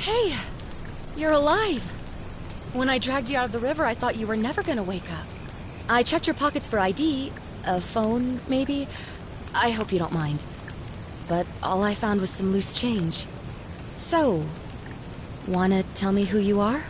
Hey, you're alive. When I dragged you out of the river, I thought you were never gonna wake up. I checked your pockets for ID, a phone, maybe. I hope you don't mind. But all I found was some loose change. So, wanna tell me who you are?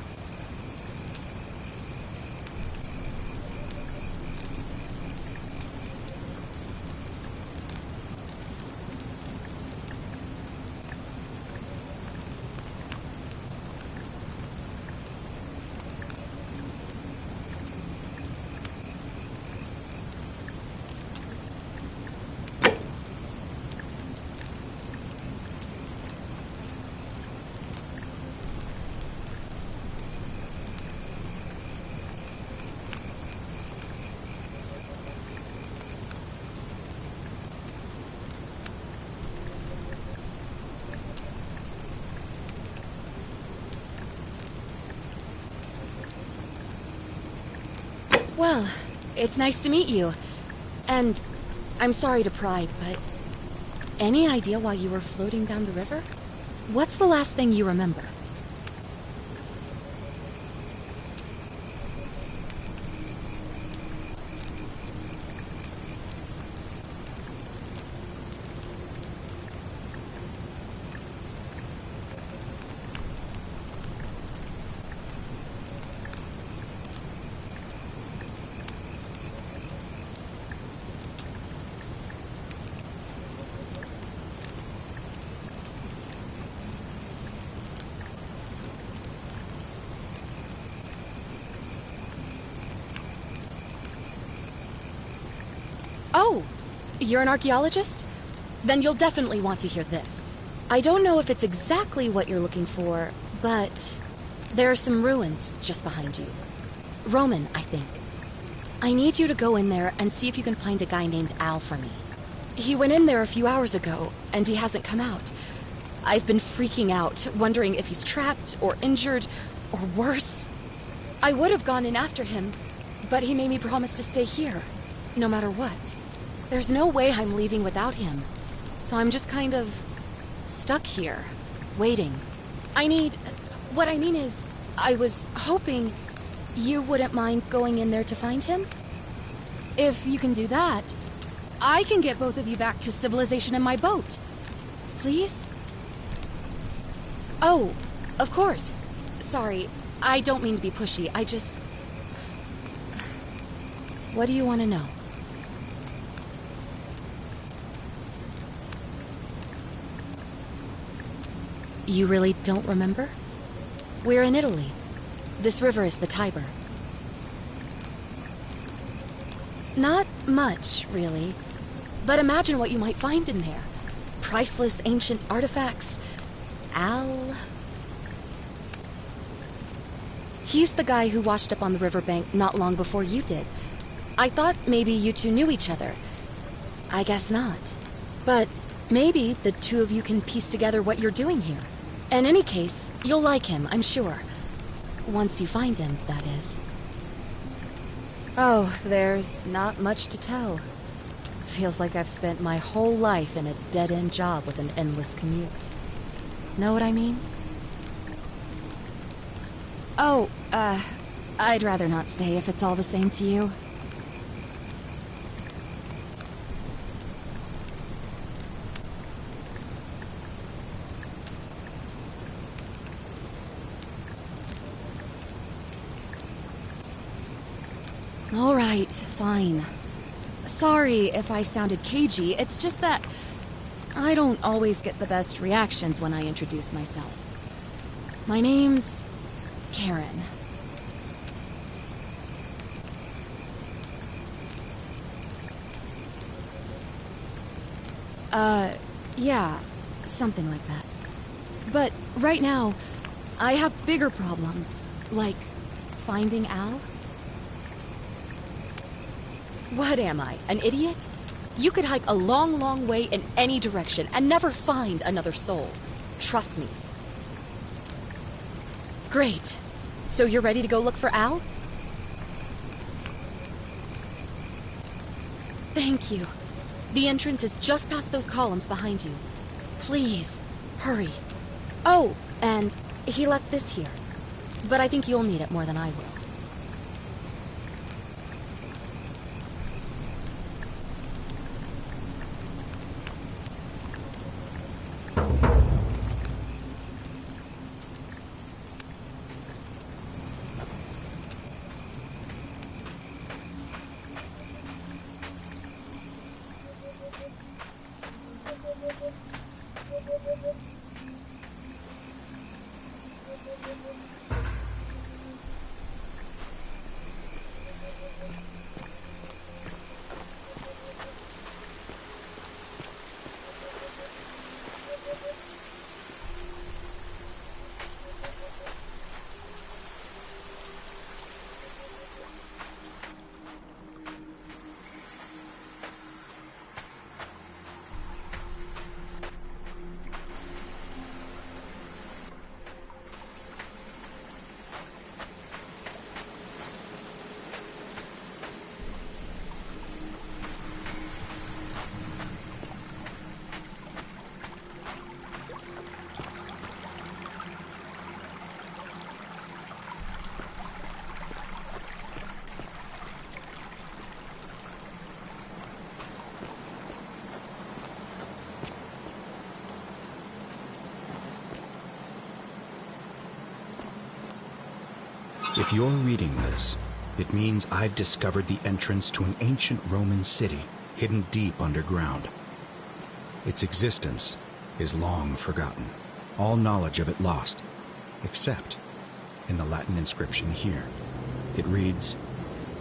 Well, it's nice to meet you. And I'm sorry to pry, but any idea why you were floating down the river? What's the last thing you remember? Oh, you're an archaeologist? Then you'll definitely want to hear this. I don't know if it's exactly what you're looking for, but there are some ruins just behind you. Roman, I think. I need you to go in there and see if you can find a guy named Al for me. He went in there a few hours ago, and he hasn't come out. I've been freaking out, wondering if he's trapped or injured or worse. I would have gone in after him, but he made me promise to stay here, no matter what. There's no way I'm leaving without him, so I'm just kind of stuck here, waiting. What I mean is, I was hoping you wouldn't mind going in there to find him? If you can do that, I can get both of you back to civilization in my boat. Please? Oh, of course. Sorry, I don't mean to be pushy, I just... What do you want to know? You really don't remember? We're in Italy. This river is the Tiber. Not much, really. But imagine what you might find in there. Priceless ancient artifacts. Al... He's the guy who washed up on the riverbank not long before you did. I thought maybe you two knew each other. I guess not. But maybe the two of you can piece together what you're doing here. In any case, you'll like him, I'm sure. Once you find him, that is. Oh, there's not much to tell. Feels like I've spent my whole life in a dead-end job with an endless commute. Know what I mean? Oh, I'd rather not say if it's all the same to you. All right, fine. Sorry if I sounded cagey, it's just that I don't always get the best reactions when I introduce myself. My name's Karen. Yeah, something like that. But right now, I have bigger problems, like finding Al. What am I, an idiot? You could hike a long, long way in any direction and never find another soul. Trust me. Great. So you're ready to go look for Al? Thank you. The entrance is just past those columns behind you. Please, hurry. Oh, and He left this here, but I think you'll need it more than I will. If you're reading this, it means I've discovered the entrance to an ancient Roman city hidden deep underground. Its existence is long forgotten, all knowledge of it lost, except in the Latin inscription here. It reads,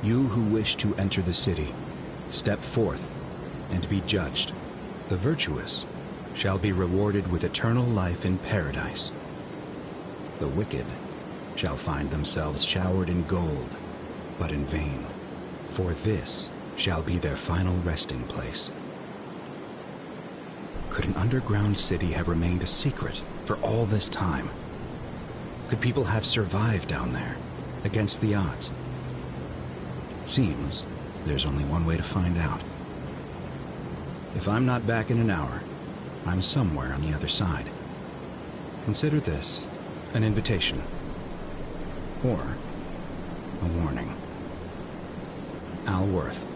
"You who wish to enter the city, step forth and be judged. The virtuous shall be rewarded with eternal life in paradise. The wicked shall find themselves showered in gold, but in vain, for this shall be their final resting place." Could an underground city have remained a secret for all this time? Could people have survived down there, against the odds? It seems there's only one way to find out. If I'm not back in an hour, I'm somewhere on the other side. Consider this an invitation. Or a warning. Al Worth.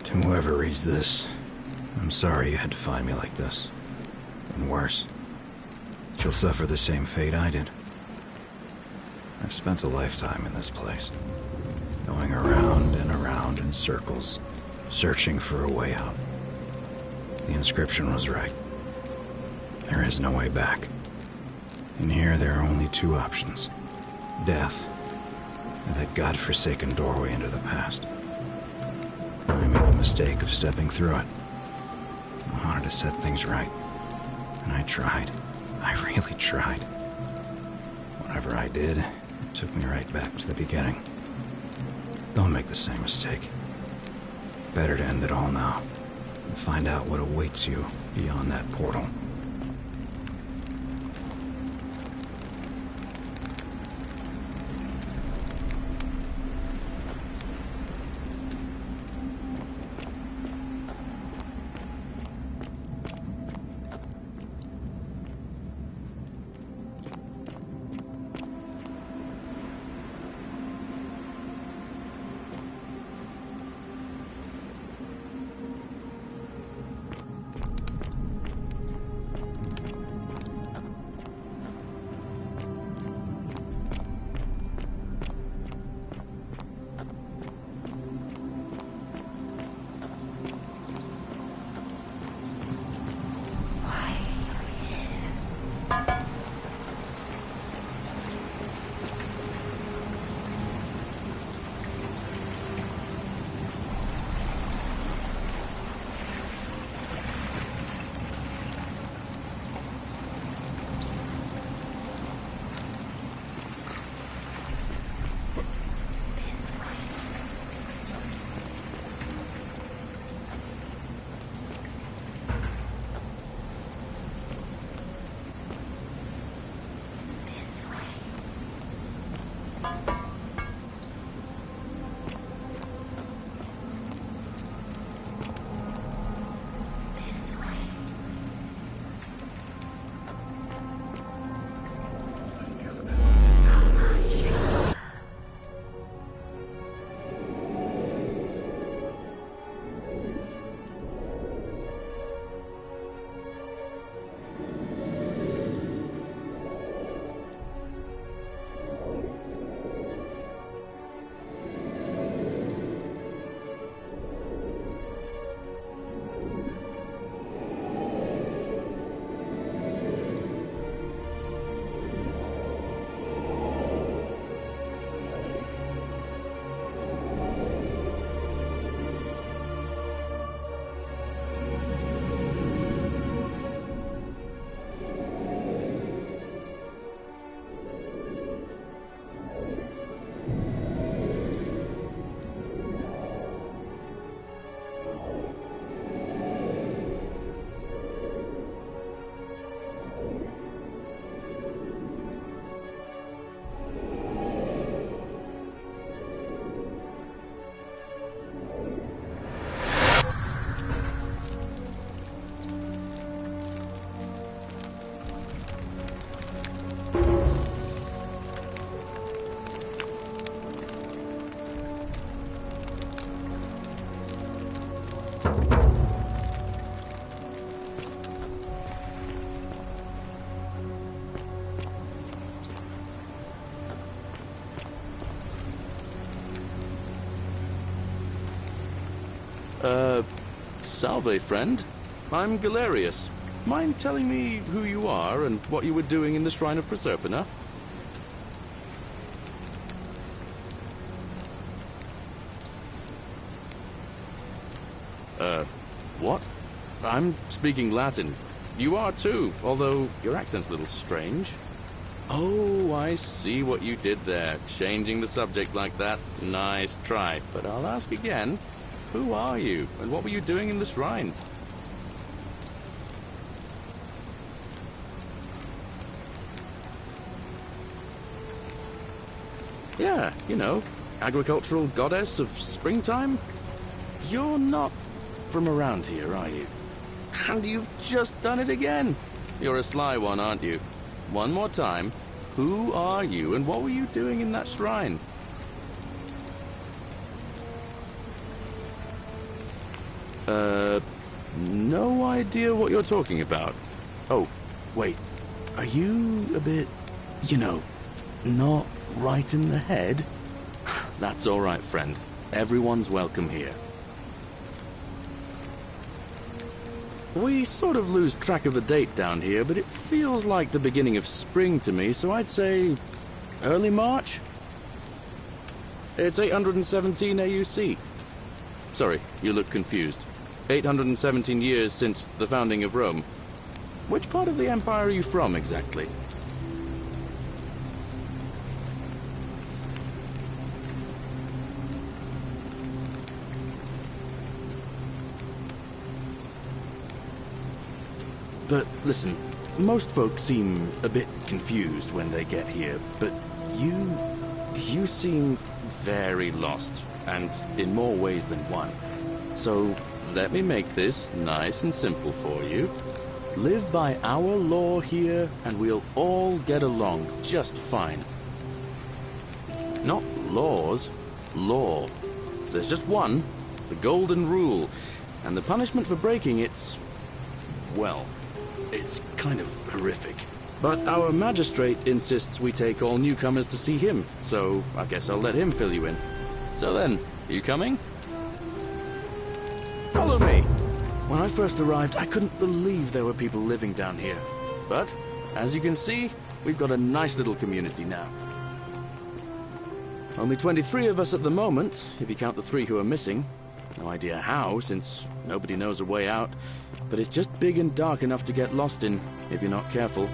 To whoever reads this, I'm sorry you had to find me like this. And worse, that you'll suffer the same fate I did. I've spent a lifetime in this place, going around and around in circles, searching for a way out. The inscription was right. There is no way back. In here, there are only two options: death, and that godforsaken doorway into the past. I made the mistake of stepping through it. I wanted to set things right, and I tried. I really tried. Whatever I did, it took me right back to the beginning. Don't make the same mistake. Better to end it all now, and find out what awaits you beyond that portal. Salve, friend. I'm Galerius. mind telling me who you are and what you were doing in the Shrine of Proserpina? What? I'm speaking Latin. You are too, although your accent's a little strange. Oh, I see what you did there. Changing the subject like that. Nice try. But I'll ask again. Who are you, and what were you doing in the shrine? Yeah, you know, agricultural goddess of springtime? You're not from around here, are you? And you've just done it again. You're a sly one, aren't you? One more time. Who are you, and what were you doing in that shrine? No idea what you're talking about. Oh, wait. Are you a bit, you know, not right in the head? That's all right, friend. Everyone's welcome here. We sort of lose track of the date down here, but it feels like the beginning of spring to me, so I'd say early March? It's 817 AUC. Sorry, you look confused. 817 years since the founding of Rome. Which part of the Empire are you from, exactly? But listen, most folks seem a bit confused when they get here, but you seem very lost, and in more ways than one. So let me make this nice and simple for you. Live by our law here, and we'll all get along just fine. Not laws, law. There's just one, the golden rule, and the punishment for breaking it's, well, it's kind of horrific. But our magistrate insists we take all newcomers to see him, so I guess I'll let him fill you in. So then, you coming? Follow me! When I first arrived, I couldn't believe there were people living down here. But, as you can see, we've got a nice little community now. Only 23 of us at the moment, if you count the 3 who are missing. No idea how, since nobody knows a way out. But it's just big and dark enough to get lost in, if you're not careful.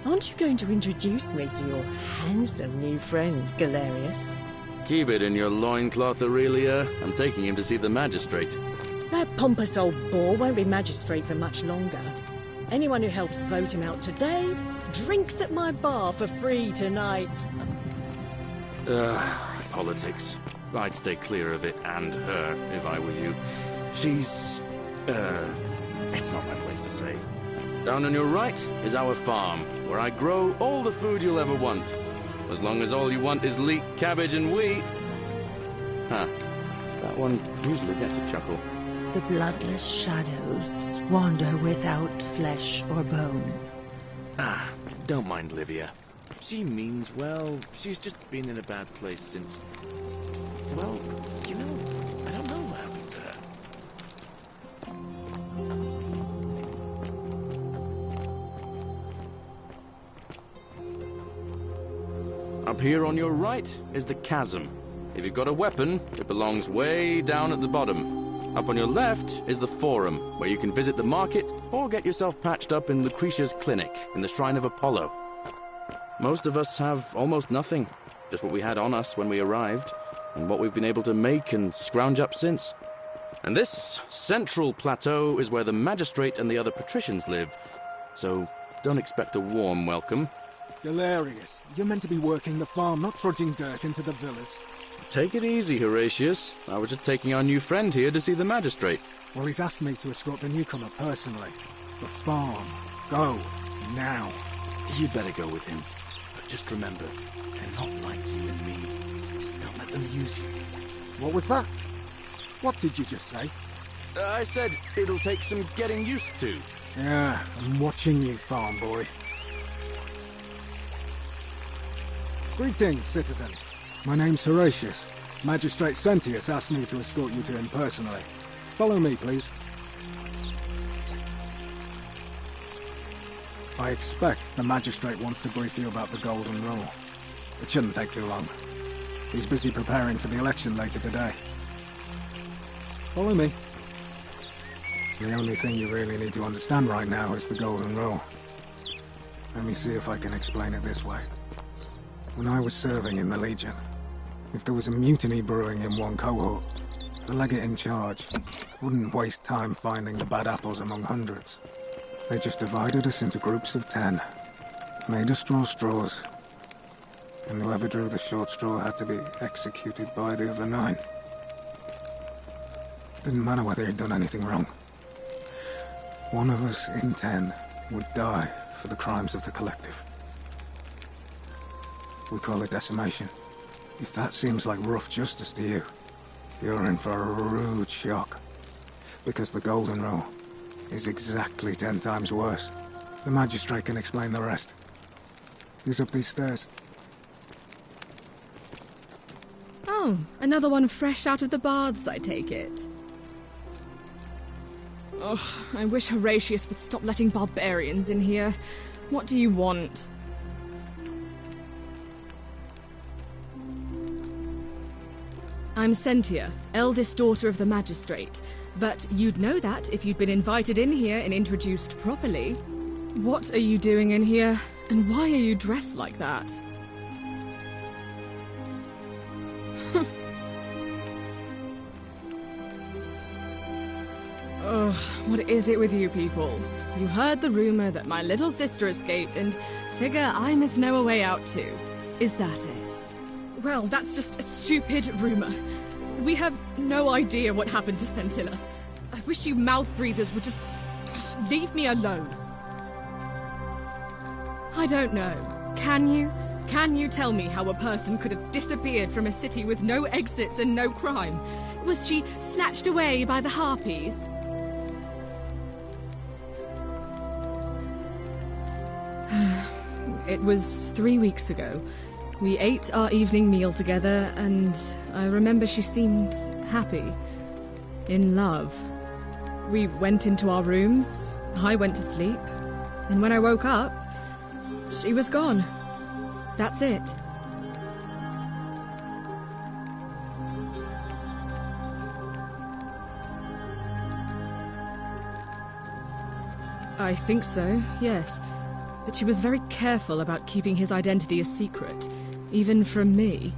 Aren't you going to introduce me to your handsome new friend, Galerius? Keep it in your loincloth, Aurelia. I'm taking him to see the magistrate. That pompous old bore won't be magistrate for much longer. Anyone who helps vote him out today drinks at my bar for free tonight. Politics. I'd stay clear of it and her, if I were you. She's... it's not my place to say. Down on your right is our farm, where I grow all the food you'll ever want. As long as all you want is leek, cabbage, and wheat. Huh. That one usually gets a chuckle. The bloodless shadows wander without flesh or bone. Ah, don't mind Livia. She means well. She's just been in a bad place since... Well, you know, I don't know what happened to her. Up here on your right is the chasm. If you've got a weapon, it belongs way down at the bottom. Up on your left is the forum, where you can visit the market or get yourself patched up in Lucretia's clinic in the Shrine of Apollo. Most of us have almost nothing, just what we had on us when we arrived, and what we've been able to make and scrounge up since. And this central plateau is where the magistrate and the other patricians live, so don't expect a warm welcome. Galerius, you're meant to be working the farm, not trudging dirt into the villas. Take it easy, Horatius. I was just taking our new friend here to see the magistrate. Well, he's asked me to escort the newcomer personally. The farm. Go. Now. You'd better go with him. But just remember, they're not like you and me. Don't let them use you. What was that? What did you just say? I said it'll take some getting used to. Yeah, I'm watching you, farm boy. Greetings, citizen. My name's Horatius. Magistrate Sentius asked me to escort you to him personally. Follow me, please. I expect the magistrate wants to brief you about the Golden Rule. It shouldn't take too long. He's busy preparing for the election later today. Follow me. The only thing you really need to understand right now is the Golden Rule. Let me see if I can explain it this way. When I was serving in the Legion, if there was a mutiny brewing in one cohort, the legate in charge wouldn't waste time finding the bad apples among hundreds. They just divided us into groups of 10, made us draw straws, and whoever drew the short straw had to be executed by the other 9. Didn't matter whether he'd done anything wrong. One of us in 10 would die for the crimes of the collective. We call it decimation. If that seems like rough justice to you, you're in for a rude shock. Because the Golden Rule is exactly 10 times worse. The magistrate can explain the rest. He's up these stairs. Oh, another one fresh out of the baths, I take it. Ugh, I wish Horatius would stop letting barbarians in here. What do you want? I'm Sentia, eldest daughter of the magistrate. But you'd know that if you'd been invited in here and introduced properly. What are you doing in here? And why are you dressed like that? Ugh, what is it with you people? You heard the rumor that my little sister escaped and figure I must know a way out too. Is that it? Well, that's just a stupid rumor. We have no idea what happened to Scintilla. I wish you mouth breathers would just leave me alone. I don't know. Can you? Can you tell me how a person could have disappeared from a city with no exits and no crime? Was she snatched away by the harpies? It was 3 weeks ago. We ate our evening meal together, and I remember she seemed happy. In love. We went into our rooms, I went to sleep, and when I woke up, she was gone. That's it. I think so, yes. But she was very careful about keeping his identity a secret, even from me.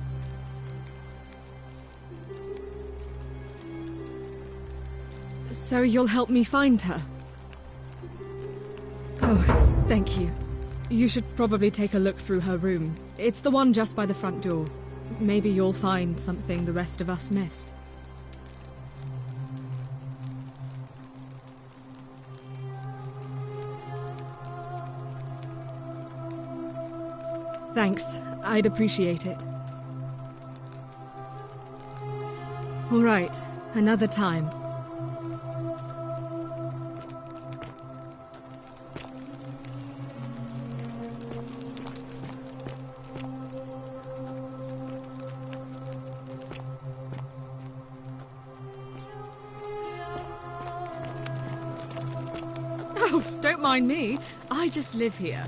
So you'll help me find her? Oh, thank you. You should probably take a look through her room. It's the one just by the front door. Maybe you'll find something the rest of us missed. Thanks. I'd appreciate it. All right. Another time. Oh, don't mind me. I just live here.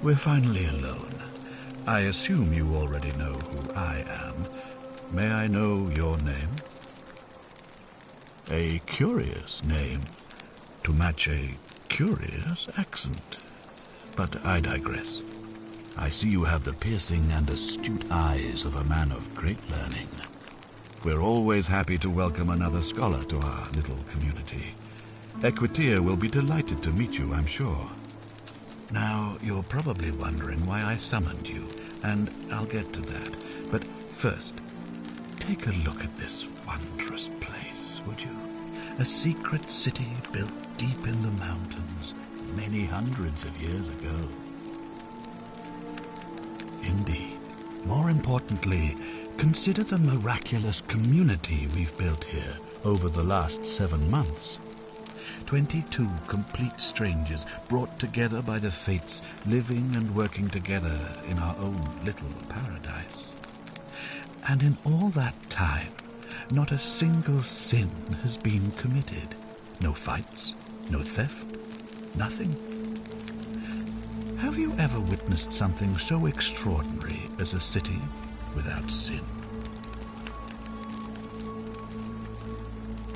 We're finally alone. I assume you already know who I am. May I know your name? A curious name, to match a curious accent. But I digress. I see you have the piercing and astute eyes of a man of great learning. We're always happy to welcome another scholar to our little community. Equitea will be delighted to meet you, I'm sure. Now, you're probably wondering why I summoned you, and I'll get to that. But first, take a look at this wondrous place, would you? A secret city built deep in the mountains, many hundreds of years ago. Indeed. More importantly, consider the miraculous community we've built here over the last 7 months. 22 complete strangers brought together by the fates, living and working together in our own little paradise. And in all that time, not a single sin has been committed. No fights, no theft, nothing. Have you ever witnessed something so extraordinary as a city without sin?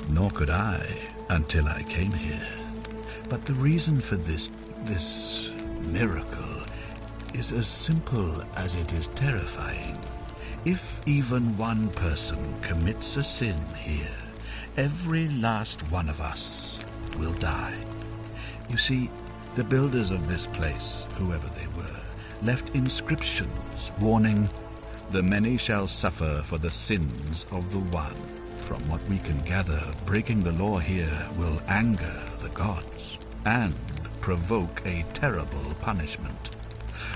Nor could I until I came here. But the reason for this miracle is as simple as it is terrifying. If even one person commits a sin here, every last one of us will die. You see, the builders of this place, whoever they were, left inscriptions warning, "The many shall suffer for the sins of the one." From what we can gather, breaking the law here will anger the gods and provoke a terrible punishment.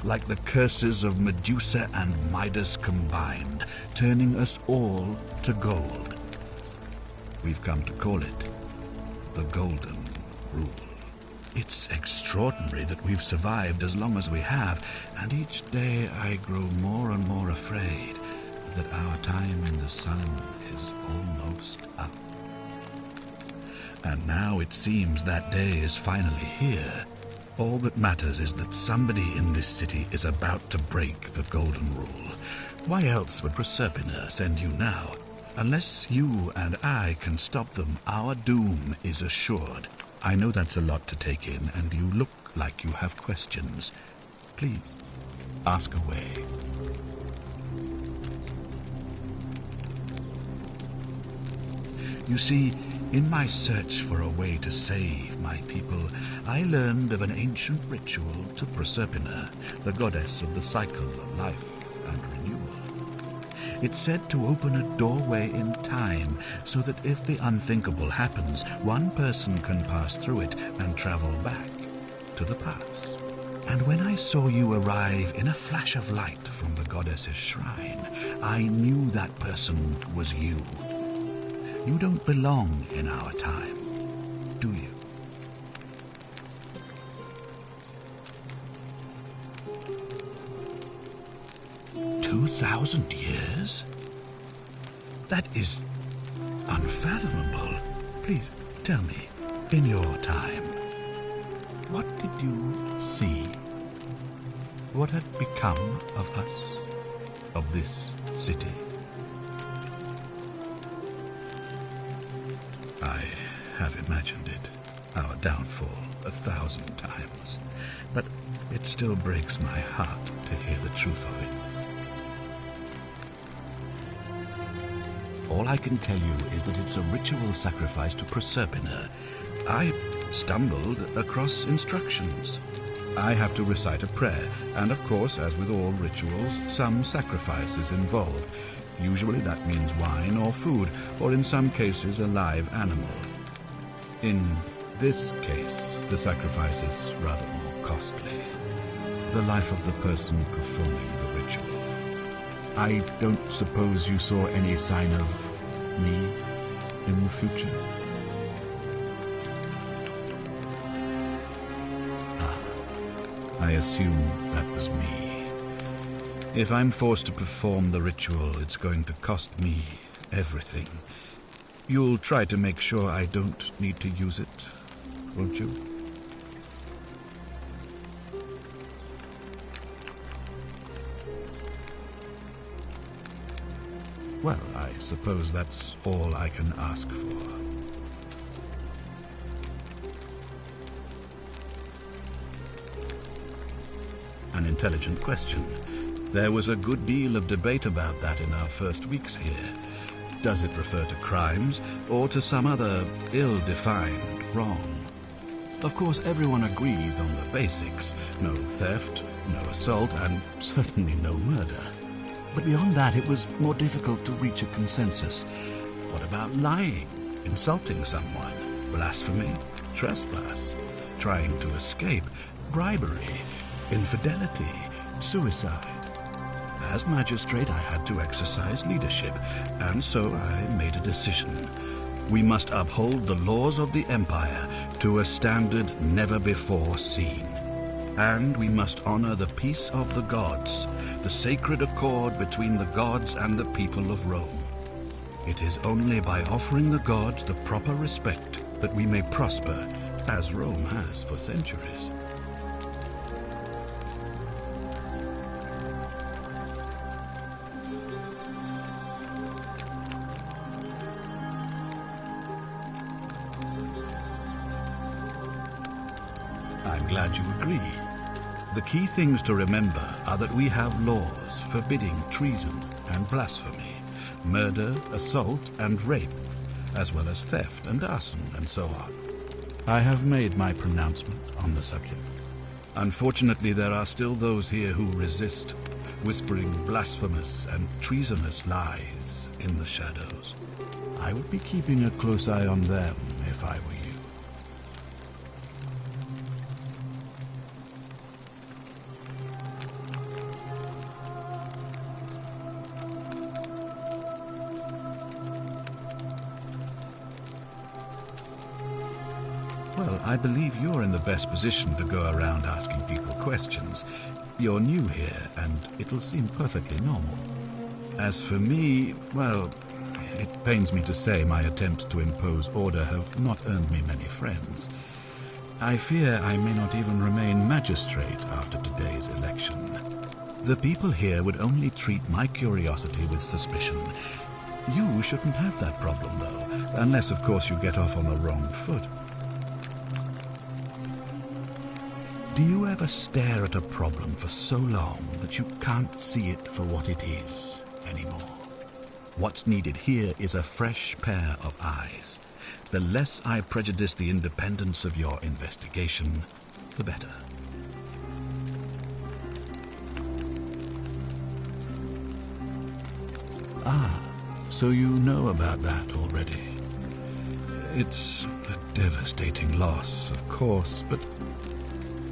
Like the curses of Medusa and Midas combined, turning us all to gold. We've come to call it the Golden Rule. It's extraordinary that we've survived as long as we have, and each day I grow more and more afraid that our time in the sun is almost up. And now it seems that day is finally here. All that matters is that somebody in this city is about to break the Golden Rule. Why else would Proserpina send you now? Unless you and I can stop them, our doom is assured. I know that's a lot to take in, and you look like you have questions. Please, ask away. You see, in my search for a way to save my people, I learned of an ancient ritual to Proserpina, the goddess of the cycle of life and renewal. It's said to open a doorway in time, so that if the unthinkable happens, one person can pass through it and travel back to the past. And when I saw you arrive in a flash of light from the goddess's shrine, I knew that person was you. You don't belong in our time, do you? "2,000 years? That is unfathomable. Please, tell me, in your time, what did you see? What had become of us, of this city?" I have imagined it, our downfall, 1,000 times, but it still breaks my heart to hear the truth of it. All I can tell you is that it's a ritual sacrifice to Proserpina. I stumbled across instructions. I have to recite a prayer, and of course, as with all rituals, some sacrifice is involved. Usually that means wine or food, or in some cases a live animal. In this case, the sacrifice is rather more costly. The life of the person performing the ritual. I don't suppose you saw any sign of me in the future? I assume that was me. If I'm forced to perform the ritual, it's going to cost me everything. You'll try to make sure I don't need to use it, won't you? Well, I suppose that's all I can ask for. An intelligent question. There was a good deal of debate about that in our first weeks here. Does it refer to crimes or to some other ill-defined wrong? Of course, everyone agrees on the basics. No theft, no assault, and certainly no murder. But beyond that, it was more difficult to reach a consensus. What about lying, insulting someone, blasphemy, trespass, trying to escape, bribery, infidelity, suicide? As magistrate, I had to exercise leadership, and so I made a decision. We must uphold the laws of the Empire to a standard never before seen. And we must honor the peace of the gods, the sacred accord between the gods and the people of Rome. It is only by offering the gods the proper respect that we may prosper, as Rome has for centuries. I'm glad you agree. The key things to remember are that we have laws forbidding treason and blasphemy, murder, assault, and rape, as well as theft and arson and so on. I have made my pronouncement on the subject. Unfortunately, there are still those here who resist, whispering blasphemous and treasonous lies in the shadows. I would be keeping a close eye on them if I were you. Well, I believe you're in the best position to go around asking people questions. You're new here, and it'll seem perfectly normal. As for me, well, it pains me to say my attempts to impose order have not earned me many friends. I fear I may not even remain magistrate after today's election. The people here would only treat my curiosity with suspicion. You shouldn't have that problem, though, unless, of course, you get off on the wrong foot. Do you ever stare at a problem for so long that you can't see it for what it is anymore? What's needed here is a fresh pair of eyes. The less I prejudice the independence of your investigation, the better. Ah, so you know about that already. It's a devastating loss, of course, but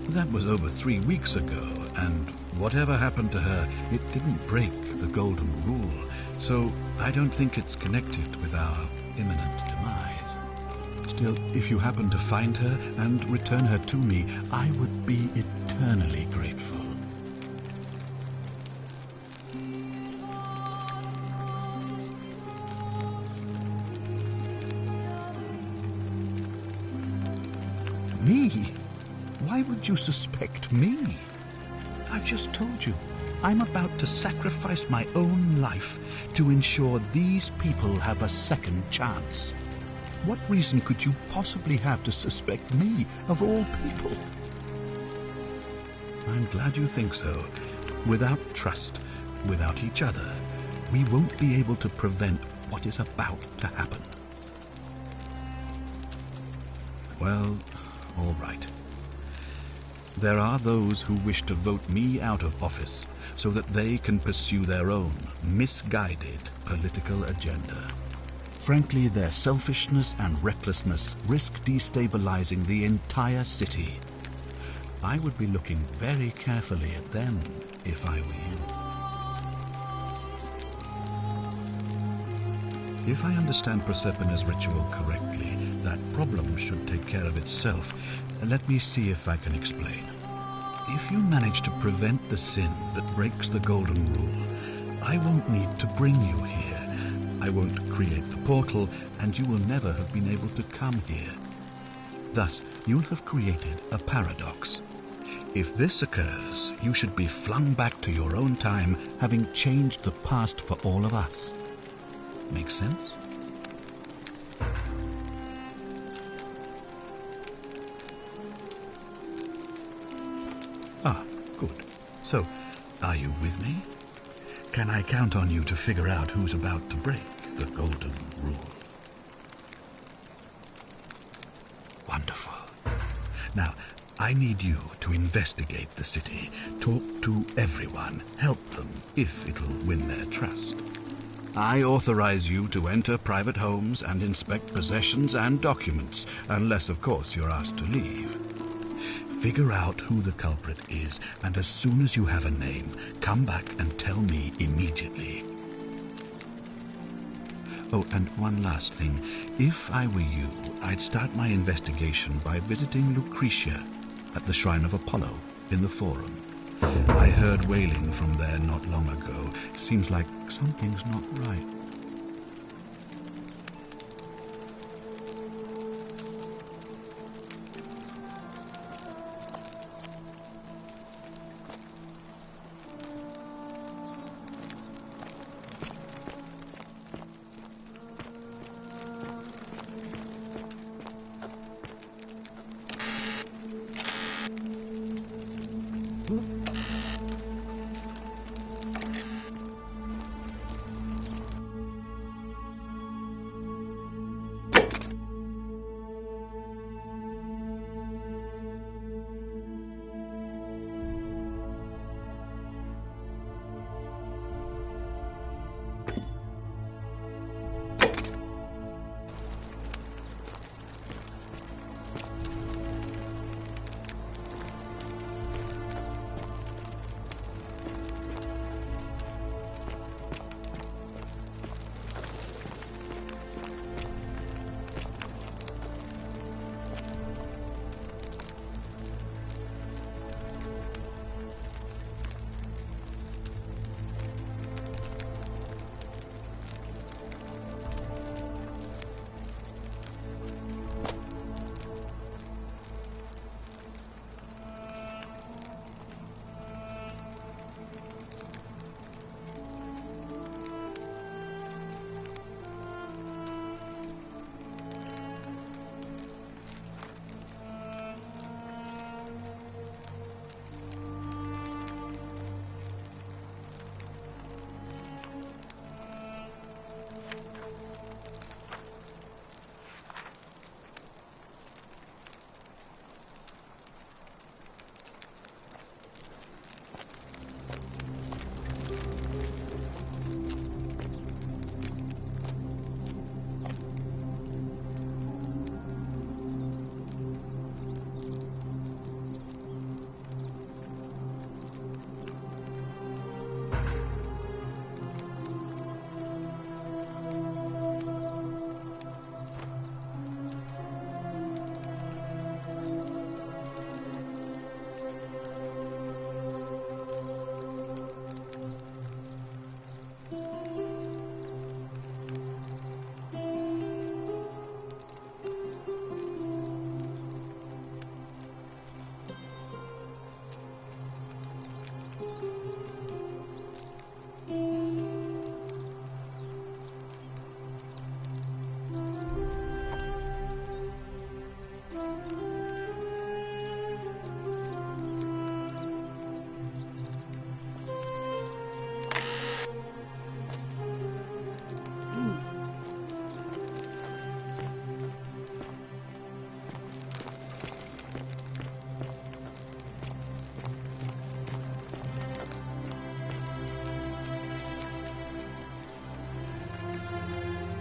that was over 3 weeks ago, and whatever happened to her, it didn't break the golden rule, so I don't think it's connected with our imminent demise. Still, if you happen to find her and return her to me, I would be eternally grateful. Me? Why would you suspect me? I've just told you, I'm about to sacrifice my own life to ensure these people have a second chance. What reason could you possibly have to suspect me, of all people? I'm glad you think so. Without trust, without each other, we won't be able to prevent what is about to happen. Well, all right. There are those who wish to vote me out of office so that they can pursue their own misguided political agenda. Frankly, their selfishness and recklessness risk destabilizing the entire city. I would be looking very carefully at them if I were you. If I understand Prosperina's ritual correctly, that problem should take care of itself. Let me see if I can explain. If you manage to prevent the sin that breaks the golden rule, I won't need to bring you here. I won't create the portal, and you will never have been able to come here. Thus, you'll have created a paradox. If this occurs, you should be flung back to your own time, having changed the past for all of us. Make sense? Ah, good. So, are you with me? Can I count on you to figure out who's about to break the golden rule? Wonderful. Now, I need you to investigate the city, talk to everyone, help them if it'll win their trust. I authorize you to enter private homes and inspect possessions and documents, unless, of course, you're asked to leave. Figure out who the culprit is, and as soon as you have a name, come back and tell me immediately. Oh, and one last thing. If I were you, I'd start my investigation by visiting Lucretia at the Shrine of Apollo. in the Forum. I heard wailing from there not long ago. Seems like something's not right.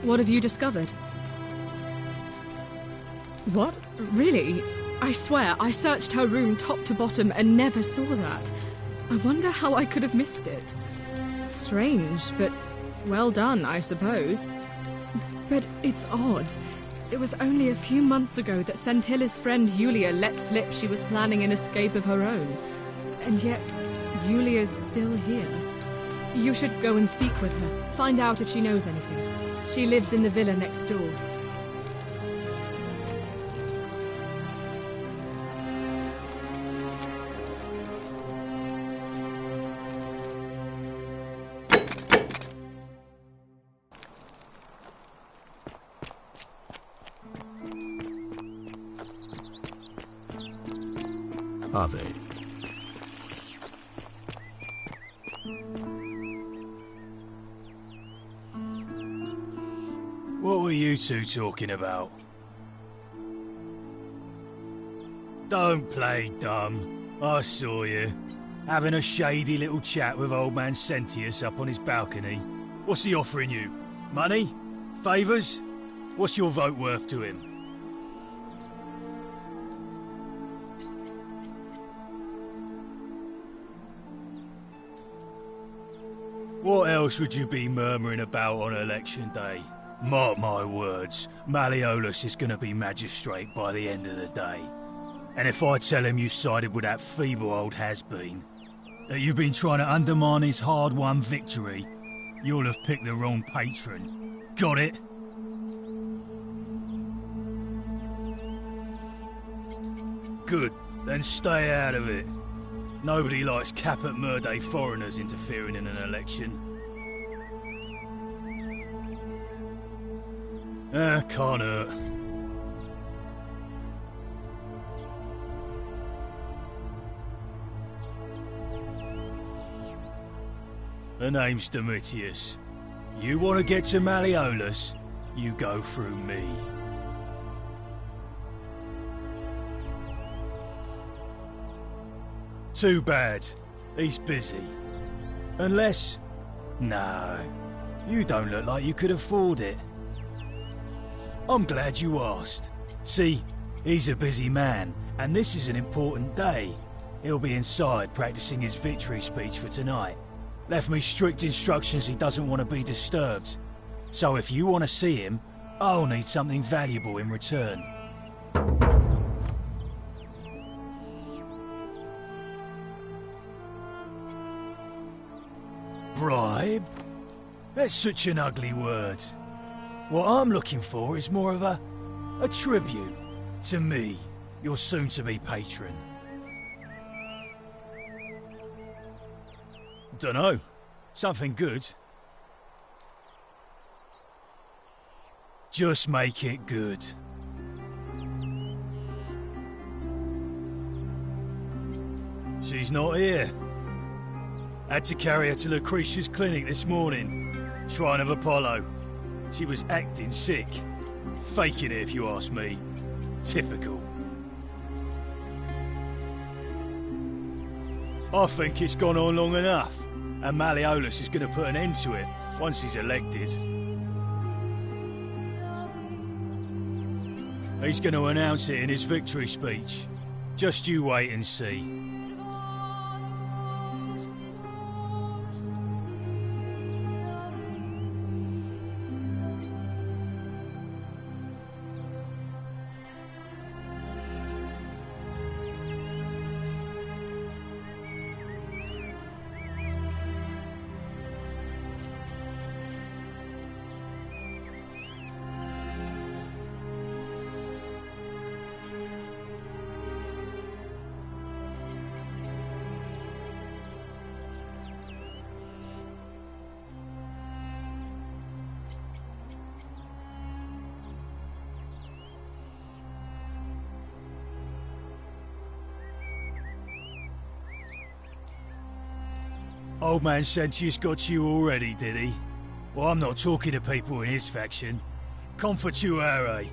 What have you discovered? What? Really? I swear, I searched her room top to bottom and never saw that. I wonder how I could have missed it. Strange, but well done, I suppose. But it's odd. It was only a few months ago that Centilla's friend Yulia let slip she was planning an escape of her own. And yet, Yulia's still here. You should go and speak with her, find out if she knows anything. She lives in the villa next door. Are they? What were you two talking about? Don't play dumb. I saw you. Having a shady little chat with old man Sentius up on his balcony. What's he offering you? Money? Favours? What's your vote worth to him? What else would you be murmuring about on election day? Mark my words, Malleolus is going to be magistrate by the end of the day. And if I tell him you sided with that feeble old has-been, that you've been trying to undermine his hard-won victory, you'll have picked the wrong patron. Got it? Good, then stay out of it. Nobody likes Caput Murde foreigners interfering in an election. Can't hurt. The name's Domitius. You want to get to Malleolus, you go through me. Too bad. He's busy. Unless... No. You don't look like you could afford it. I'm glad you asked. See, he's a busy man, and this is an important day. He'll be inside practicing his victory speech for tonight. Left me strict instructions he doesn't want to be disturbed. So if you want to see him, I'll need something valuable in return. Bribe? That's such an ugly word. What I'm looking for is more of a tribute to me, your soon-to-be patron. Dunno. Something good. Just make it good. She's not here. Had to carry her to Lucretia's clinic this morning. Shrine of Apollo. She was acting sick. Faking it, if you ask me. Typical. I think it's gone on long enough, and Malleolus is going to put an end to it once he's elected. He's going to announce it in his victory speech. Just you wait and see. Old man Sentius got you already, did he? Well, I'm not talking to people in his faction. Confituare.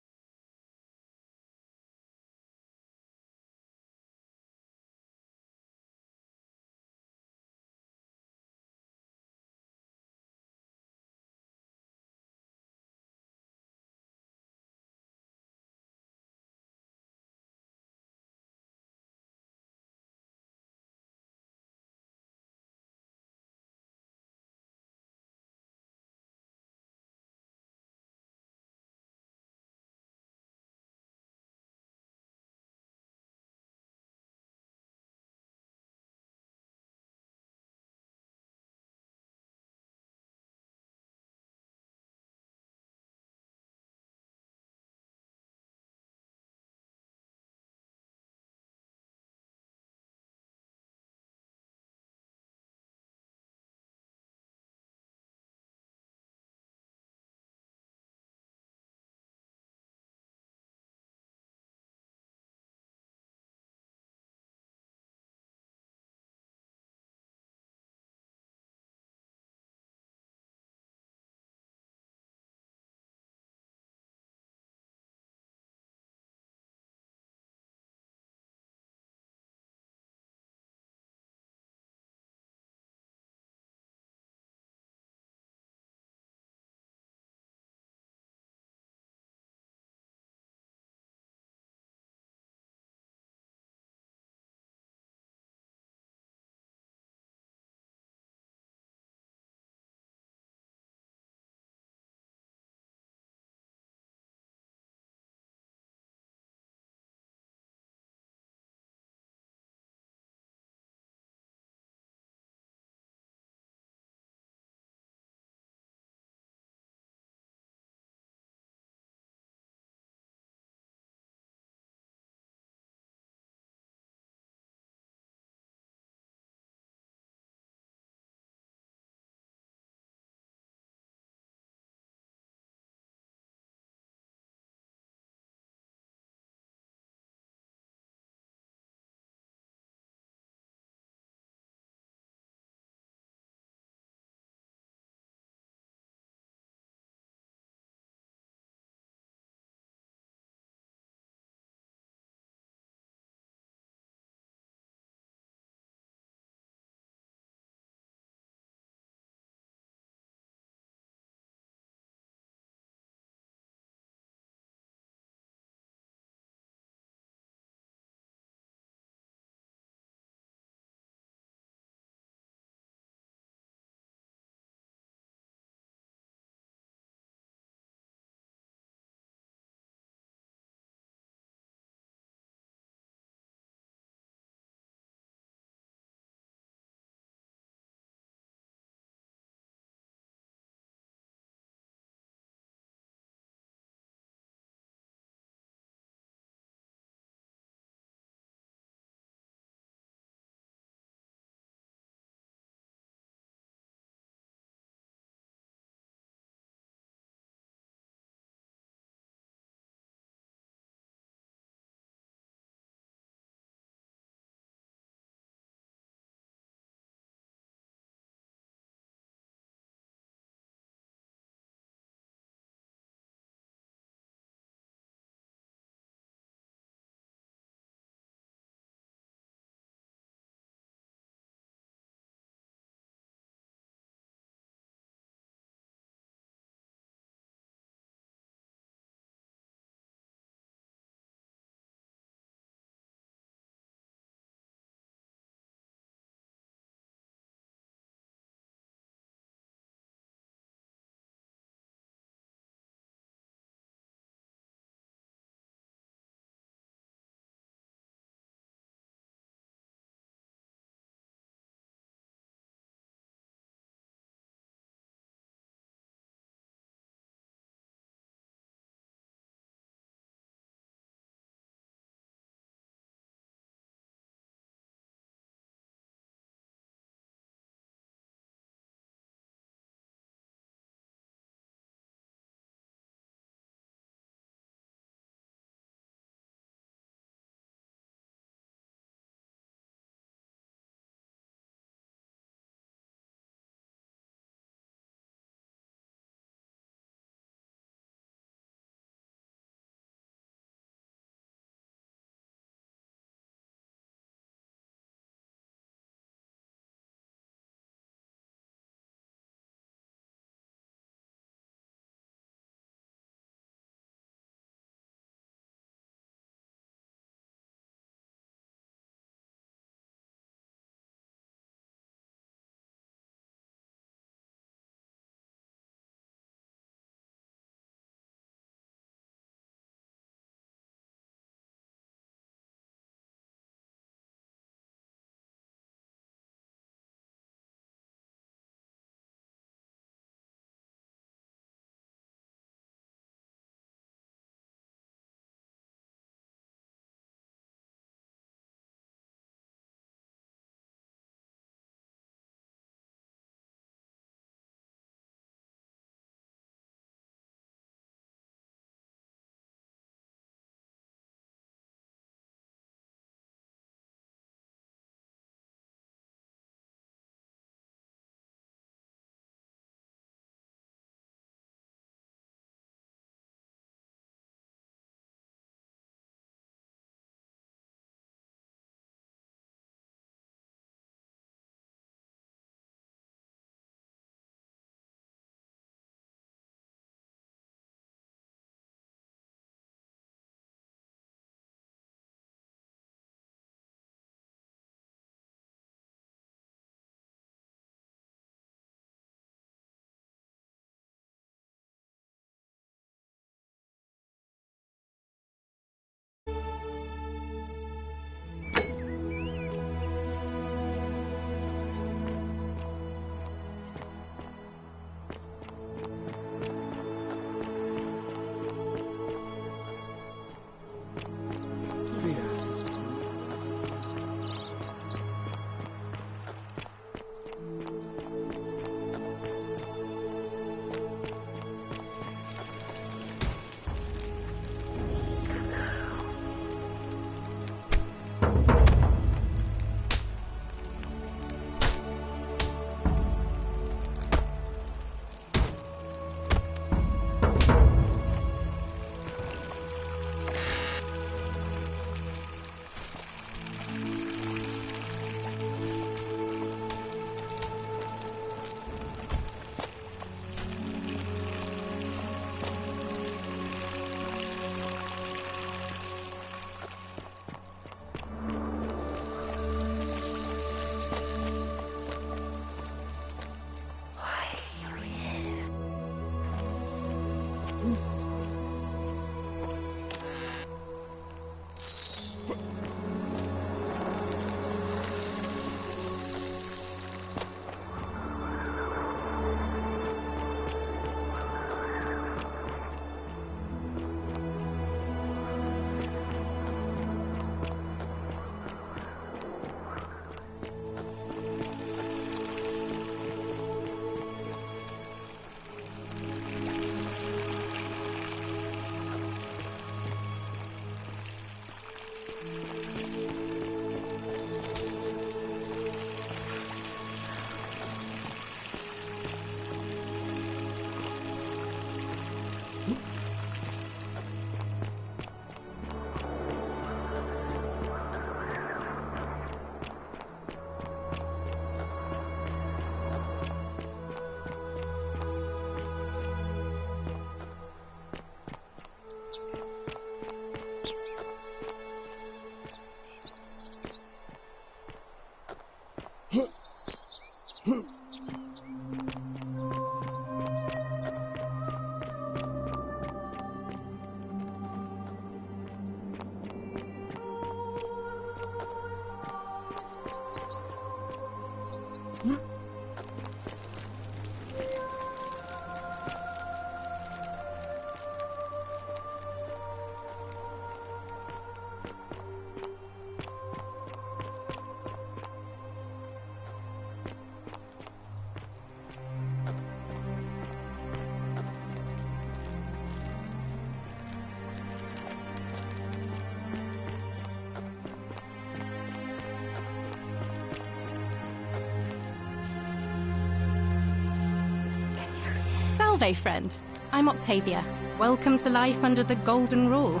Salve, friend. I'm Octavia. Welcome to life under the Golden Rule.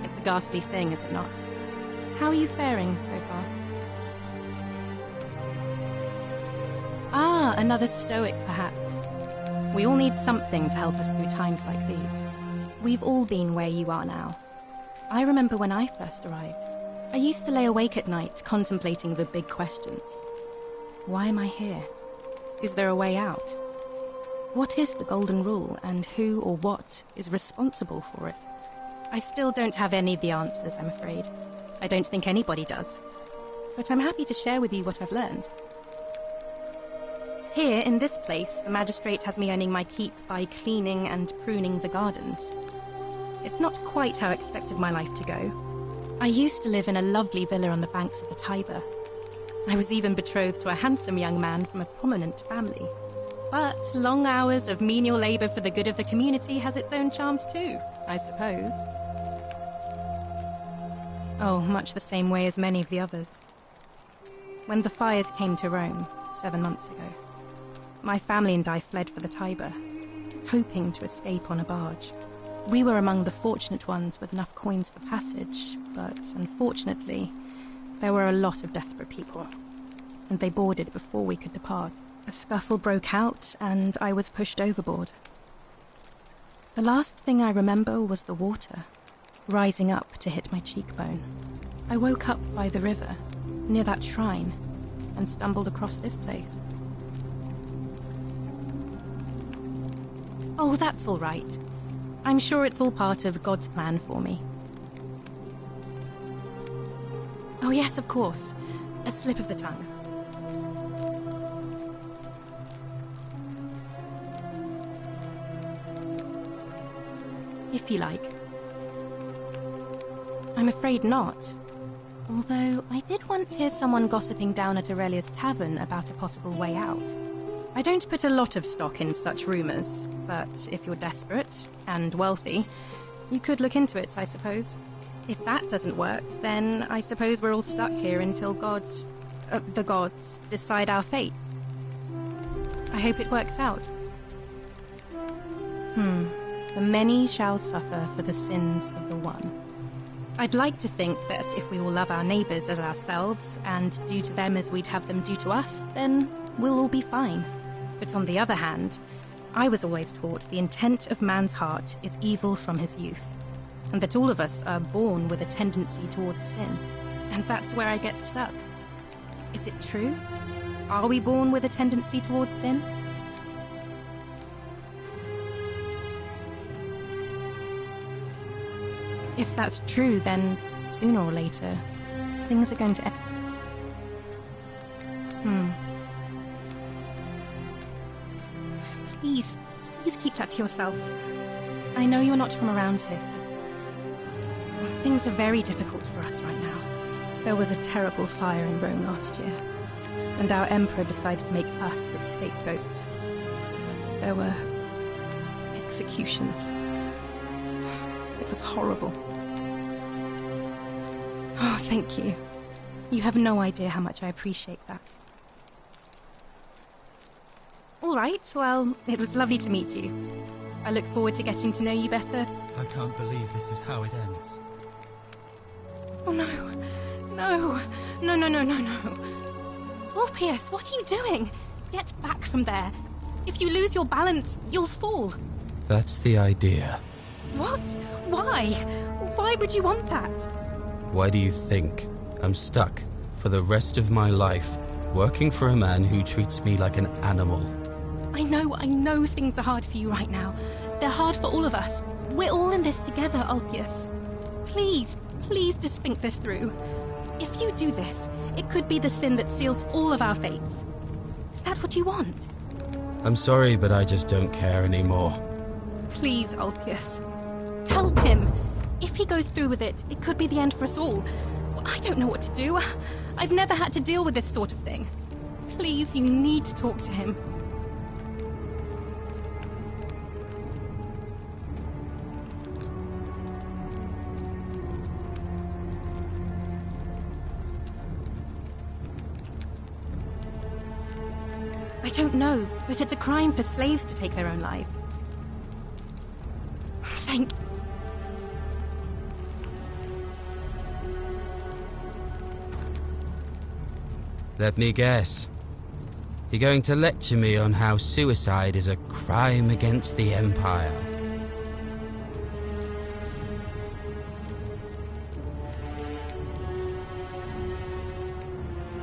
It's a ghastly thing, is it not? How are you faring so far? Ah, another stoic, perhaps. We all need something to help us through times like these. We've all been where you are now. I remember when I first arrived. I used to lay awake at night contemplating the big questions. Why am I here? Is there a way out? What is the Golden Rule, and who or what is responsible for it? I still don't have any of the answers, I'm afraid. I don't think anybody does. But I'm happy to share with you what I've learned. Here, in this place, the magistrate has me earning my keep by cleaning and pruning the gardens. It's not quite how I expected my life to go. I used to live in a lovely villa on the banks of the Tiber. I was even betrothed to a handsome young man from a prominent family. But long hours of menial labor for the good of the community has its own charms too, I suppose. Oh, much the same way as many of the others. When the fires came to Rome 7 months ago, my family and I fled for the Tiber, hoping to escape on a barge. We were among the fortunate ones with enough coins for passage, but unfortunately, there were a lot of desperate people, and they boarded before we could depart. A scuffle broke out, and I was pushed overboard. The last thing I remember was the water, rising up to hit my cheekbone. I woke up by the river, near that shrine, and stumbled across this place. Oh, that's all right. I'm sure it's all part of God's plan for me. Oh yes, of course. A slip of the tongue. If you like. I'm afraid not. Although, I did once hear someone gossiping down at Aurelia's tavern about a possible way out. I don't put a lot of stock in such rumors, but if you're desperate and wealthy, you could look into it, I suppose. If that doesn't work, then I suppose we're all stuck here until the gods decide our fate. I hope it works out. The many shall suffer for the sins of the one. I'd like to think that if we all love our neighbours as ourselves and do to them as we'd have them do to us, then we'll all be fine. But on the other hand, I was always taught the intent of man's heart is evil from his youth, and that all of us are born with a tendency towards sin. And that's where I get stuck. Is it true? Are we born with a tendency towards sin? If that's true, then sooner or later, things are going to end. Please keep that to yourself. I know you're not from around here. Things are very difficult for us right now. There was a terrible fire in Rome last year, and our emperor decided to make us his scapegoats. There were executions. It was horrible. Oh, Thank you. You have no idea how much I appreciate that. All right, well, it was lovely to meet you. I look forward to getting to know you better. I can't believe this is how it ends. Oh no. No. No, no, no, no, no. Ps, what are you doing? Get back from there. If you lose your balance, you'll fall. That's the idea. What? Why? Why would you want that? Why do you think I'm stuck for the rest of my life working for a man who treats me like an animal? I know things are hard for you right now. They're hard for all of us. We're all in this together, Ps. Please just think this through. If you do this, it could be the sin that seals all of our fates. Is that what you want? I'm sorry, but I just don't care anymore. Please, Ps. Help him. If he goes through with it, it could be the end for us all. I don't know what to do. I've never had to deal with this sort of thing. Please, you need to talk to him. I don't know, but it's a crime for slaves to take their own life. Thank... Let me guess. You're going to lecture me on how suicide is a crime against the Empire.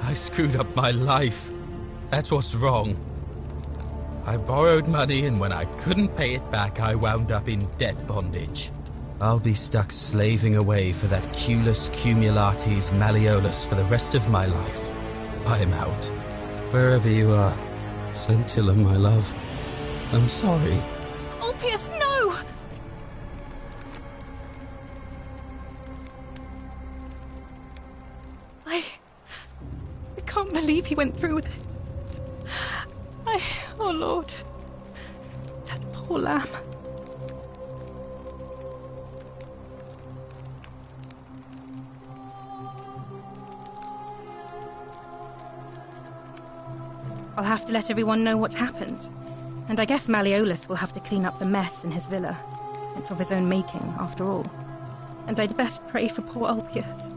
I screwed up my life. That's what's wrong. I borrowed money, and when I couldn't pay it back, I wound up in debt bondage. I'll be stuck slaving away for that Culus Cumulatis Malleolus for the rest of my life. I'm out. Wherever you are, Scintilla, my love, I'm sorry. Ps, no! I can't believe he went through with it. Oh Lord, that poor lamb. I'll have to let everyone know what's happened. And I guess Malleolus will have to clean up the mess in his villa. It's of his own making, after all. And I'd best pray for poor Ps.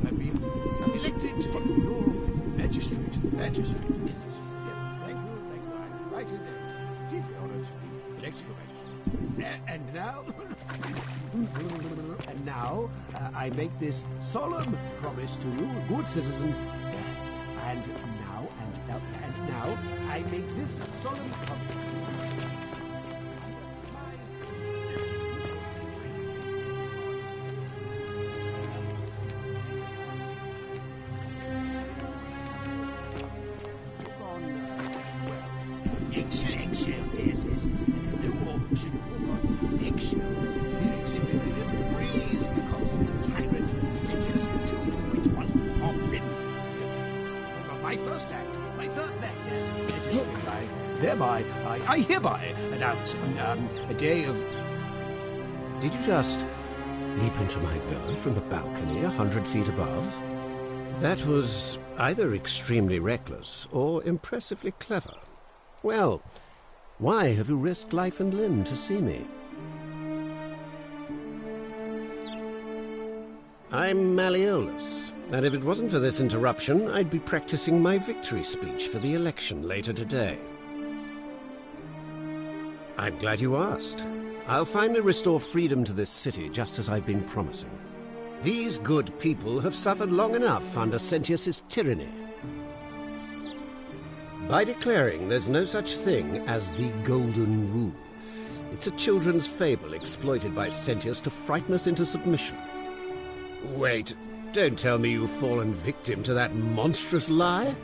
have been elected your magistrate. Magistrate. Yes. Thank you. I'm right in there. Deeply honored to be elected your magistrate. And now... and now, I make this solemn promise to you, good citizens. And now, I make this solemn promise. Eggshells, yes. No more should you walk on eggshells, fearing simply to live and breathe, because the tyrant Sentius told you it was forbidden. My first act, yes. I hereby announce a day of... Did you just leap into my villa from the balcony 100 feet above? That was either extremely reckless or impressively clever. Well, why have you risked life and limb to see me? I'm Malleolus, and if it wasn't for this interruption, I'd be practicing my victory speech for the election later today. I'm glad you asked. I'll finally restore freedom to this city, just as I've been promising. These good people have suffered long enough under Sentius's tyranny. By declaring there's no such thing as the Golden Rule. It's a children's fable exploited by Sentius to frighten us into submission. Wait, don't tell me you've fallen victim to that monstrous lie?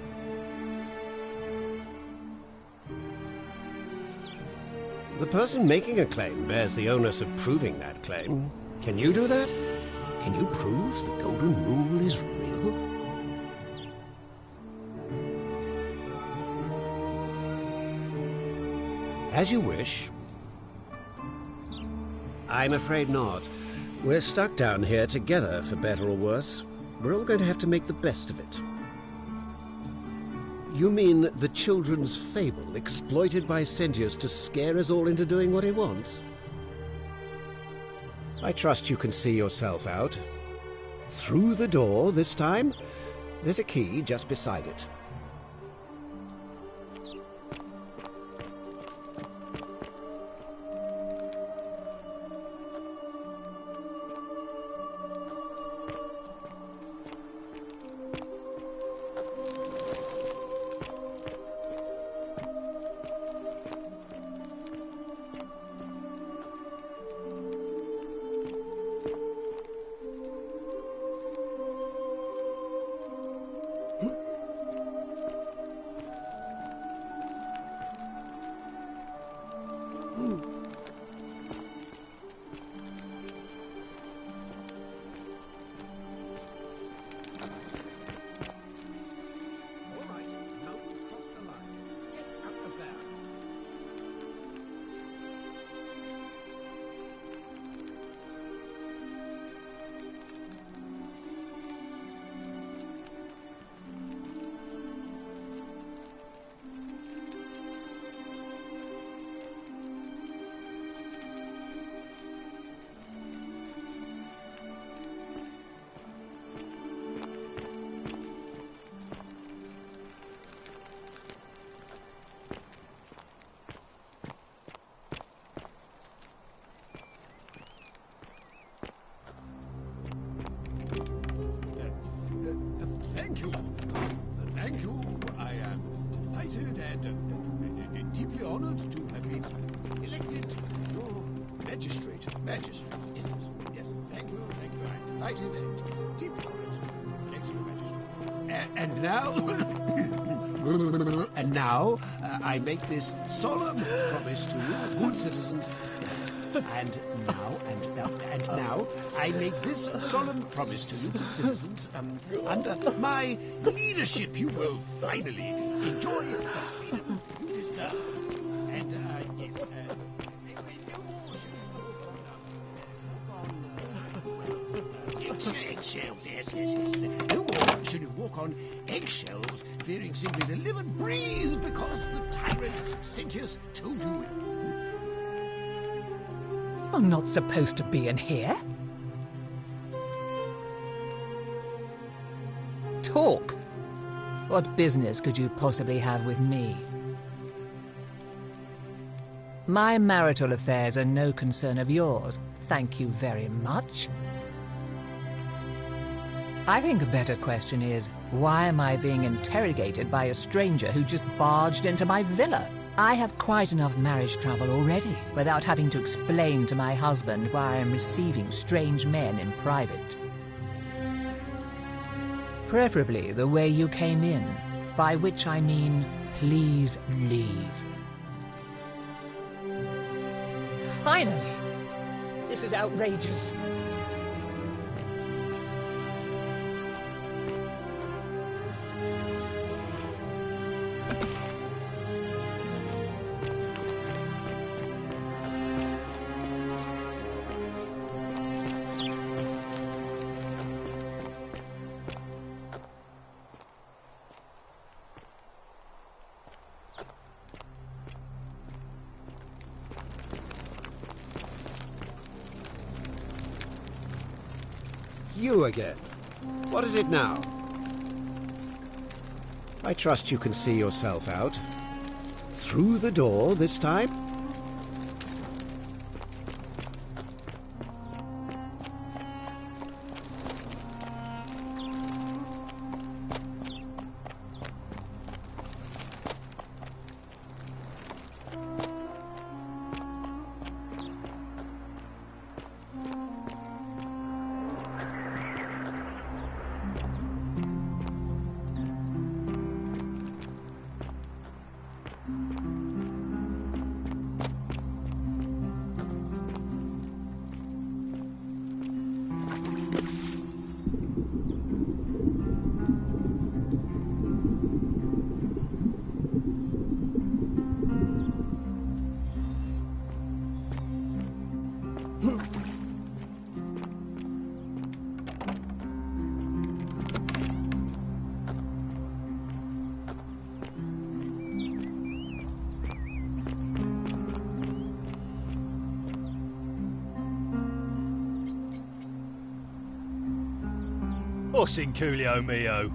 The person making a claim bears the onus of proving that claim. Can you do that? Can you prove the Golden Rule is real? As you wish. I'm afraid not. We're stuck down here together, for better or worse. We're all going to have to make the best of it. You mean the children's fable exploited by Sentius to scare us all into doing what he wants? I trust you can see yourself out. Through the door this time. There's a key just beside it. Thank you. I am delighted and deeply honored to have been elected your magistrate. Yes. Thank you. I'm delighted and deeply honored to be elected your magistrate. And now, I make this solemn promise to you, good citizens. And now, I make this solemn promise to you, good citizens. Under my leadership, you will finally enjoy the freedom you deserve. And, yes, no more eggshells, yes. No more should you walk on eggshells, fearing simply to live and breathe, because the tyrant Sentius told you... I'm not supposed to be in here. talk. What business could you possibly have with me? My marital affairs are no concern of yours. Thank you very much. I think a better question is, why am I being interrogated by a stranger who just barged into my villa? I have quite enough marriage trouble already, without having to explain to my husband why I am receiving strange men in private. Preferably the way you came in, by which I mean, please leave. Finally! This is outrageous. You again. What is it now? I trust you can see yourself out. Through the door this time? What's in Coolio Mio?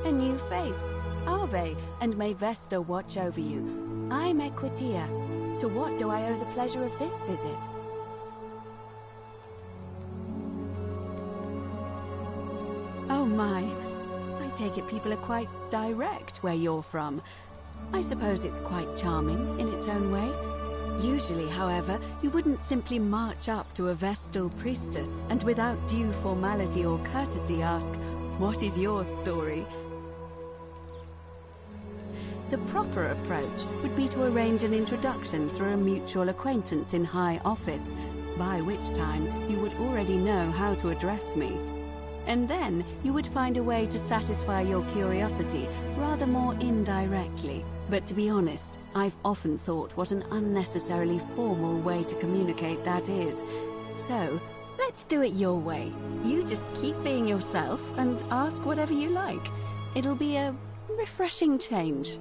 A new face. Ave, and may Vesta watch over you. I'm Equitia. To what do I owe the pleasure of this visit? Oh my. I take it people are quite direct where you're from. I suppose it's quite charming in its own way. Usually, however, you wouldn't simply march up to a Vestal priestess and without due formality or courtesy ask, "What is your story?" The proper approach would be to arrange an introduction through a mutual acquaintance in high office, by which time you would already know how to address me. And then you would find a way to satisfy your curiosity rather more indirectly. But to be honest, I've often thought what an unnecessarily formal way to communicate that is. So, let's do it your way. You just keep being yourself and ask whatever you like. It'll be a refreshing change.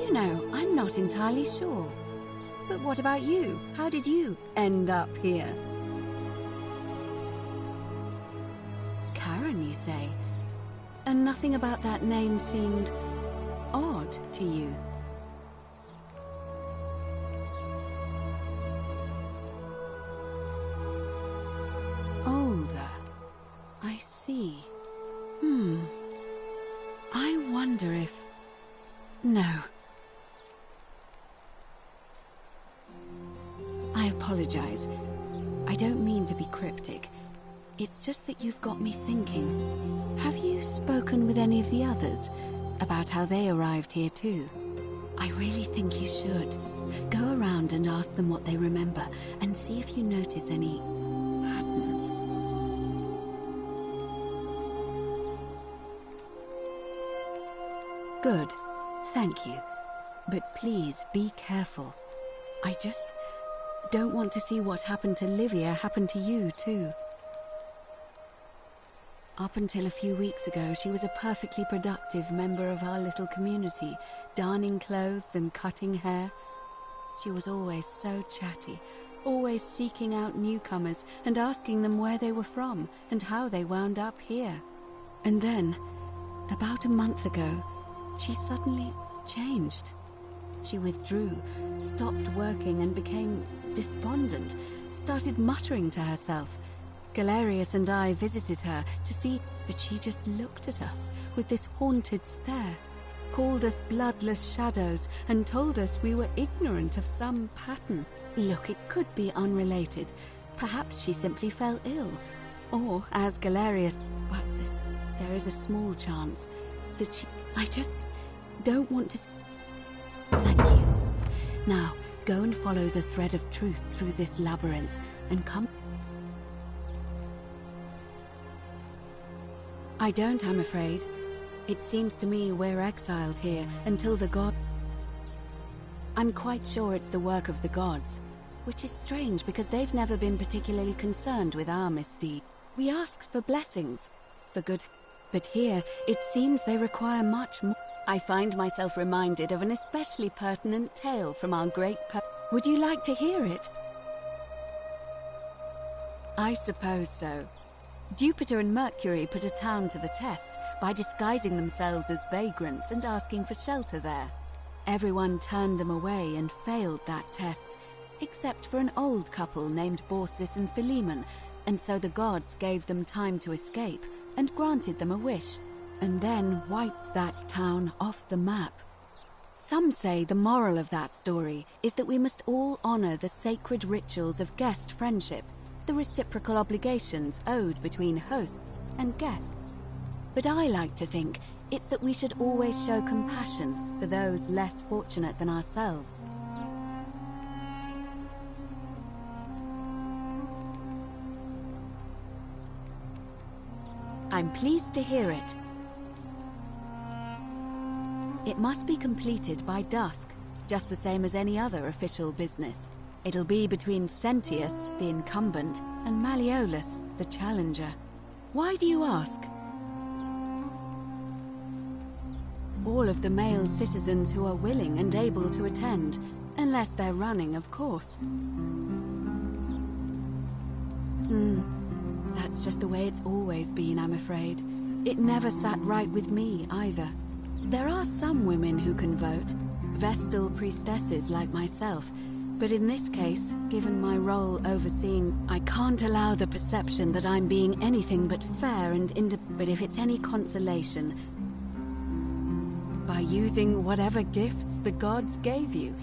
You know, I'm not entirely sure. But what about you? How did you end up here? Karen, you say? And nothing about that name seemed odd to you? Older. I see. I wonder if... No. I apologize. I don't mean to be cryptic. It's just that you've got me thinking. Have you spoken with any of the others about how they arrived here too? I really think you should. Go around and ask them what they remember and see if you notice any patterns. Good. Thank you. But please be careful. I just don't want to see what happened to Livia happen to you too. Up until a few weeks ago, she was a perfectly productive member of our little community, darning clothes and cutting hair. She was always so chatty, always seeking out newcomers and asking them where they were from and how they wound up here. And then, about a month ago, she suddenly changed. She withdrew, stopped working and became despondent, started muttering to herself. Galerius and I visited her to see, but she just looked at us with this haunted stare, called us bloodless shadows, and told us we were ignorant of some pattern. Look, it could be unrelated. Perhaps she simply fell ill. Or, as Galerius... But there is a small chance that she... I just don't want to... Thank you. Now, go and follow the thread of truth through this labyrinth, and come... I don't, I'm afraid. It seems to me we're exiled here until the god... I'm quite sure it's the work of the gods, which is strange because they've never been particularly concerned with our misdeed. We asked for blessings, for good, but here it seems they require much more. I find myself reminded of an especially pertinent tale from our great Would you like to hear it? I suppose so. Jupiter and Mercury put a town to the test by disguising themselves as vagrants and asking for shelter there. Everyone turned them away and failed that test, except for an old couple named Baucis and Philemon, and so the gods gave them time to escape and granted them a wish, and then wiped that town off the map. Some say the moral of that story is that we must all honor the sacred rituals of guest friendship, the reciprocal obligations owed between hosts and guests. But I like to think it's that we should always show compassion for those less fortunate than ourselves. I'm pleased to hear it. It must be completed by dusk, just the same as any other official business. It'll be between Sentius, the incumbent, and Malleolus, the challenger. Why do you ask? All of the male citizens who are willing and able to attend, unless they're running, of course. That's just the way it's always been, I'm afraid. It never sat right with me, either. There are some women who can vote, Vestal priestesses like myself, But in this case, given my role overseeing, I can't allow the perception that I'm being anything but fair and But if it's any consolation, by using whatever gifts the gods gave you,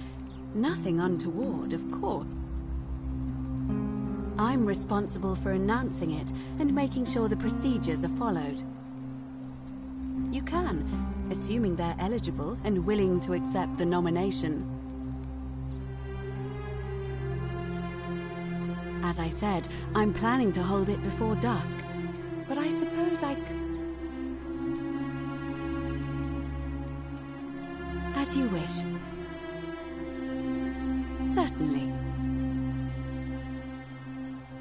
nothing untoward, of course. I'm responsible for announcing it and making sure the procedures are followed. You can, assuming they're eligible and willing to accept the nomination. As I said, I'm planning to hold it before dusk, but I suppose As you wish. Certainly.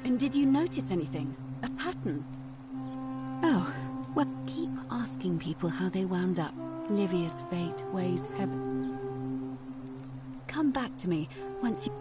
And did you notice anything? A pattern? Oh, well, keep asking people how they wound up. Livia's fate weighs heavy. Come back to me once you...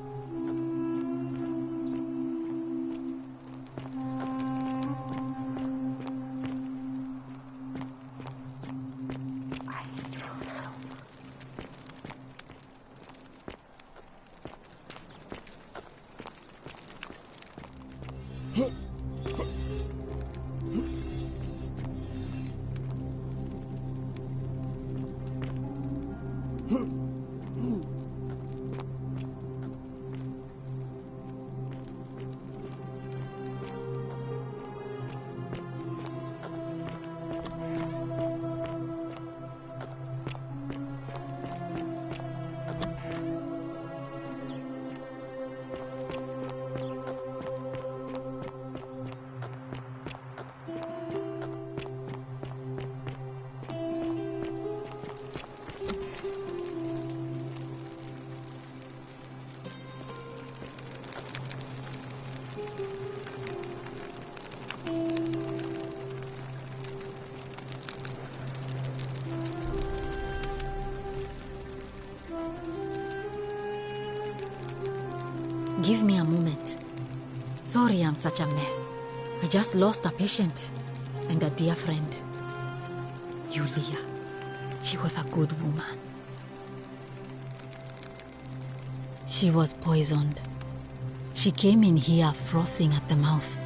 Give me a moment. Sorry I'm such a mess. I just lost a patient and a dear friend. Yulia. She was a good woman. She was poisoned. She came in here frothing at the mouth.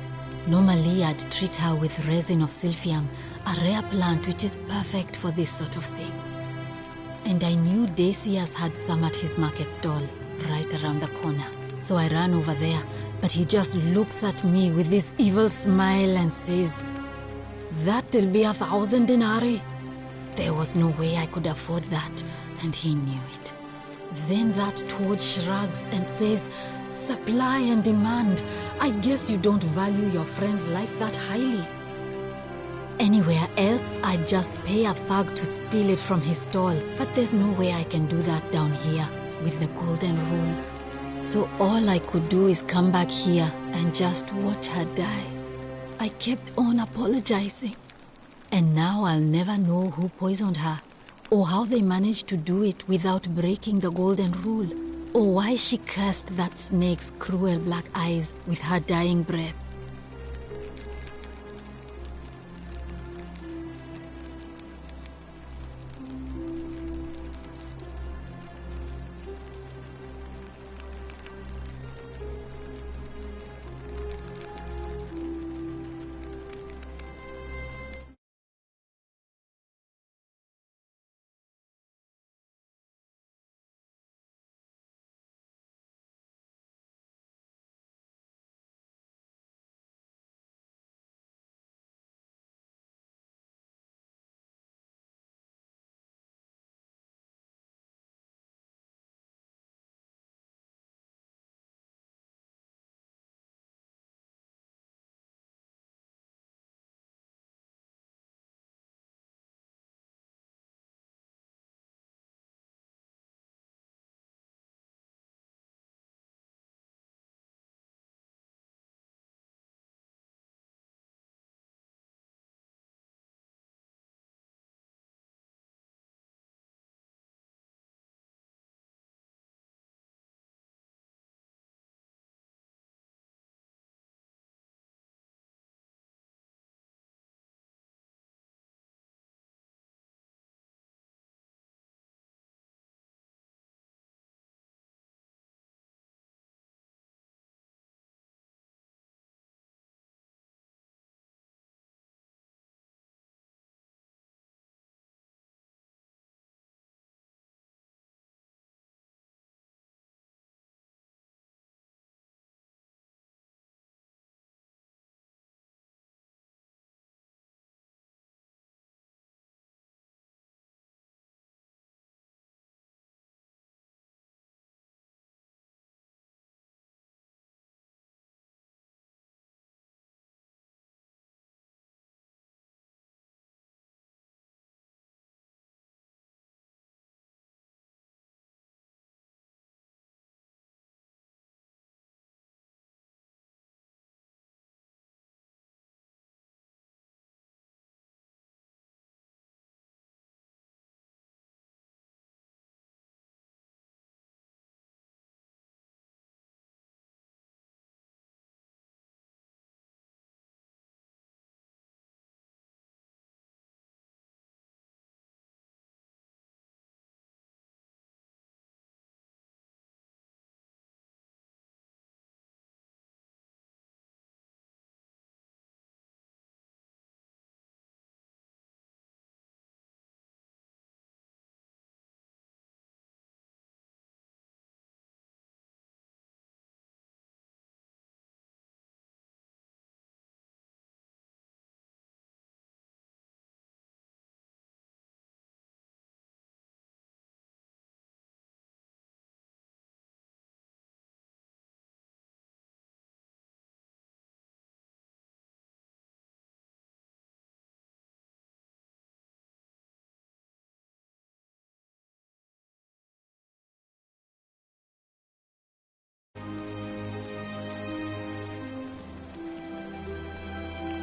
Normally I'd treat her with resin of silphium, a rare plant which is perfect for this sort of thing. And I knew Decius had some at his market stall, right around the corner. So I ran over there, but he just looks at me with this evil smile and says, "That'll be 1,000 denarii." There was no way I could afford that, and he knew it. Then that toad shrugs and says, "Supply and demand. I guess you don't value your friend's life that highly." Anywhere else, I'd just pay a thug to steal it from his stall, but there's no way I can do that down here with the golden rule. So all I could do is come back here and just watch her die. I kept on apologizing. And now I'll never know who poisoned her, or how they managed to do it without breaking the golden rule, or why she cursed that snake's cruel black eyes with her dying breath.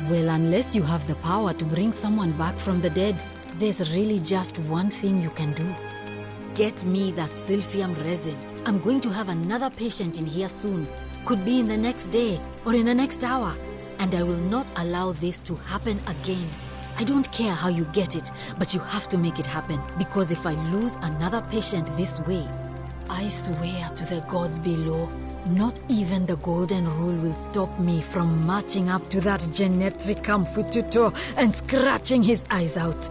Well, unless you have the power to bring someone back from the dead, there's really just one thing you can do. Get me that silphium resin. I'm going to have another patient in here soon. Could be in the next day or in the next hour. And I will not allow this to happen again. I don't care how you get it, but you have to make it happen. Because if I lose another patient this way, I swear to the gods below, not even the golden rule will stop me from marching up to that genetricum fututo and scratching his eyes out.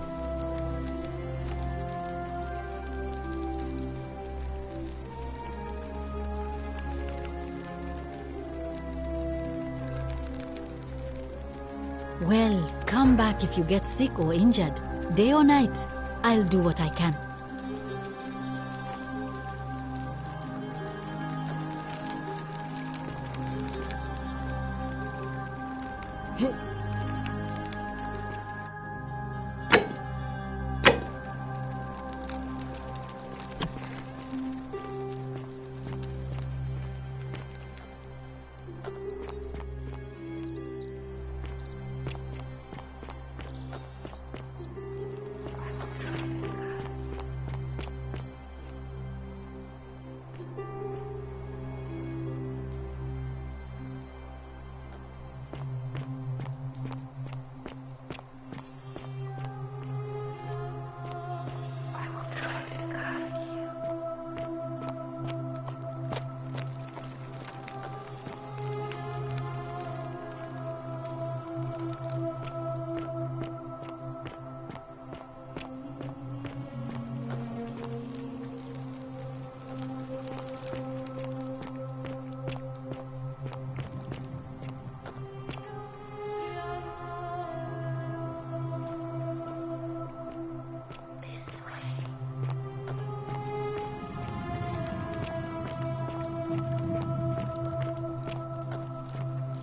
Well, come back if you get sick or injured. Day or night, I'll do what I can.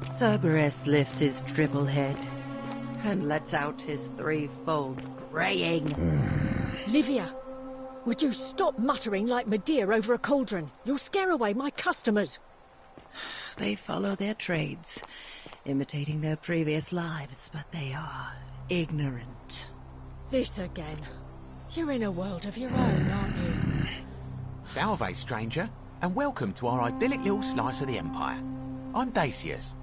Cerberus lifts his triple head and lets out his threefold braying. Livia, would you stop muttering like Medea over a cauldron? You'll scare away my customers. They follow their trades, imitating their previous lives, but they are ignorant. This again. You're in a world of your own, aren't you? Salve, stranger, and welcome to our idyllic little slice of the Empire. I'm Dacius.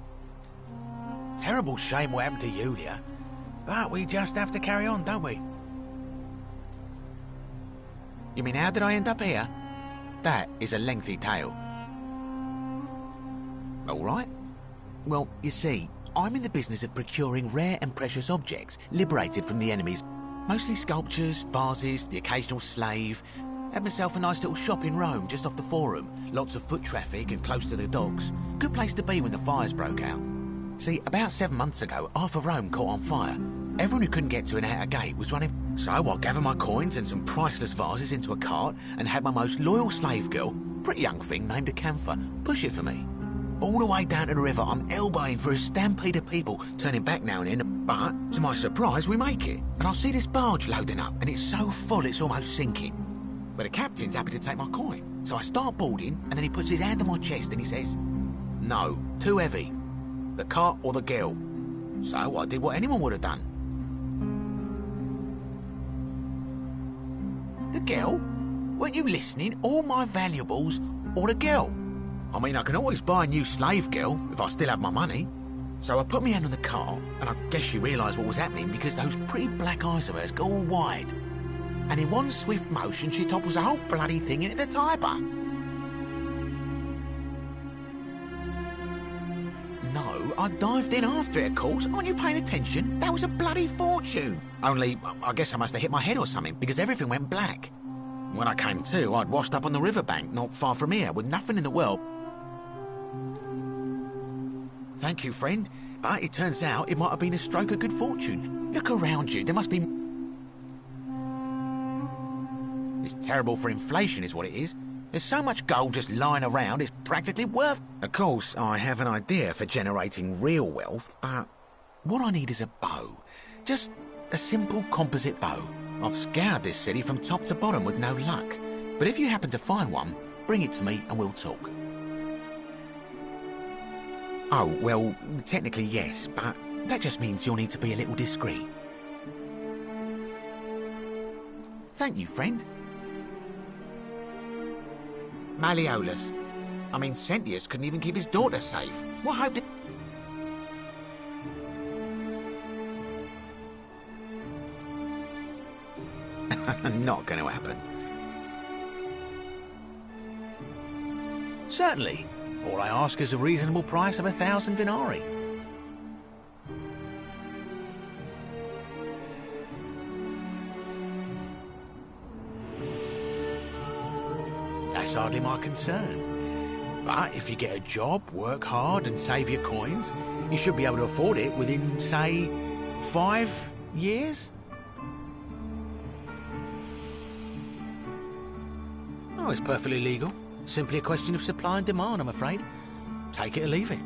Terrible shame what happened to Yulia, but we just have to carry on, don't we? You mean, how did I end up here? That is a lengthy tale. All right. Well, you see, I'm in the business of procuring rare and precious objects liberated from the enemies. Mostly sculptures, vases, the occasional slave. Had myself a nice little shop in Rome, just off the Forum. Lots of foot traffic and close to the docks. Good place to be when the fires broke out. See, about 7 months ago, half of Rome caught on fire. Everyone who couldn't get to an outer gate was running. So I gathered my coins and some priceless vases into a cart and had my most loyal slave girl, pretty young thing named Acantha, push it for me. All the way down to the river, I'm elbowing for a stampede of people, turning back now and then, but to my surprise, we make it. And I see this barge loading up, and it's so full it's almost sinking. But the captain's happy to take my coin. So I start boarding, and then he puts his hand on my chest and he says, "No, too heavy. The cart or the girl." So I did what anyone would have done. The girl? Weren't you listening? All my valuables or the girl? I mean, I can always buy a new slave girl if I still have my money. So I put my hand on the cart, and I guess she realised what was happening because those pretty black eyes of hers go all wide. And in one swift motion, she topples the whole bloody thing into the Tiber. No, I dived in after it, of course. Aren't you paying attention? That was a bloody fortune. Only, I guess I must have hit my head or something, because everything went black. When I came to, I'd washed up on the riverbank, not far from here, with nothing in the world. Thank you, friend. But it turns out it might have been a stroke of good fortune. Look around you, there must be... It's terrible for inflation is what it is. There's so much gold just lying around, it's practically worth... Of course, I have an idea for generating real wealth, but what I need is a bow. Just a simple composite bow. I've scoured this city from top to bottom with no luck. But if you happen to find one, bring it to me and we'll talk. Oh, well, technically yes, but That just means you'll need to be a little discreet. Thank you, friend. Malleolus. I mean, Sentius couldn't even keep his daughter safe. What hope did... Not going to happen. Certainly. All I ask is a reasonable price of 1,000 denarii. That's hardly my concern. But if you get a job, work hard and save your coins, you should be able to afford it within, say, 5 years? Oh, it's perfectly legal. Simply a question of supply and demand, I'm afraid. Take it or leave it.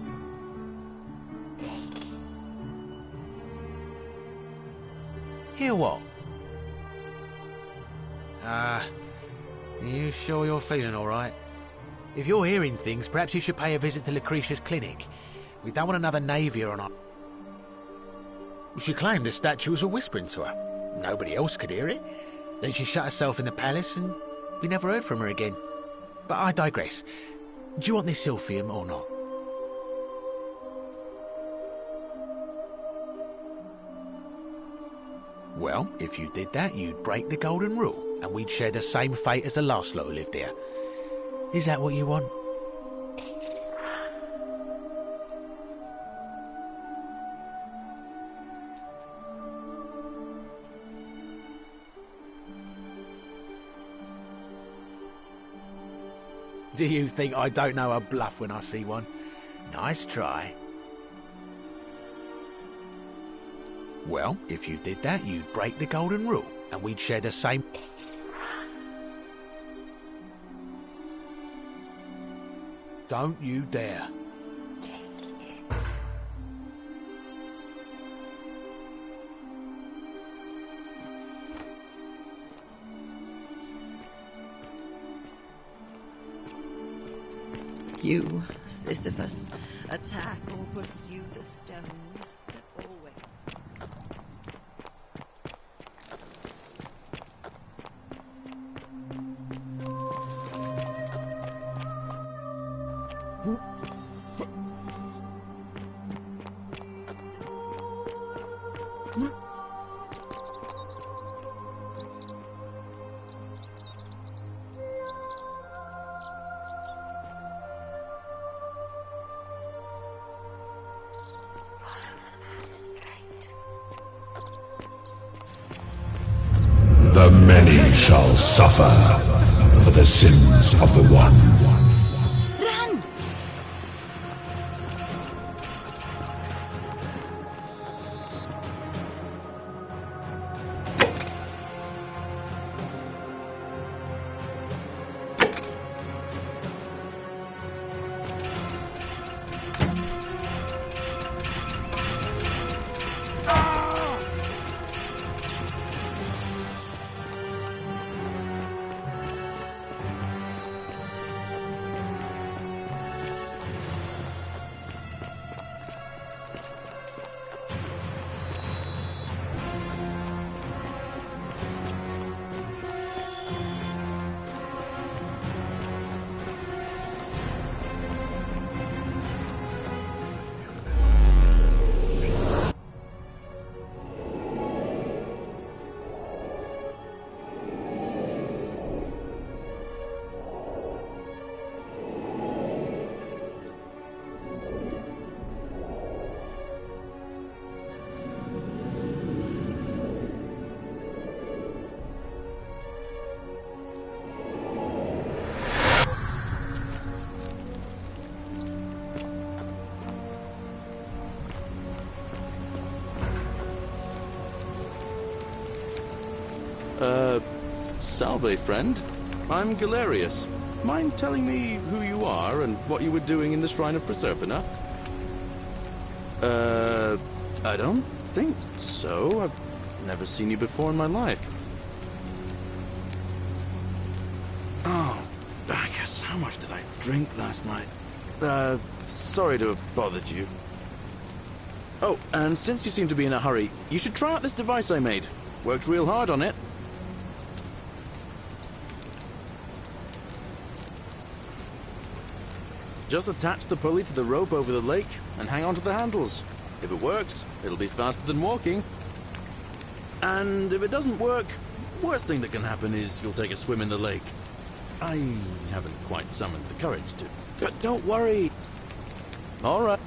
Hear what? You sure you're feeling all right? If you're hearing things, perhaps you should pay a visit to Lucretia's clinic. We don't want another Navia on our... She claimed the statues were whispering to her. Nobody else could hear it. Then she shut herself in the palace and we never heard from her again. But I digress. Do you want this silphium or not? Well, if you did that, you'd break the golden rule, and we'd share the same fate as the last lot who lived here. Is that what you want? Do you think I don't know a bluff when I see one? Nice try. Well, if you did that, you'd break the golden rule, and we'd share the same... Don't you dare. You, Sisyphus, attack or pursue the stone, but always... The many shall suffer for the sins of the one. Salve, friend. I'm Galerius. Mind telling me who you are and what you were doing in the Shrine of Proserpina? I don't think so. I've never seen you before in my life. Oh, Bacchus, how much did I drink last night? Sorry to have bothered you. Oh, and since you seem to be in a hurry, you should try out this device I made. Worked real hard on it. Just attach the pulley to the rope over the lake and hang on to the handles. If it works, it'll be faster than walking. And if it doesn't work, worst thing that can happen is you'll take a swim in the lake. I haven't quite summoned the courage to. But don't worry. All right.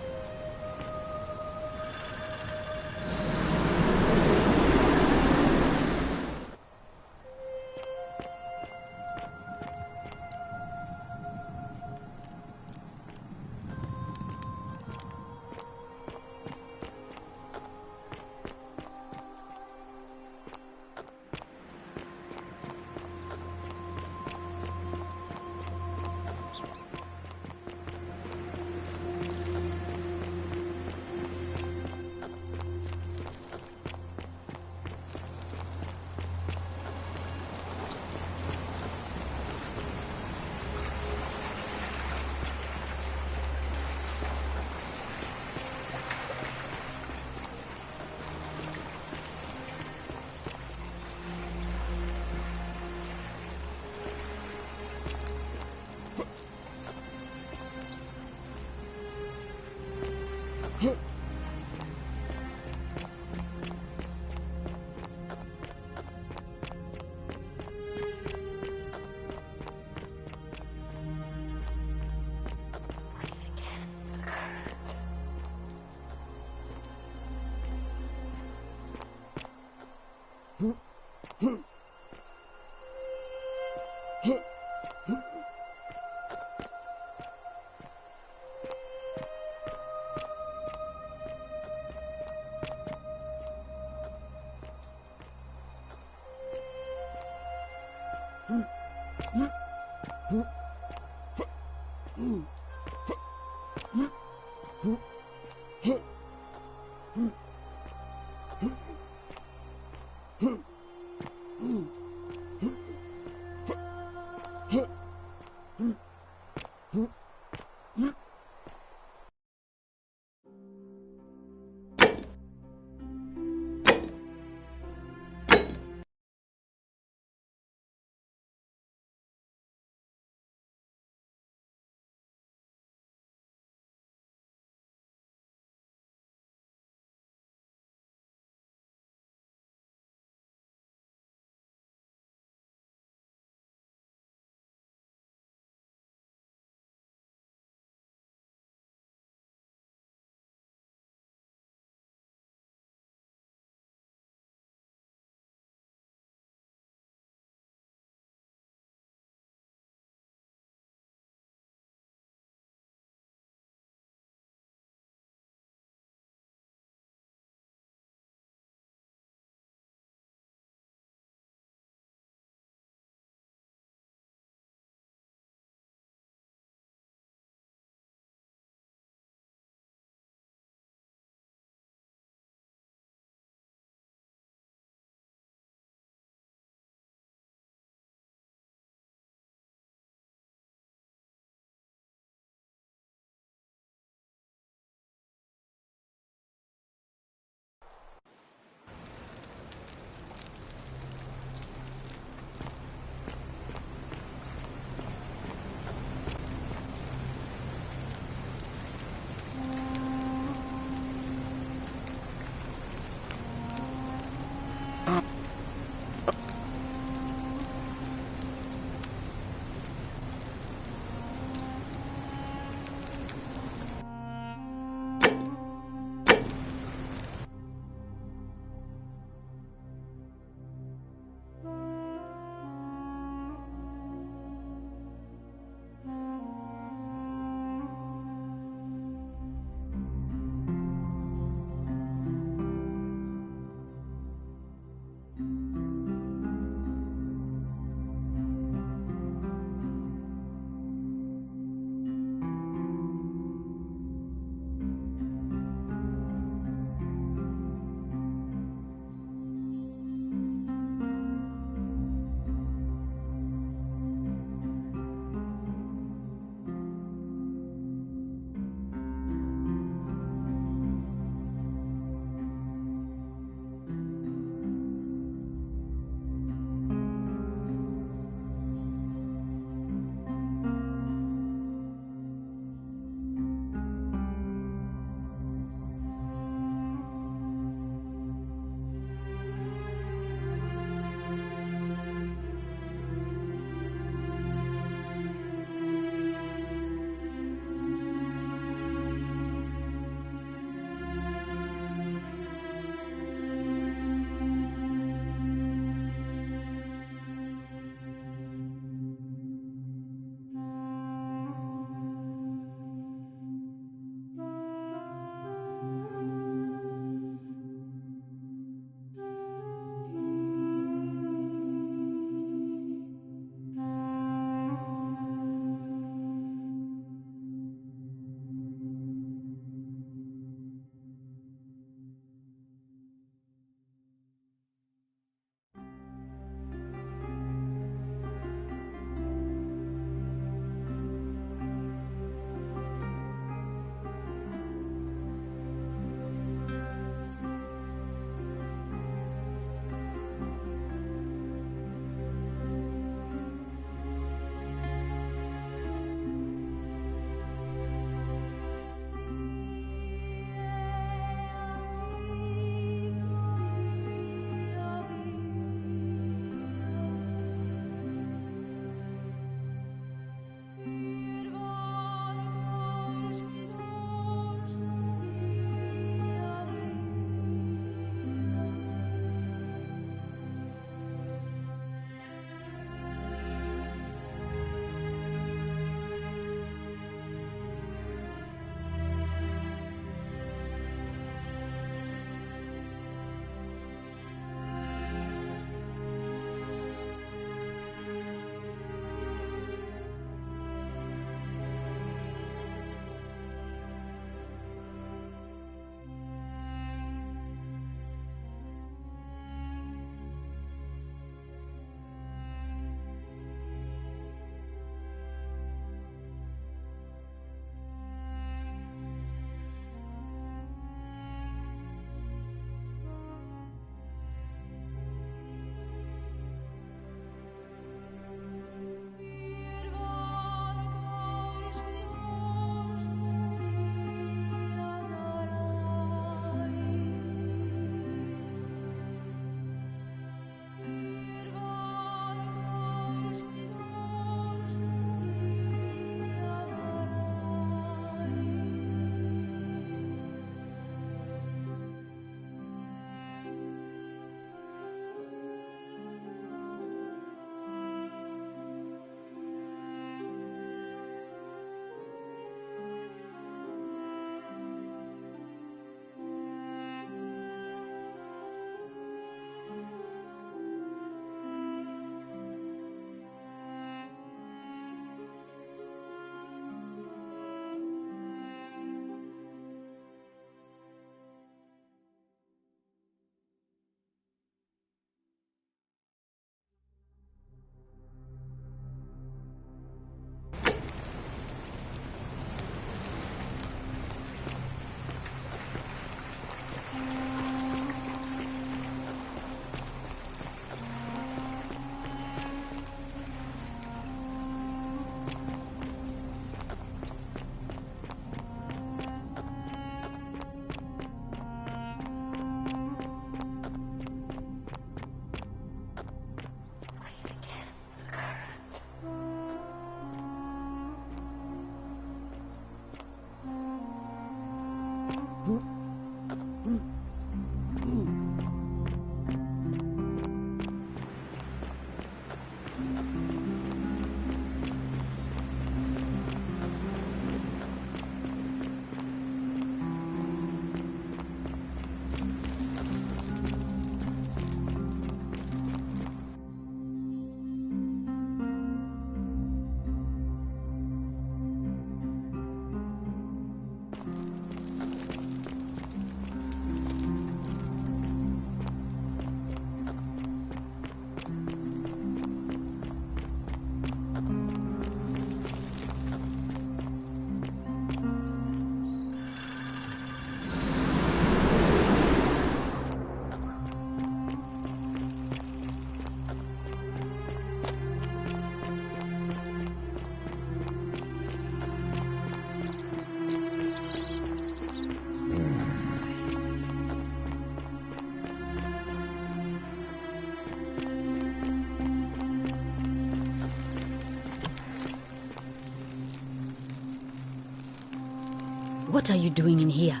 What are you doing in here?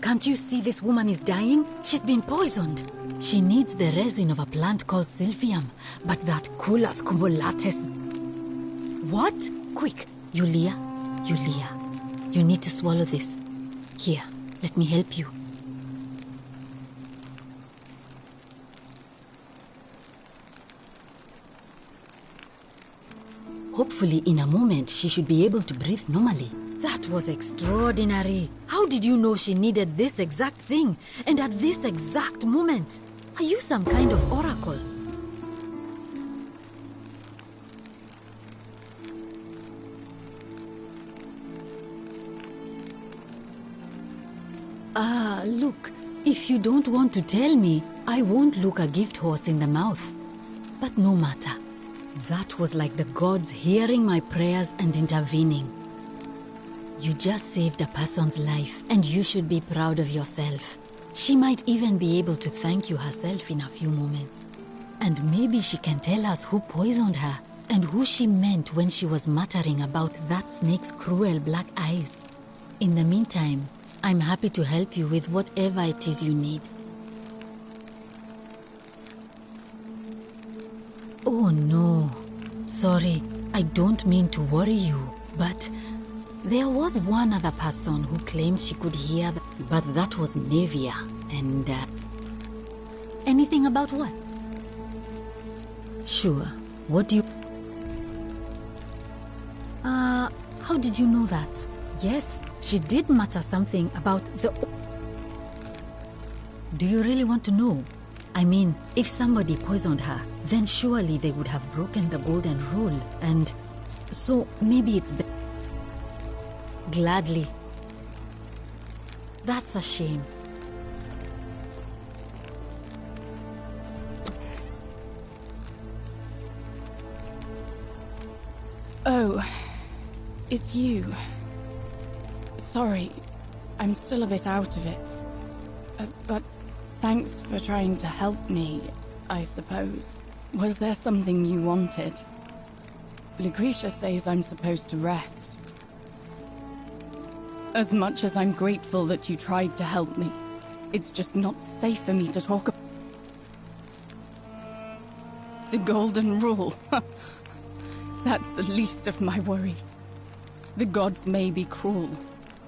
Can't you see this woman is dying? She's been poisoned. She needs the resin of a plant called silphium, but that Culus cumulatus... What? Quick, Yulia, you need to swallow this. Here, let me help you. Hopefully, in a moment, she should be able to breathe normally. That was extraordinary. How did you know she needed this exact thing, and at this exact moment? Are you some kind of oracle? Look, if you don't want to tell me, I won't look a gift horse in the mouth. But no matter. That was like the gods hearing my prayers and intervening. You just saved a person's life, and you should be proud of yourself. She might even be able to thank you herself in a few moments. And maybe she can tell us who poisoned her, and who she meant when she was muttering about that snake's cruel black eyes. In the meantime, I'm happy to help you with whatever it is you need. Oh no, sorry, I don't mean to worry you, but there was one other person who claimed she could hear, but that was Nevia, and anything about what? Sure, what do you... how did you know that? Yes, she did mutter something about the... Do you really want to know? I mean, if somebody poisoned her, then surely they would have broken the golden rule, and so maybe it's gladly. That's a shame. Oh, it's you. Sorry, I'm still a bit out of it. But thanks for trying to help me, I suppose. Was there something you wanted? Lucretia says I'm supposed to rest. As much as I'm grateful that you tried to help me, it's just not safe for me to talk about the golden rule. That's the least of my worries. The gods may be cruel,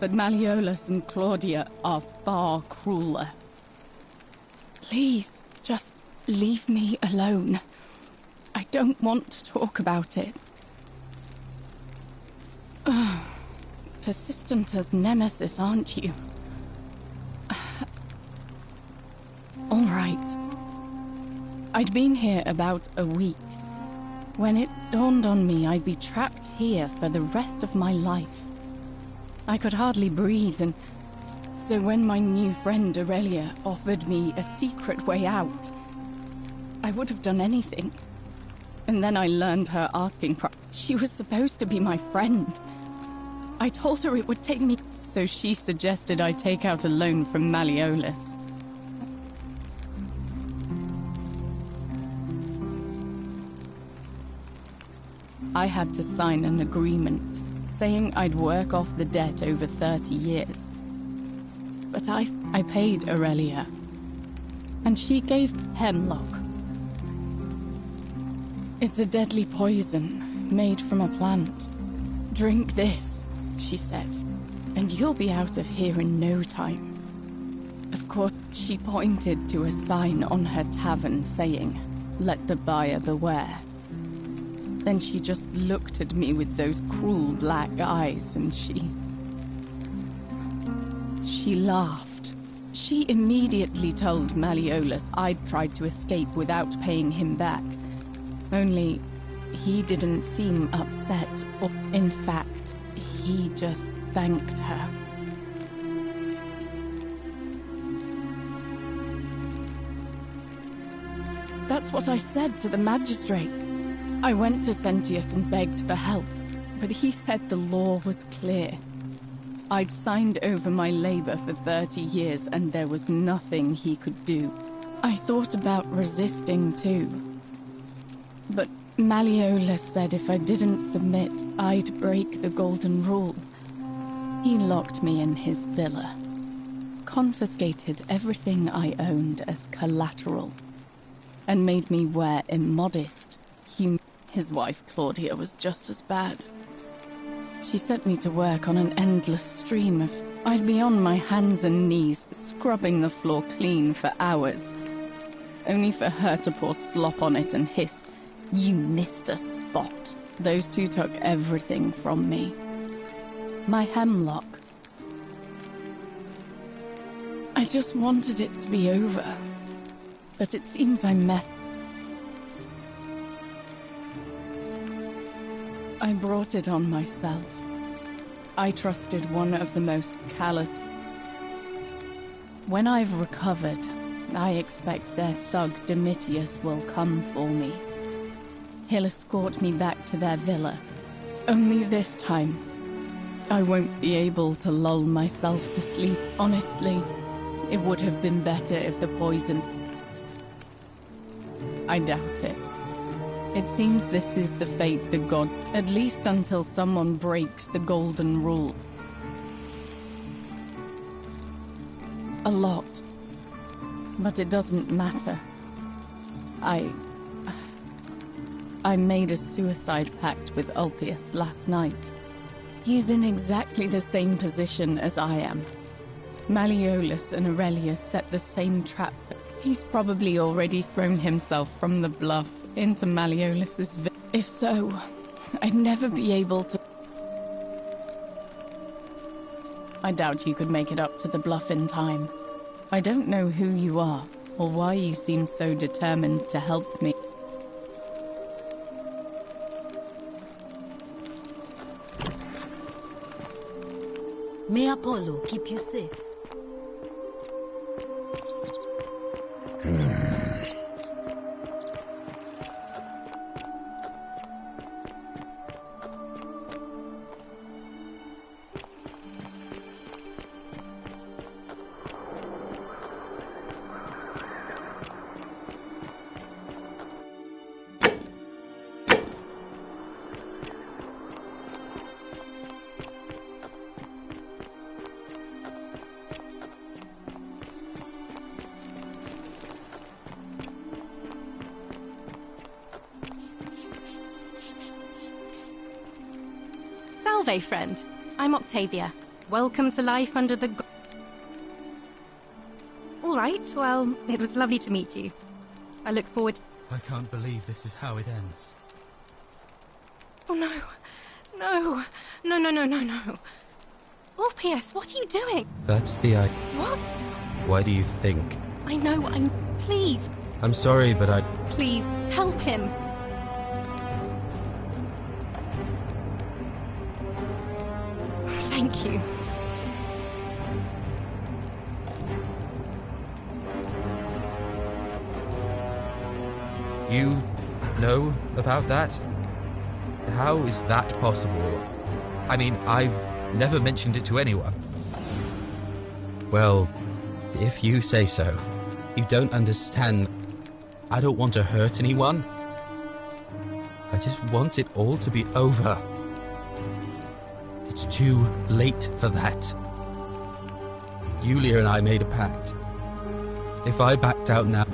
but Malleolus and Claudia are far crueler. Please, just leave me alone. I don't want to talk about it. Persistent as Nemesis, aren't you? All right. I'd been here about a week when it dawned on me I'd be trapped here for the rest of my life. I could hardly breathe, and so when my new friend Aurelia offered me a secret way out, I would have done anything. And then I learned her asking she was supposed to be my friend. I told her it would take me, so she suggested I take out a loan from Malleolus. I had to sign an agreement saying I'd work off the debt over 30 years. But I paid Aurelia, and she gave hemlock. It's a deadly poison made from a plant. Drink this, she said, and you'll be out of here in no time. Of course, she pointed to a sign on her tavern saying, "Let the buyer beware." Then she just looked at me with those cruel black eyes, and she laughed. She immediately told Malleolus I'd tried to escape without paying him back. Only, he didn't seem upset, or in fact, he just thanked her. That's what I said to the magistrate. I went to Sentius and begged for help, but he said the law was clear. I'd signed over my labor for 30 years and there was nothing he could do. I thought about resisting too. But Malleolus said if I didn't submit, I'd break the golden rule. He locked me in his villa, confiscated everything I owned as collateral, and made me wear immodest, His wife, Claudia, was just as bad. She set me to work on an endless stream of... I'd be on my hands and knees, scrubbing the floor clean for hours, only for her to pour slop on it and hiss, "You missed a spot." Those two took everything from me. My hemlock. I just wanted it to be over, but it seems I brought it on myself. I trusted one of the most callous... When I've recovered, I expect their thug Domitius will come for me. He'll escort me back to their villa. Only this time, I won't be able to lull myself to sleep. Honestly, it would have been better if the poison... I doubt it. It seems this is the fate the god... At least until someone breaks the golden rule. A lot. But it doesn't matter. I made a suicide pact with Ulpius last night. He's in exactly the same position as I am. Malleolus and Aurelius set the same trap. He's probably already thrown himself from the bluff into Malleolus's If so, I'd never be able to... I doubt you could make it up to the bluff in time. I don't know who you are, or why you seem so determined to help me. May Apollo keep you safe. Salve, friend. I'm Octavia. Welcome to life under the... All right, well, it was lovely to meet you. I look forward to... I can't believe this is how it ends. Oh, no. No. No, no, no, no, no. Ulpius, what are you doing? That's the idea. What? Why do you think? I know, Please. I'm sorry, but Please, help him. Thank you. You know about that? How is that possible? I mean, I've never mentioned it to anyone. Well, if you say so. You don't understand. I don't want to hurt anyone. I just want it all to be over. It's too late for that. Julia and I made a pact. If I backed out now...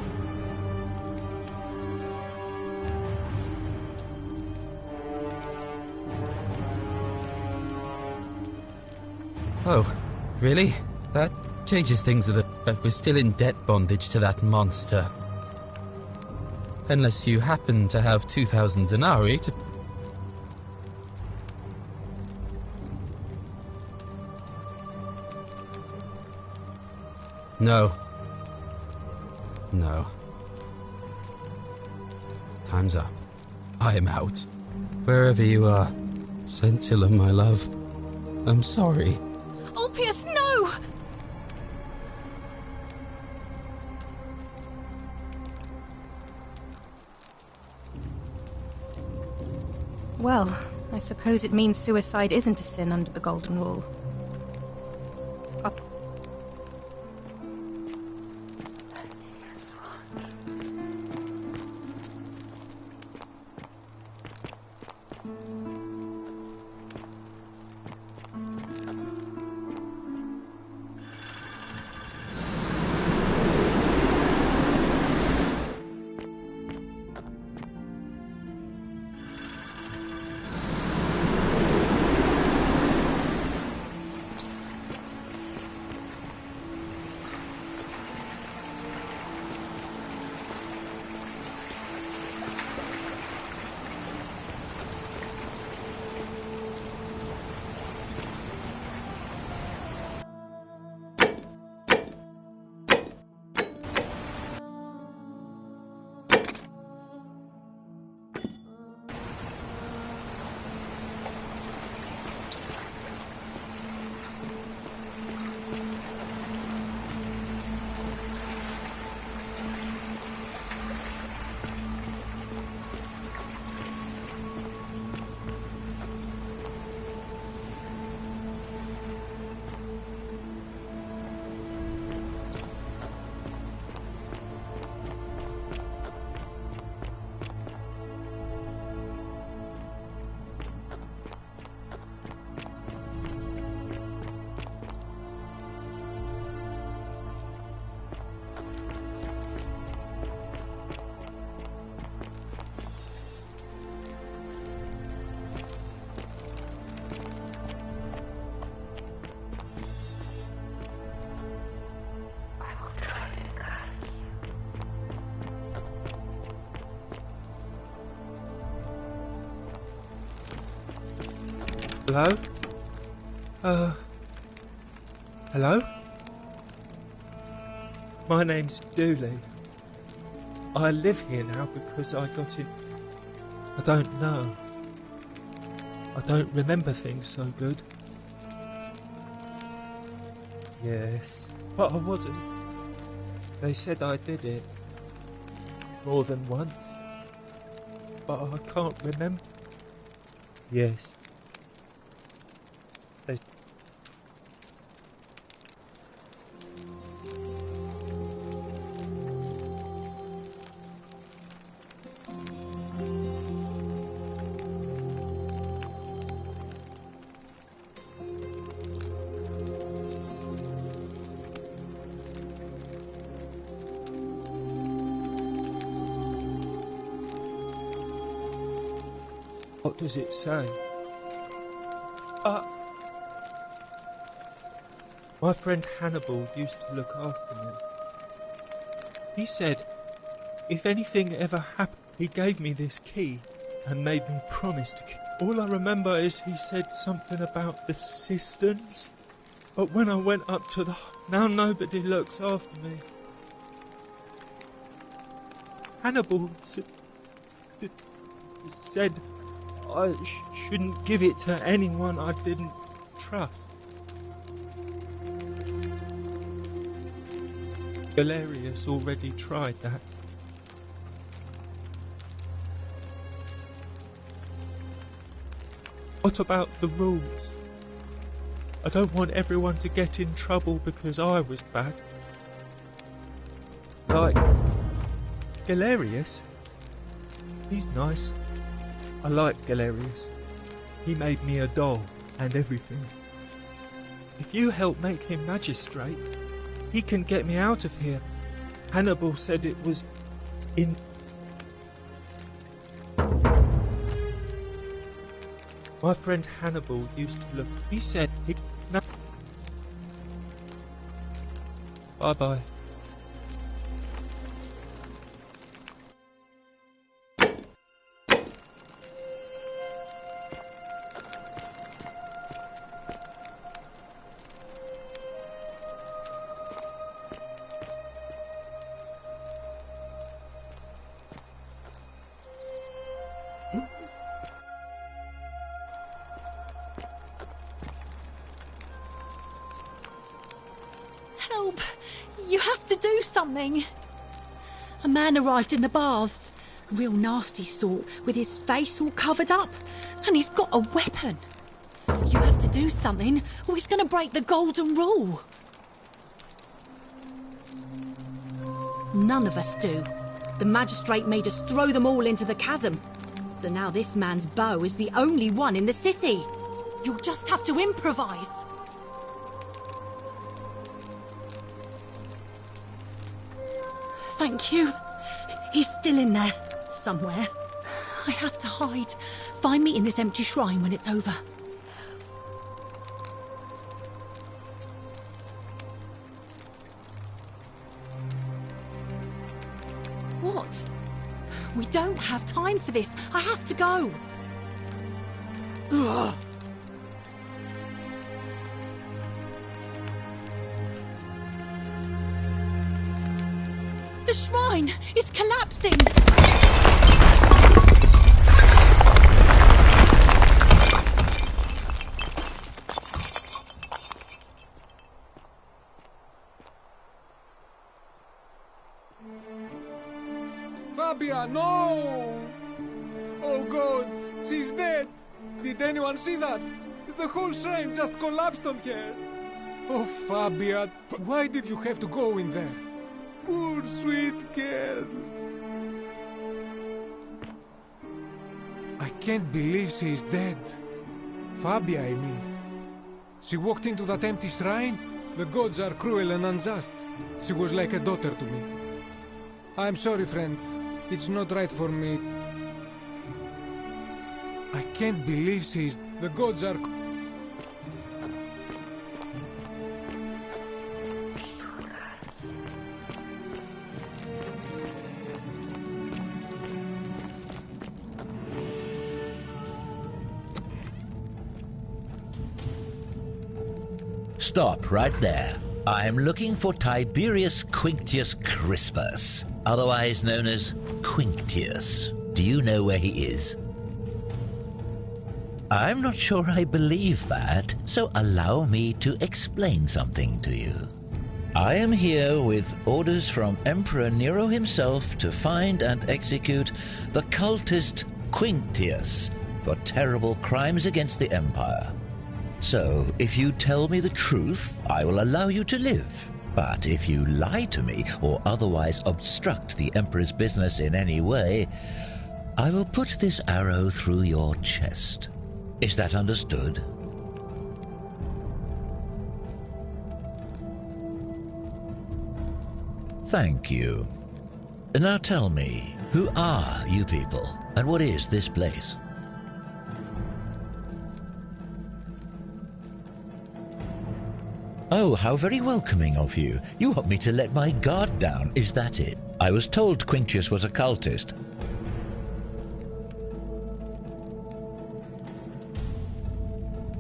Oh, really? That changes things a little, but we're still in debt bondage to that monster. Unless you happen to have 2,000 denarii to... No. No. Time's up. I am out. Wherever you are, Scintilla, my love, I'm sorry. Ulpius, no! Well, I suppose it means suicide isn't a sin under the Golden Rule. Hello? Hello? My name's Dooley. I live here now because I got in... I don't know. I don't remember things so good. Yes, but I wasn't. They said I did it. More than once. But I can't remember. Yes. They... What does it say? My friend Hannibal used to look after me. He said, if anything ever happened, he gave me this key and made me promise to keep. All I remember is he said something about the cisterns. But when I went up to the... Now nobody looks after me. Hannibal said I shouldn't give it to anyone I didn't trust. Galerius already tried that. What about the rules? I don't want everyone to get in trouble because I was bad. Like Galerius. He's nice. I like Galerius. He made me a doll and everything. If you help make him magistrate, he can get me out of here. Hannibal said it was in... My friend Hannibal used to look... He said he... No. Bye-bye. Help! You have to do something! A man arrived in the baths. A real nasty sort, with his face all covered up. And he's got a weapon. You have to do something, or he's going to break the golden rule. None of us do. The magistrate made us throw them all into the chasm. So now this man's bow is the only one in the city. You'll just have to improvise. Thank you. He's still in there, somewhere. I have to hide. Find me in this empty shrine when it's over. What? We don't have time for this. I have to go. Ugh. The shrine is collapsing! Fabia, no! Oh gods, she's dead! Did anyone see that? The whole shrine just collapsed on her! Oh Fabia, why did you have to go in there? Poor sweet girl. I can't believe she is dead. Fabia, I mean. She walked into that empty shrine. The gods are cruel and unjust. She was like a daughter to me. I'm sorry, friend. It's not right for me. I can't believe she is... The gods are... Stop right there. I'm looking for Tiberius Quinctius Crispus, otherwise known as Quinctius. Do you know where he is? I'm not sure I believe that, so allow me to explain something to you. I am here with orders from Emperor Nero himself to find and execute the cultist Quinctius for terrible crimes against the Empire. So, if you tell me the truth, I will allow you to live. But if you lie to me or otherwise obstruct the Emperor's business in any way, I will put this arrow through your chest. Is that understood? Thank you. Now tell me, who are you people, and what is this place? Oh, how very welcoming of you. You want me to let my guard down, is that it? I was told Quinctius was a cultist.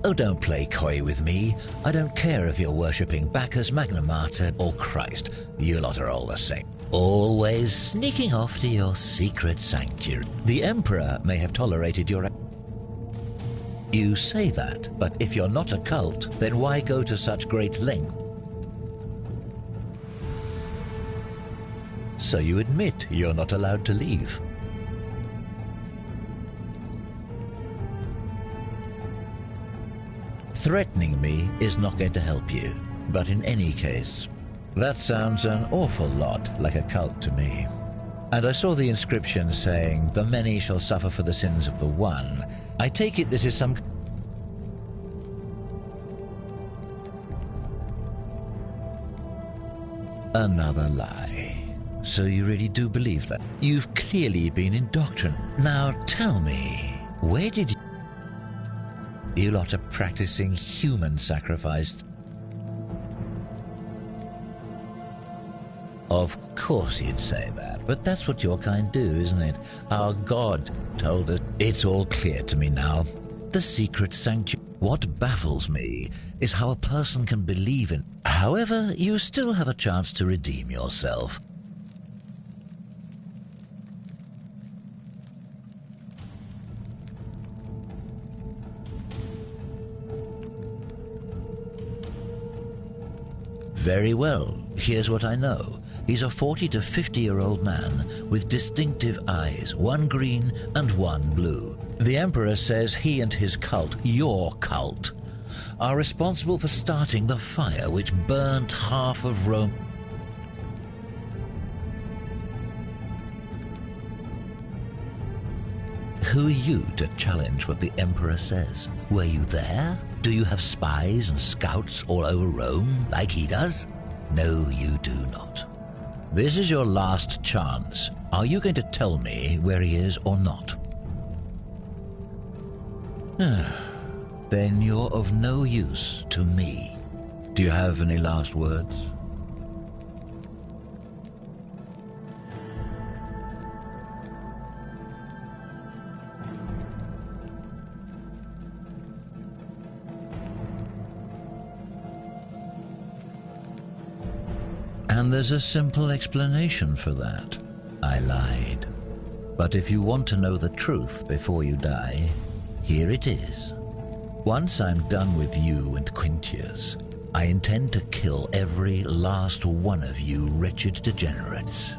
Oh, don't play coy with me. I don't care if you're worshipping Bacchus, Magna Mater, or Christ. You lot are all the same. Always sneaking off to your secret sanctuary. The Emperor may have tolerated your... You say that, but if you're not a cult, then why go to such great length? So you admit you're not allowed to leave. Threatening me is not going to help you, but in any case, that sounds an awful lot like a cult to me. And I saw the inscription saying, "The many shall suffer for the sins of the one." I take it this is some... Another lie. So you really do believe that? You've clearly been indoctrinated. Now tell me, where did you... You lot are practicing human sacrifice. Of course you'd say that, but that's what your kind do, isn't it? Our God told us. It's all clear to me now. The secret sanctuary. What baffles me is how a person can believe in... However, you still have a chance to redeem yourself. Very well. Here's what I know. He's a 40 to 50-year-old man with distinctive eyes, one green and one blue. The Emperor says he and his cult, your cult, are responsible for starting the fire which burnt half of Rome. Who are you to challenge what the Emperor says? Were you there? Do you have spies and scouts all over Rome like he does? No, you do not. This is your last chance. Are you going to tell me where he is or not? Then you're of no use to me. Do you have any last words? And there's a simple explanation for that. I lied. But if you want to know the truth before you die, here it is. Once I'm done with you and Quinctius, I intend to kill every last one of you wretched degenerates.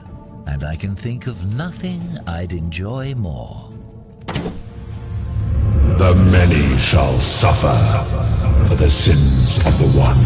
And I can think of nothing I'd enjoy more. The many shall suffer for the sins of the one.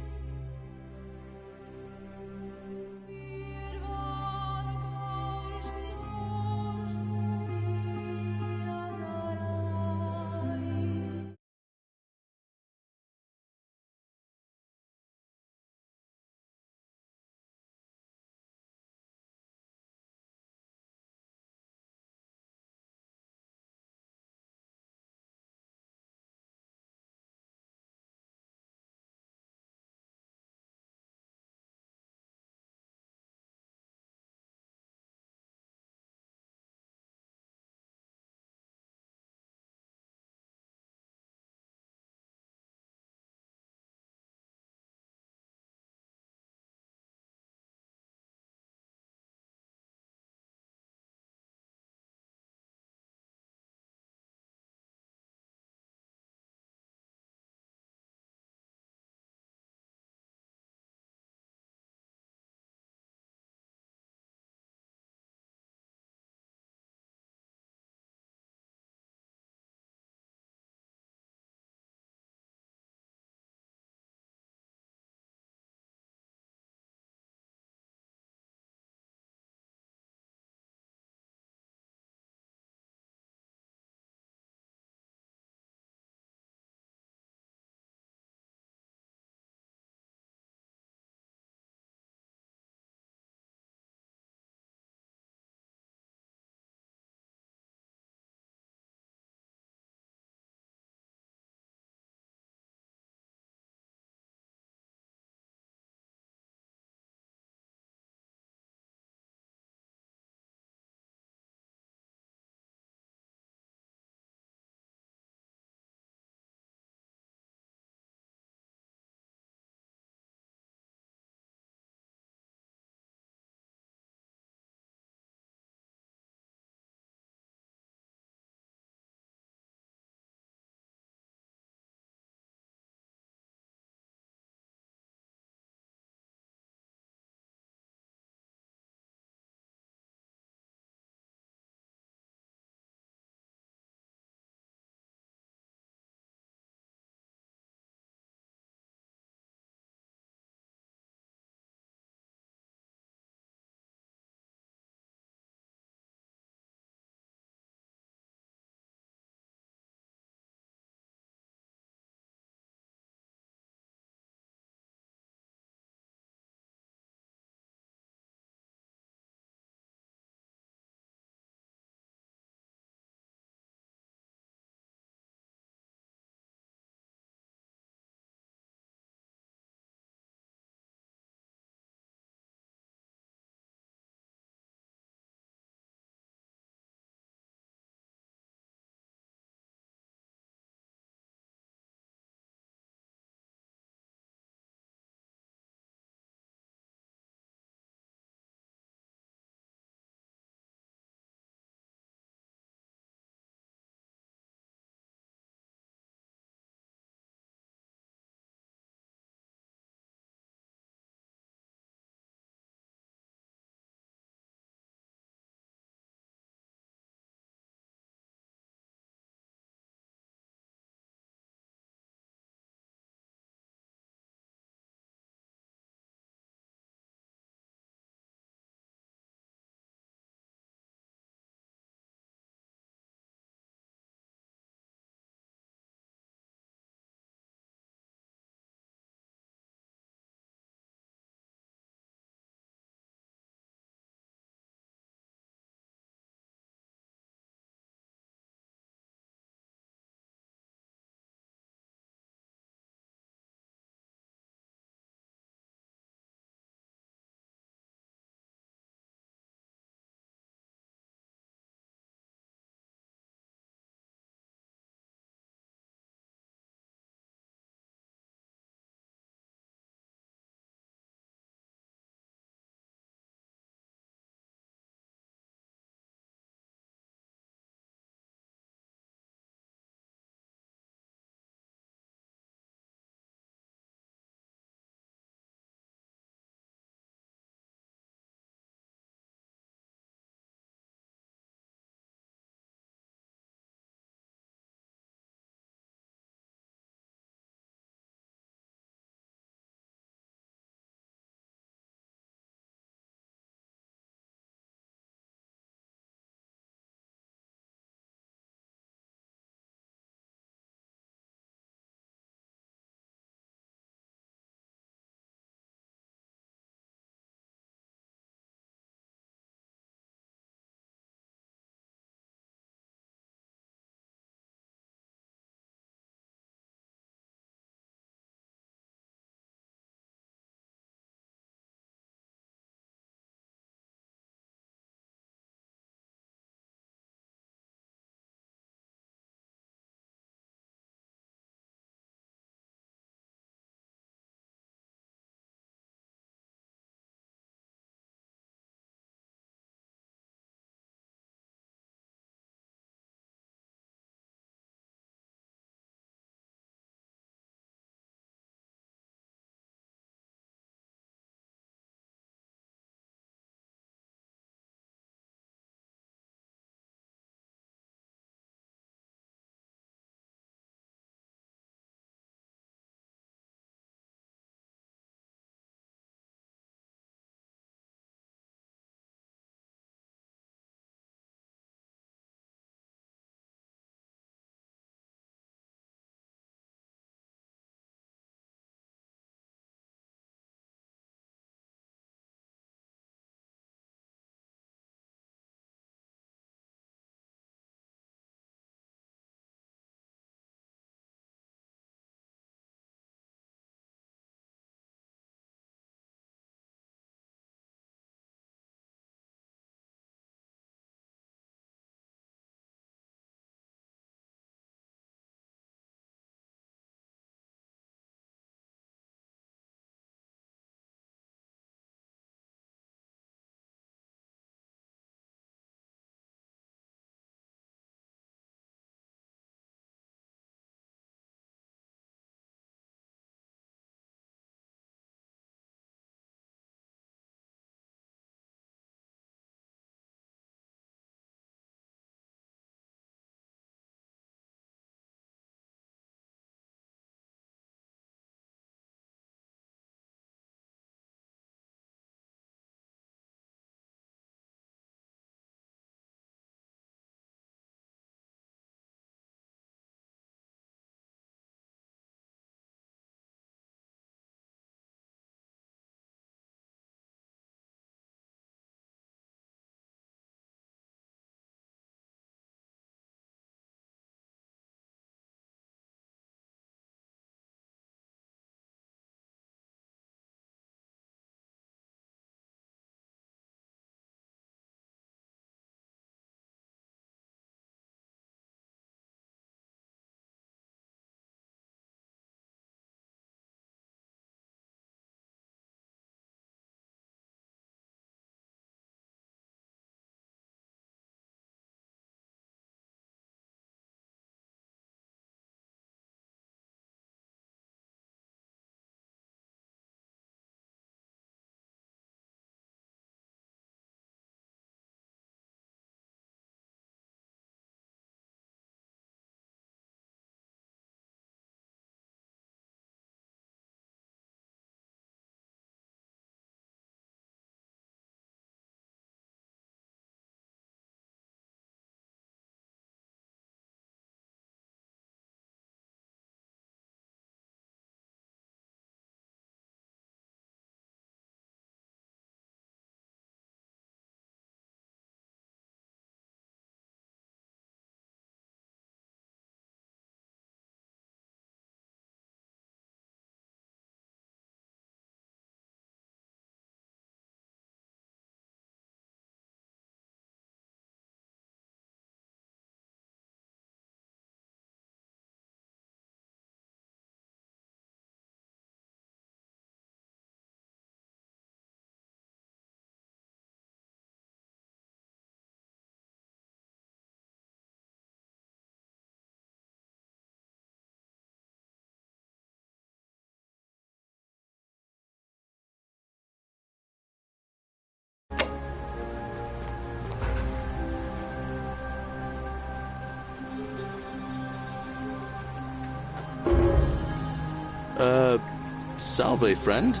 Salve, friend.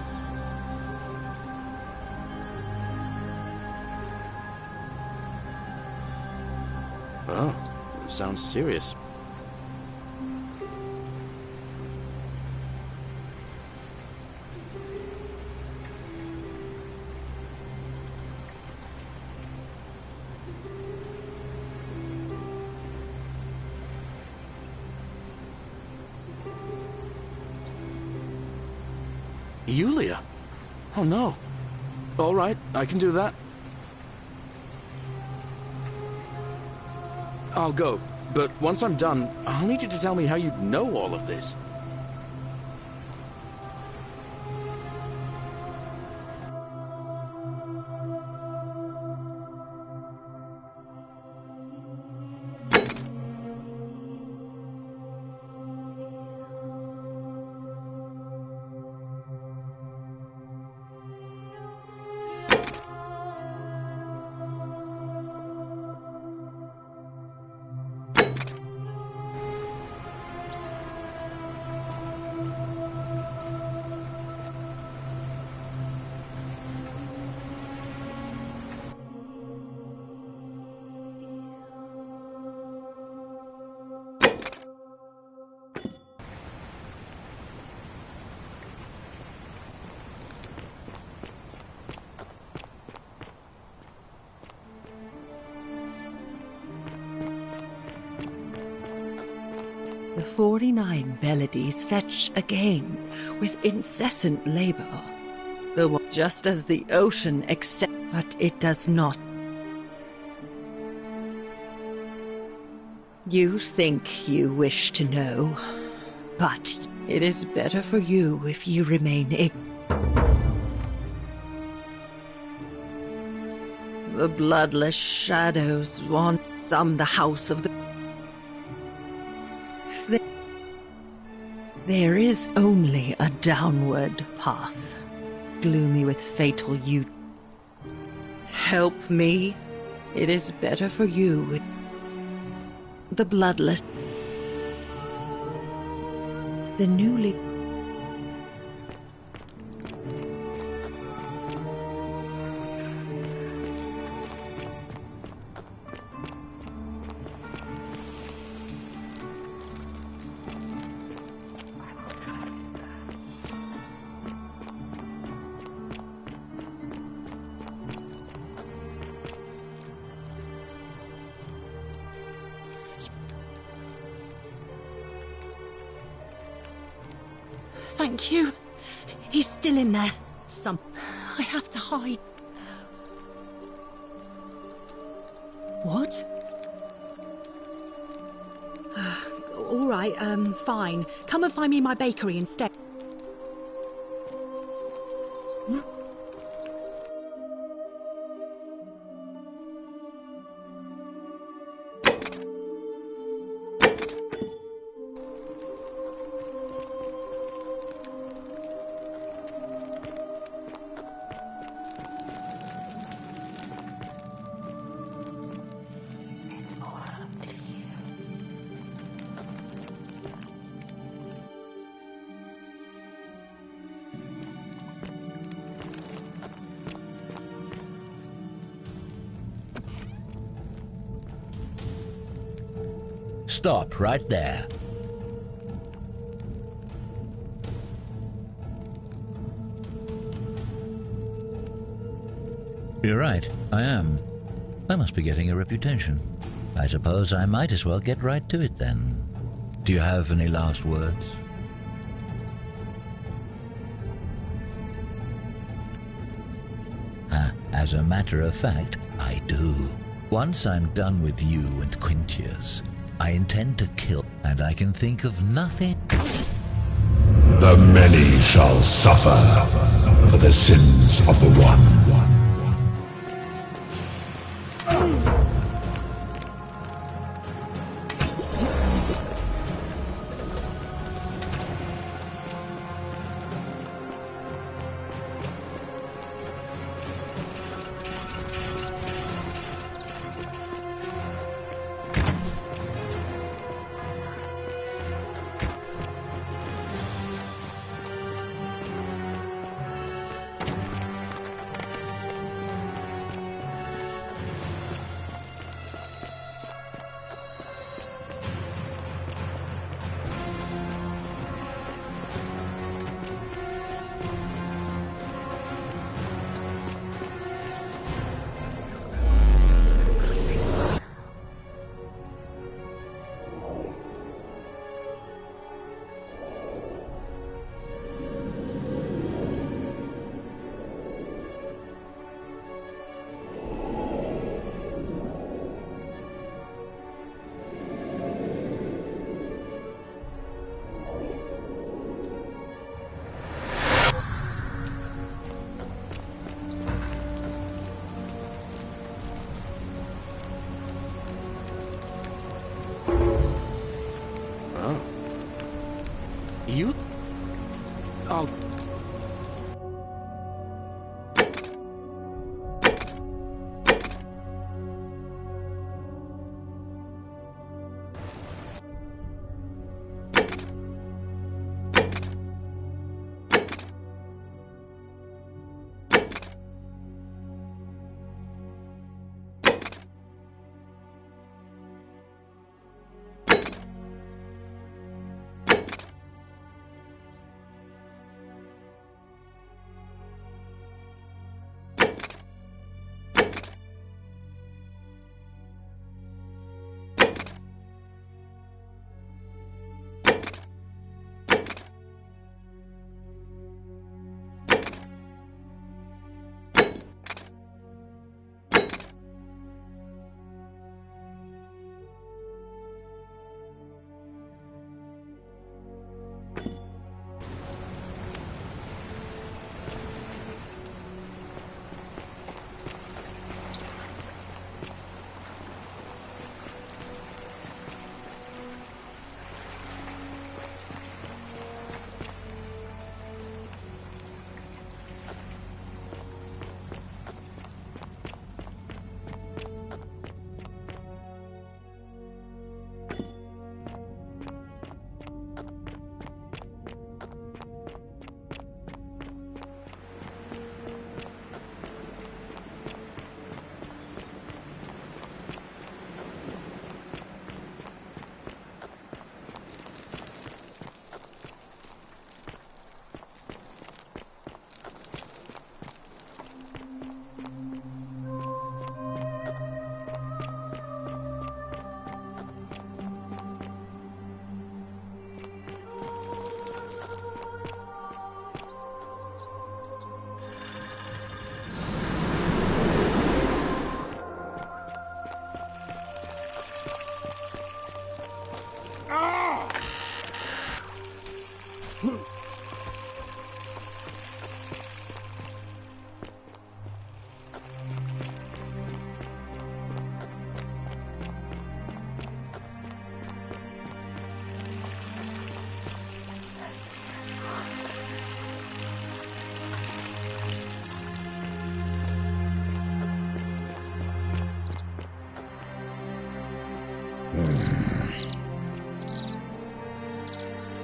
Oh, sounds serious. Yulia? Oh no. All right, I can do that. I'll go, but once I'm done, I'll need you to tell me how you know all of this. The 49 melodies fetch again with incessant labor. Just as the ocean accepts, but it does not. You think you wish to know, but it is better for you if you remain ignorant. The bloodless shadows want some the house of the... There is only a downward path, gloomy with fatal you. Help me. It is better for you. The bloodless... The newly... Thank you. He's still in there. I have to hide. What? All right, fine. Come and find me in my bakery instead. Stop right there. You're right, I am. I must be getting a reputation. I suppose I might as well get right to it then. Do you have any last words? As a matter of fact, I do. Once I'm done with you and Quintius, I intend to kill, and I can think of nothing. The many shall suffer for the sins of the one.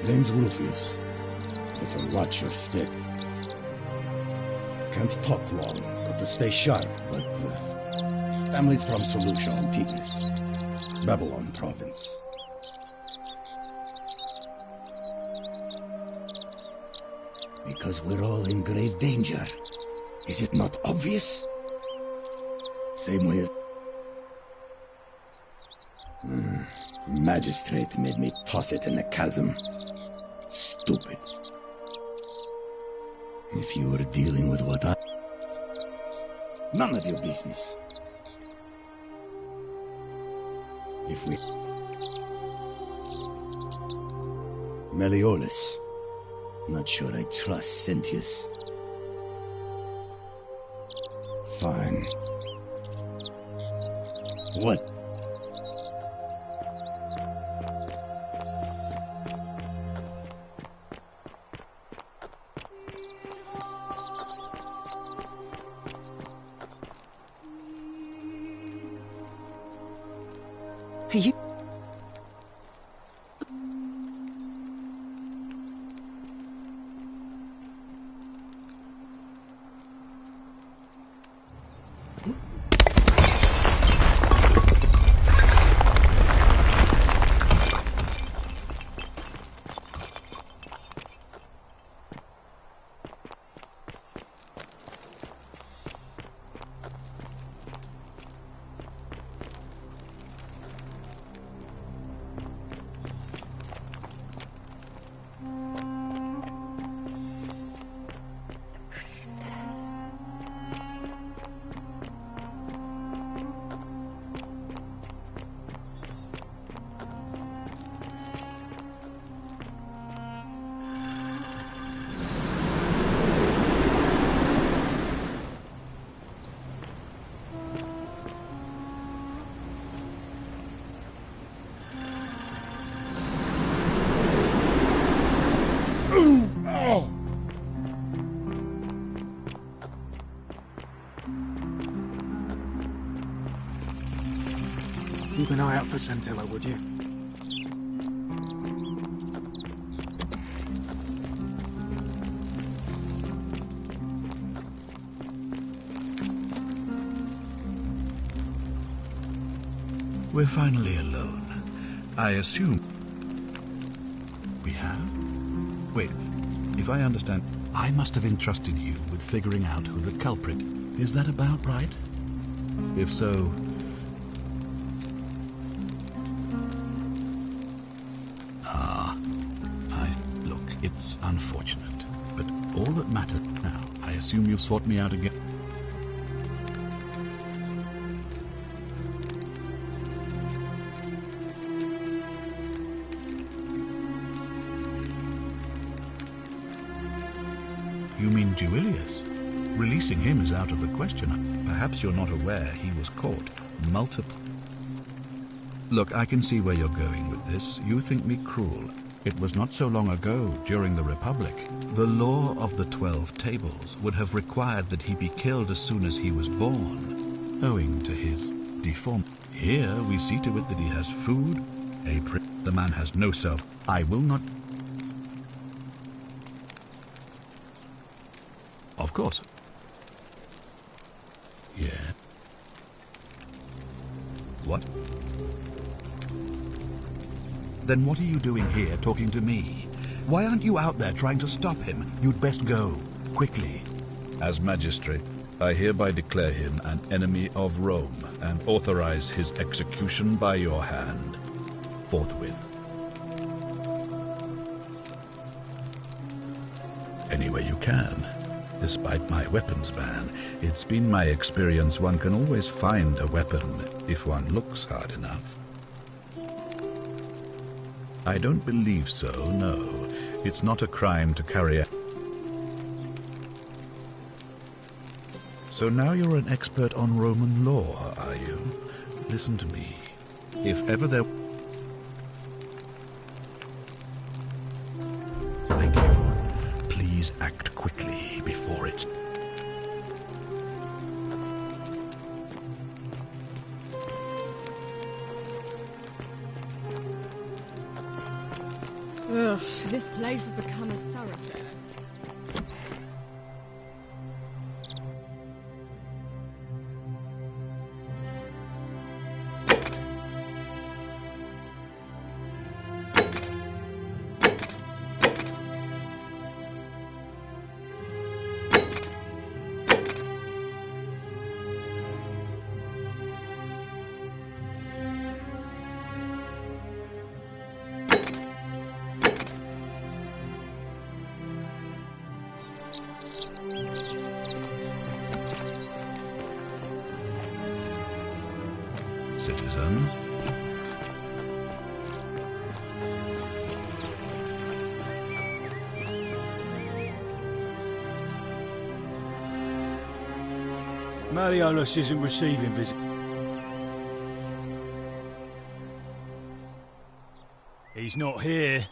Name's Rufius. Better watch your step. Can't talk long, got to stay sharp, but family's from Solution on Tigris, Babylon province. Because we're all in grave danger. Is it not obvious? Same way as... Magistrate made me toss it in the chasm. Stupid. If you were dealing with what I... None of your business. If we... Meliodas. Not sure I trust Sentius. Fine. What? You... Keep an eye out for Scintilla, would you? We're finally alone. I assume... We have? Wait, if I understand, I must have entrusted you with figuring out who the culprit. Is that about right? If so... Look, it's unfortunate, but all that matters now, I assume you've sought me out again. You mean Duilius? Releasing him is out of the question. Perhaps you're not aware he was caught multiple... Look, I can see where you're going with this. You think me cruel. It was not so long ago, during the Republic. The law of the 12 tables would have required that he be killed as soon as he was born, owing to his deformity. Here we see to it that he has food, the man has no self. I will not... Of course. Yeah. What? Then what are you doing here talking to me? Why aren't you out there trying to stop him? You'd best go, quickly. As magistrate, I hereby declare him an enemy of Rome and authorize his execution by your hand, forthwith. Any way you can. Despite my weapons ban, it's been my experience one can always find a weapon if one looks hard enough. I don't believe so, no. It's not a crime to carry a... So now you're an expert on Roman law, are you? Listen to me. If ever there... Thank you. Please act quickly before it's... Ugh, This place has become a thoroughfare. Citizen. Malleolus isn't receiving visits. He's not here.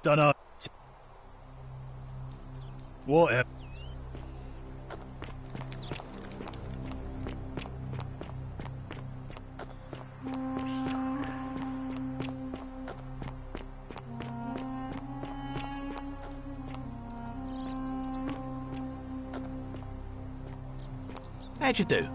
Dunno. What? How'd you do?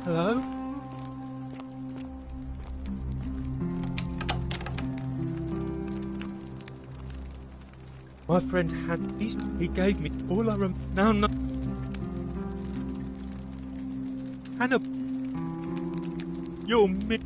Hello? My friend had he gave me all I no. Hannah, you're me.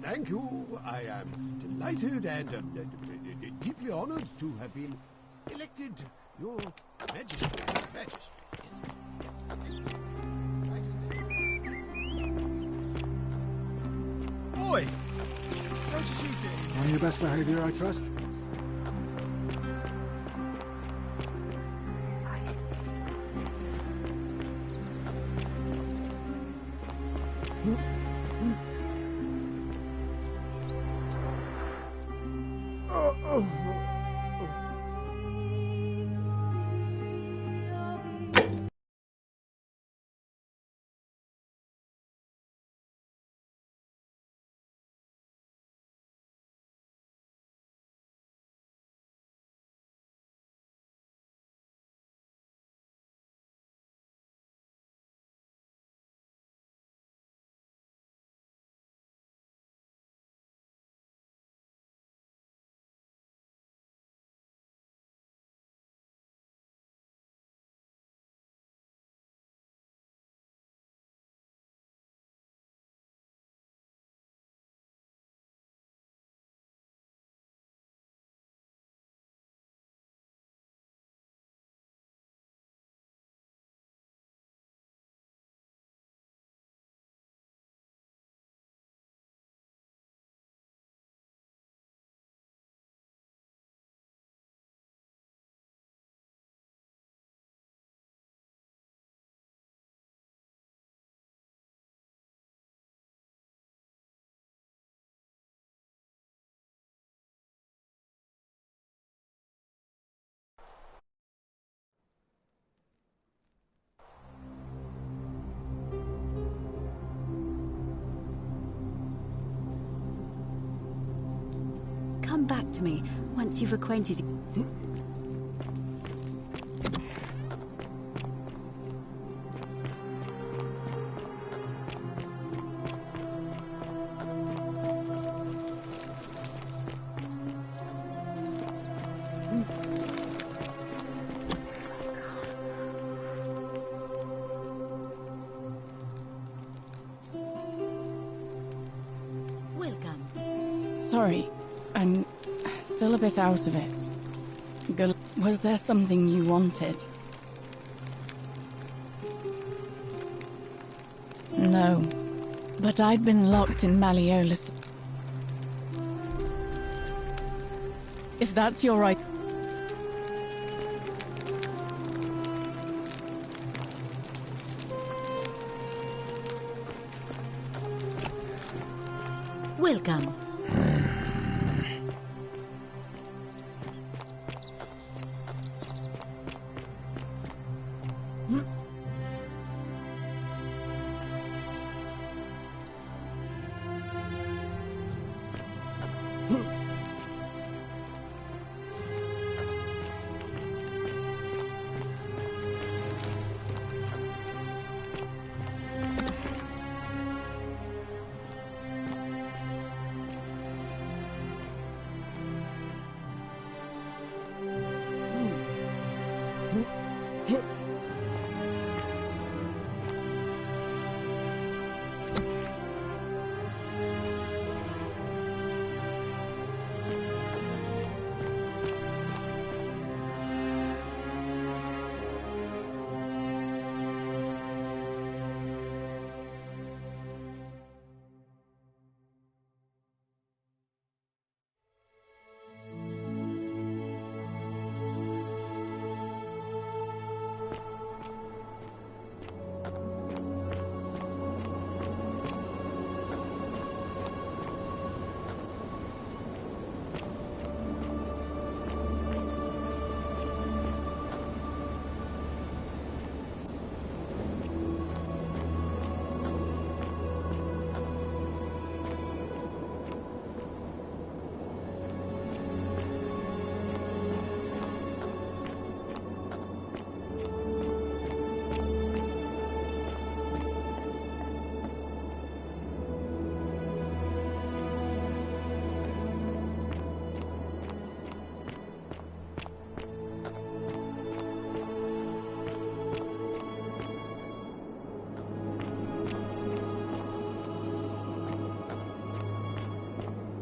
Thank you. I am delighted and deeply honored to have been elected your magistrate. Boy, how did you get On your best behavior, I trust. come back to me once you've acquainted... Sorry, I'm still a bit out of it. Was there something you wanted? No, but I'd been locked in Malleolus. If that's your right... Welcome.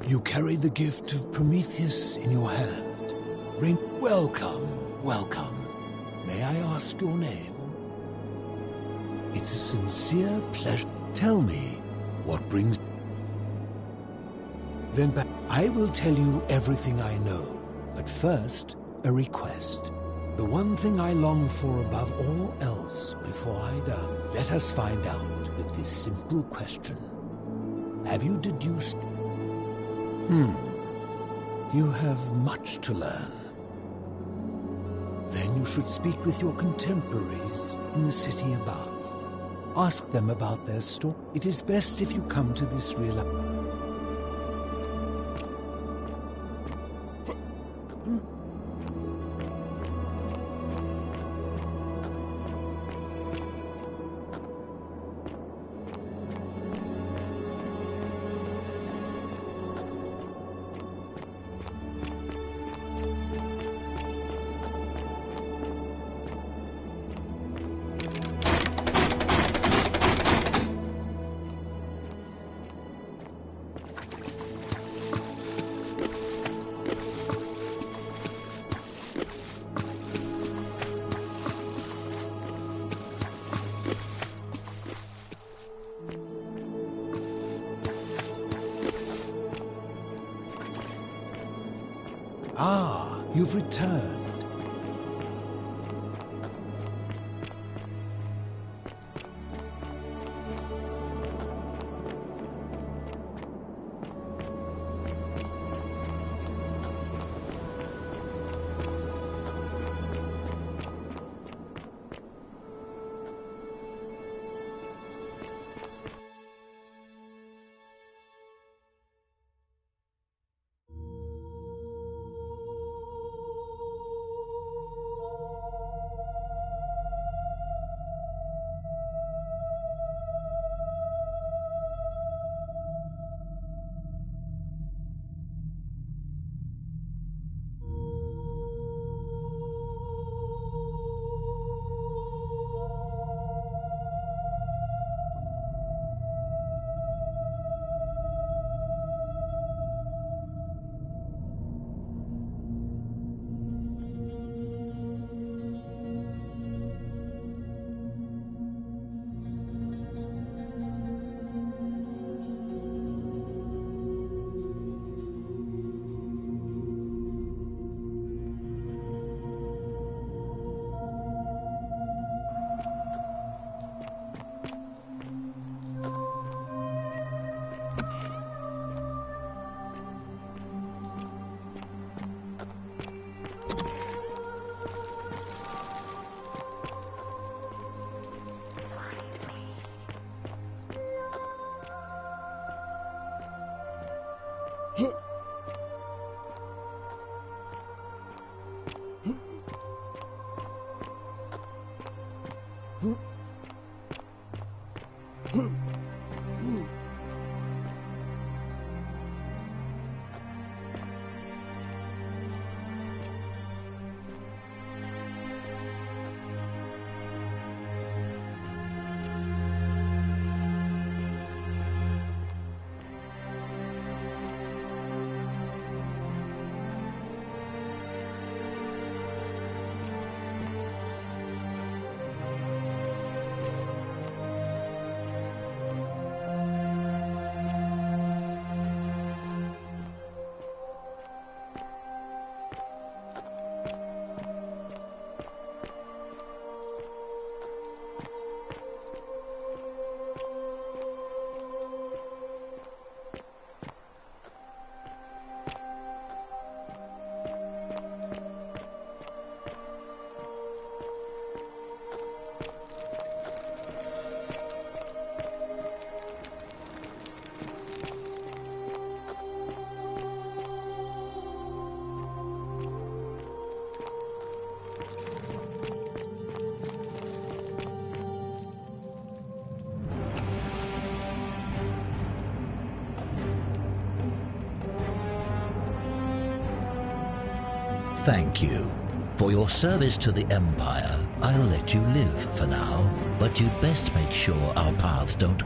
You carry the gift of Prometheus in your hand. Welcome, welcome. May I ask your name? It's a sincere pleasure. Tell me what brings... Then I will tell you everything I know. But first, a request. The one thing I long for above all else before I die. Let us find out with this simple question. Have you deduced... You have much to learn. Then you should speak with your contemporaries in the city above. Ask them about their story. It is best if you come to this realization. Ah, you've returned. Thank you. For your service to the Empire, I'll let you live for now, but you'd best make sure our paths don't...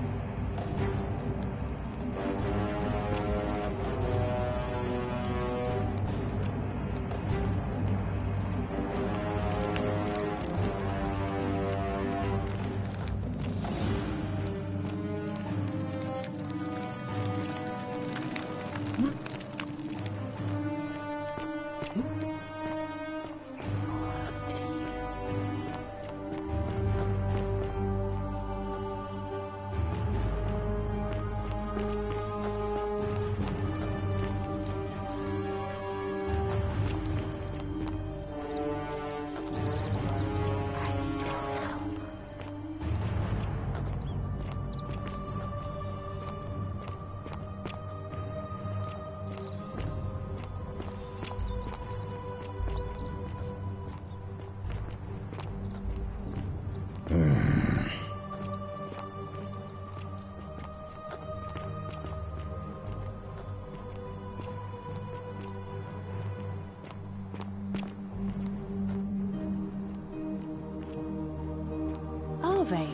Are they?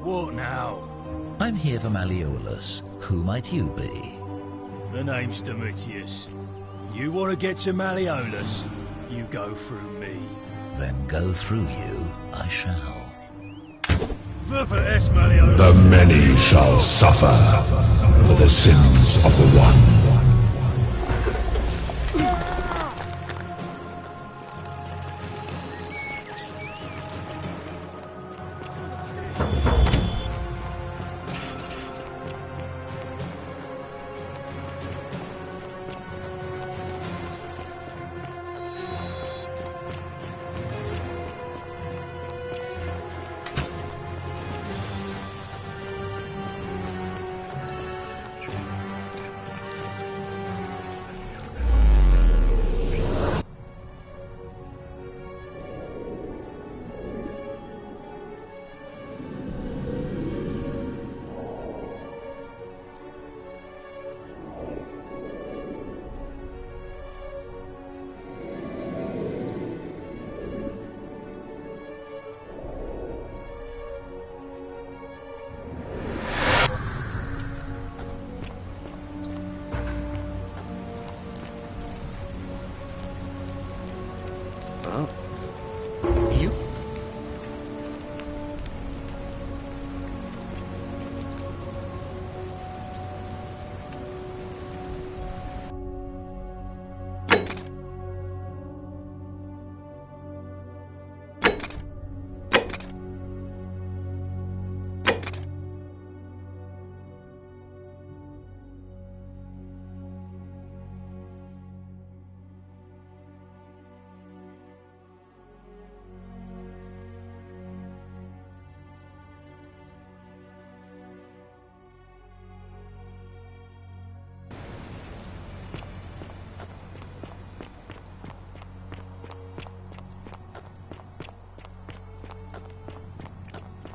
What now? I'm here for Malleolus. Who might you be? The name's Domitius. You want to get to Malleolus? You go through me. Then go through you, I shall. The many shall suffer for the sins of the one.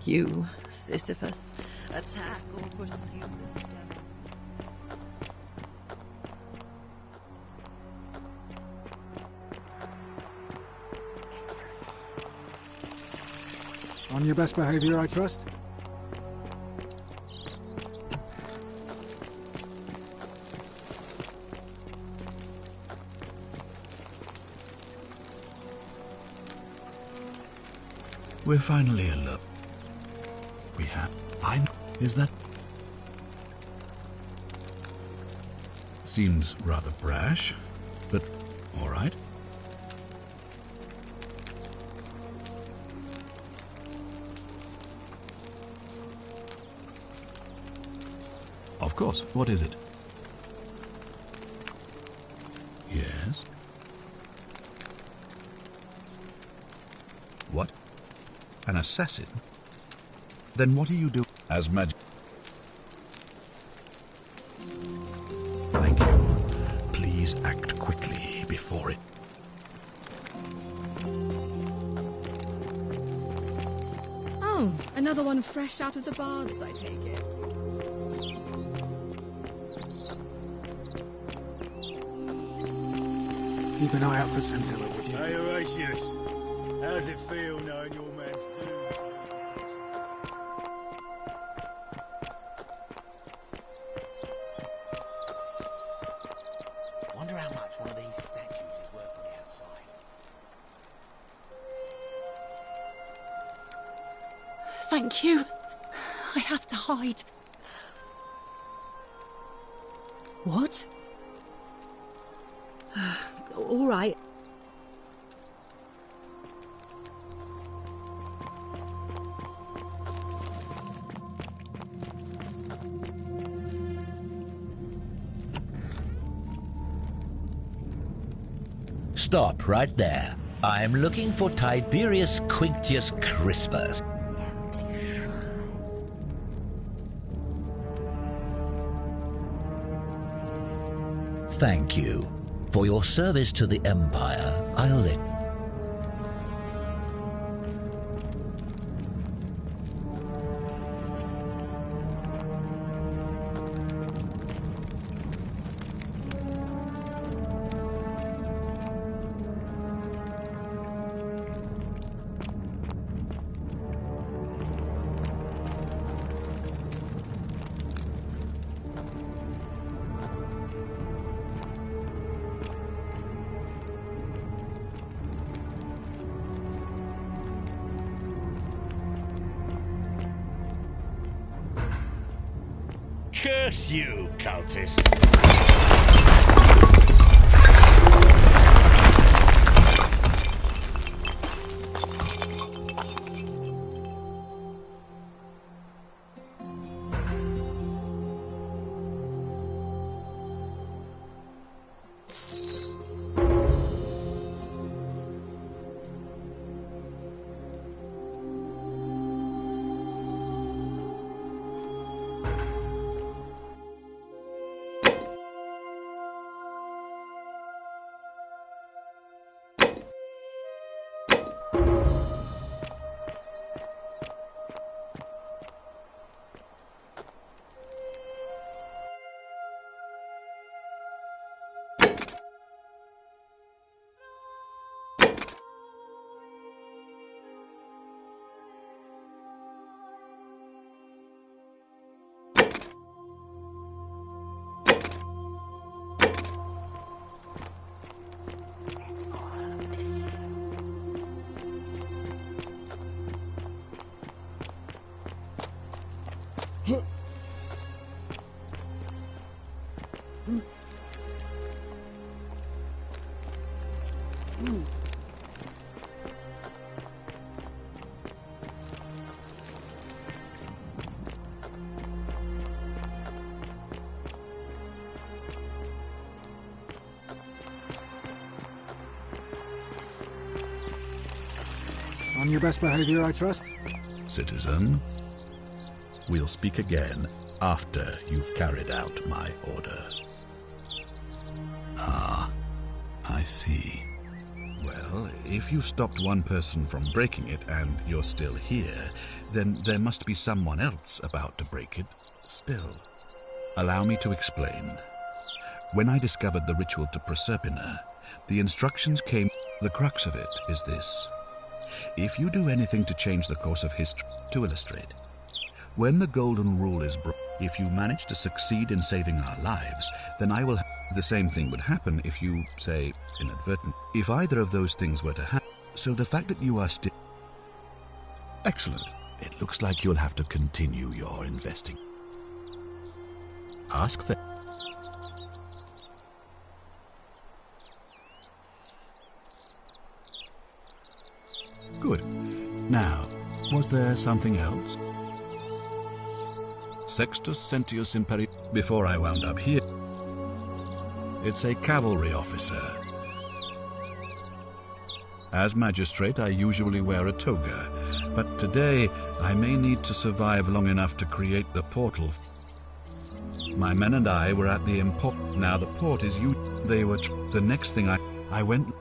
You, Sisyphus, attack or pursue the stone. On your best behavior, I trust? We're finally alone. We have... Is that... Seems rather brash, but all right. Of course. What is it? Yes? What? An assassin? Then what do you do as magic? Thank you. Please act quickly before it... Oh, another one fresh out of the baths, I take it. Keep an eye out for Scintilla, would you? Hey, Horatius. How's it feel knowing your man's doomed? Wonder how much one of these statues is worth on the outside. Thank you. I have to hide. What? All right. Stop right there. I'm looking for Tiberius Quinctius Crispus. Thank you. For your service to the Empire, I'll let... Curse you, cultist! On your best behavior, I trust? Citizen, we'll speak again after you've carried out my order. Ah, I see. Well, if you stopped one person from breaking it and you're still here, then there must be someone else about to break it still. Allow me to explain. When I discovered the ritual to Proserpina, the instructions came. The crux of it is this. If you do anything to change the course of history, to illustrate, when the golden rule is broken, if you manage to succeed in saving our lives, then I will. The same thing would happen if you, say, inadvertent. If either of those things were to happen. So the fact that you are still. Excellent. It looks like you'll have to continue your investing. Ask them. Good. Now, was there something else? Sextus Sentius Imperi. Before I wound up here, it's a cavalry officer. As magistrate, I usually wear a toga, but today I may need to survive long enough to create the portal. My men and I were at the import. Now the port is you. They were. The next thing I went.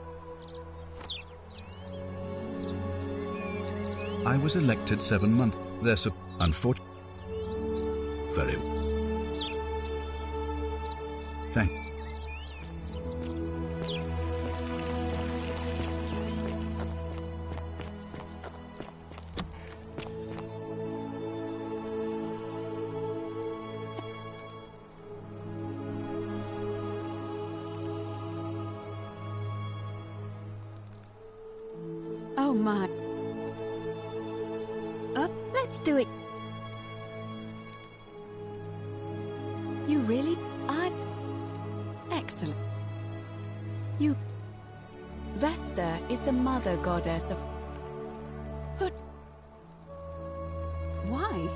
I was elected 7 months. There's unfortunate. Very well. Thank you. Oh my. Let's do it. You really? Excellent. You... Vesta is the mother goddess of... But... Why?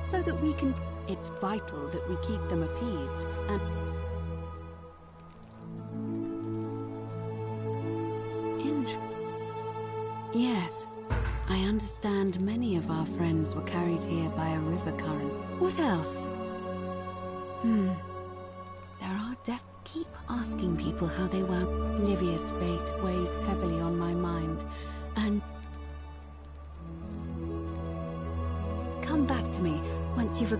So that we can... It's vital that we keep them appeased, and... Yes. I understand many of our friends were carried here by a river current. What else? There are Keep asking people how they were. Livia's fate weighs heavily on my mind, and... Come back to me once you've...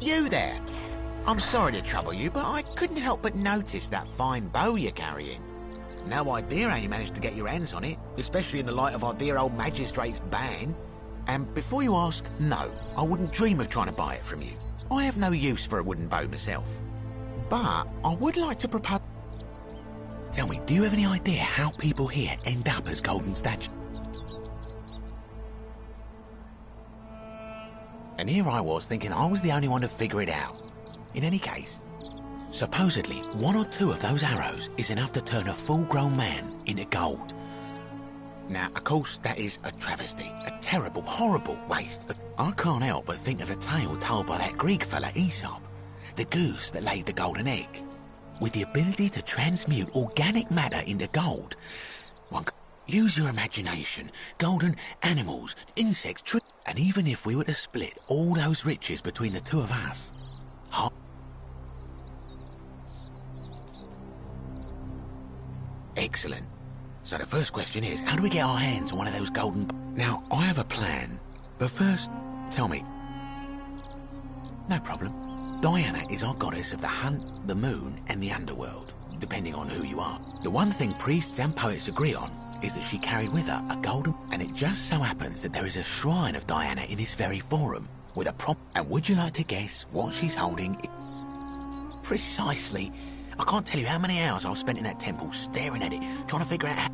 You there! I'm sorry to trouble you, but I couldn't help but notice that fine bow you're carrying. No idea how you managed to get your hands on it, especially in the light of our dear old magistrate's ban. And before you ask, no, I wouldn't dream of trying to buy it from you. I have no use for a wooden bow myself. But I would like to propose... Tell me, do you have any idea how people here end up as golden statues? And here I was thinking I was the only one to figure it out. In any case, supposedly 1 or 2 of those arrows is enough to turn a full-grown man into gold. Now, of course, that is a travesty, a terrible, horrible waste. I can't help but think of a tale told by that Greek fella Aesop, the goose that laid the golden egg. With the ability to transmute organic matter into gold, one could use your imagination, golden animals, insects, trees, and even if we were to split all those riches between the 2 of us, excellent. So the first question is, how do we get our hands on one of those golden... Now, I have a plan, but first, tell me. No problem. Diana is our goddess of the hunt, the moon, and the underworld, depending on who you are. The one thing priests and poets agree on is that she carried with her a golden... And it just so happens that there is a shrine of Diana in this very forum, with a prop... And would you like to guess what she's holding? Precisely. I can't tell you how many hours I've spent in that temple staring at it, trying to figure out how...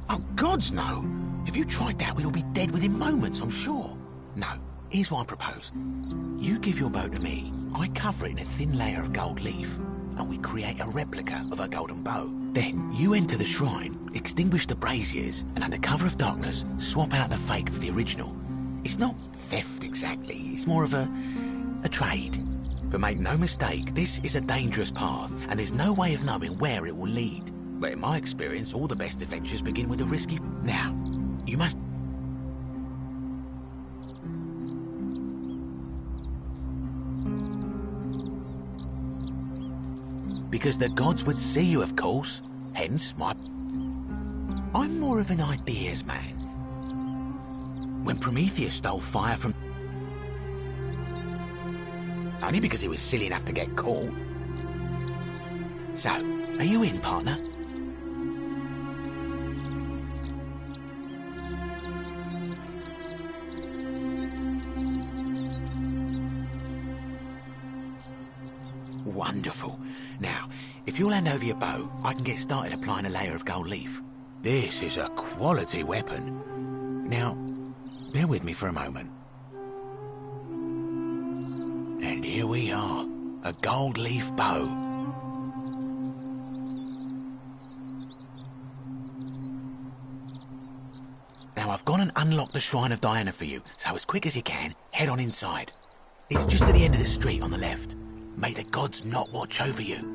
Oh, gods, no! If you tried that, we'd all be dead within moments, I'm sure. No, here's what I propose. You give your bow to me, I cover it in a thin layer of gold leaf, and we create a replica of a golden bow. Then, you enter the shrine, extinguish the braziers, and under cover of darkness, swap out the fake for the original. It's not theft exactly, it's more of a trade. But make no mistake, this is a dangerous path, and there's no way of knowing where it will lead. But in my experience, all the best adventures begin with a risky... Now, you must... Because the gods would see you, of course. Hence, my... I'm more of an ideas man. When Prometheus stole fire from... Only because he was silly enough to get caught. So, are you in, partner? Wonderful. Now, if you'll hand over your bow, I can get started applying a layer of gold leaf. This is a quality weapon. Now, bear with me for a moment. And here we are, a gold leaf bow. Now I've gone and unlocked the Shrine of Diana for you, so as quick as you can, head on inside. It's just at the end of the street on the left. May the gods not watch over you.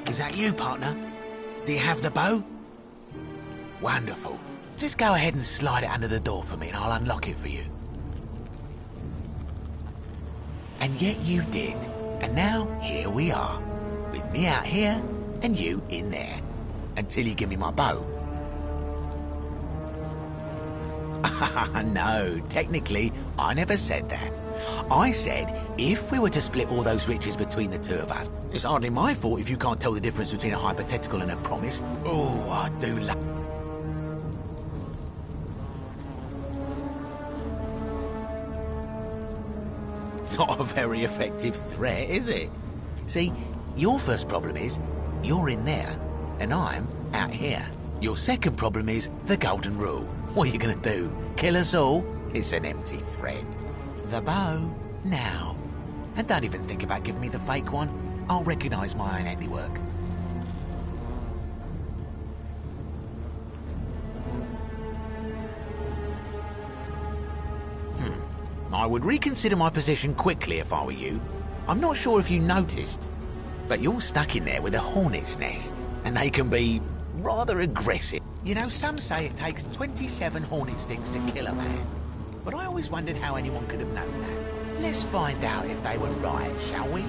Is that you, partner? Do you have the bow? Wonderful. Just go ahead and slide it under the door for me and I'll unlock it for you. And yet you did. And now, here we are. With me out here and you in there. Until you give me my bow. No, technically, I never said that. I said, if we were to split all those riches between the two of us, it's hardly my fault if you can't tell the difference between a hypothetical and a promise. Oh, I do love... Not a very effective threat, is it? See, your first problem is, you're in there, and I'm out here. Your second problem is the golden rule. What are you gonna do? Kill us all? It's an empty threat. The bow, now. And don't even think about giving me the fake one. I'll recognise my own handiwork. I would reconsider my position quickly if I were you. I'm not sure if you noticed, but you're stuck in there with a hornet's nest, and they can be rather aggressive. You know, some say it takes 27 hornet stings to kill a man, but I always wondered how anyone could have known that. Let's find out if they were right, shall we?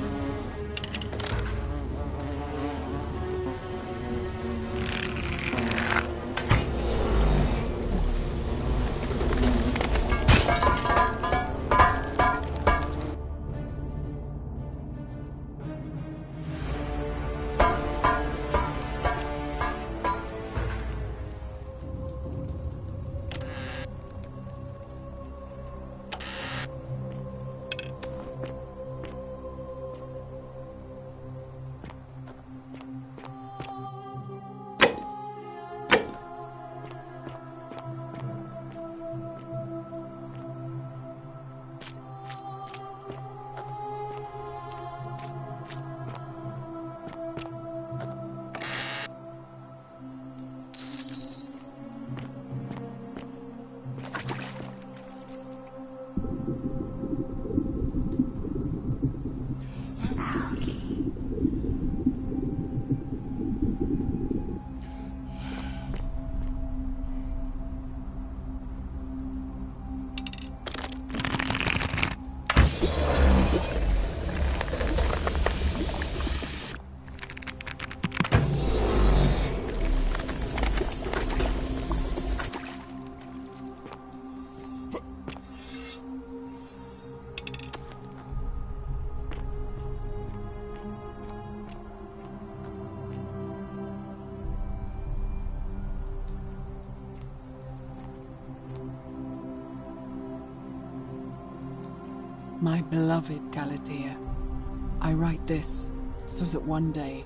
My beloved Galatea, I write this so that one day,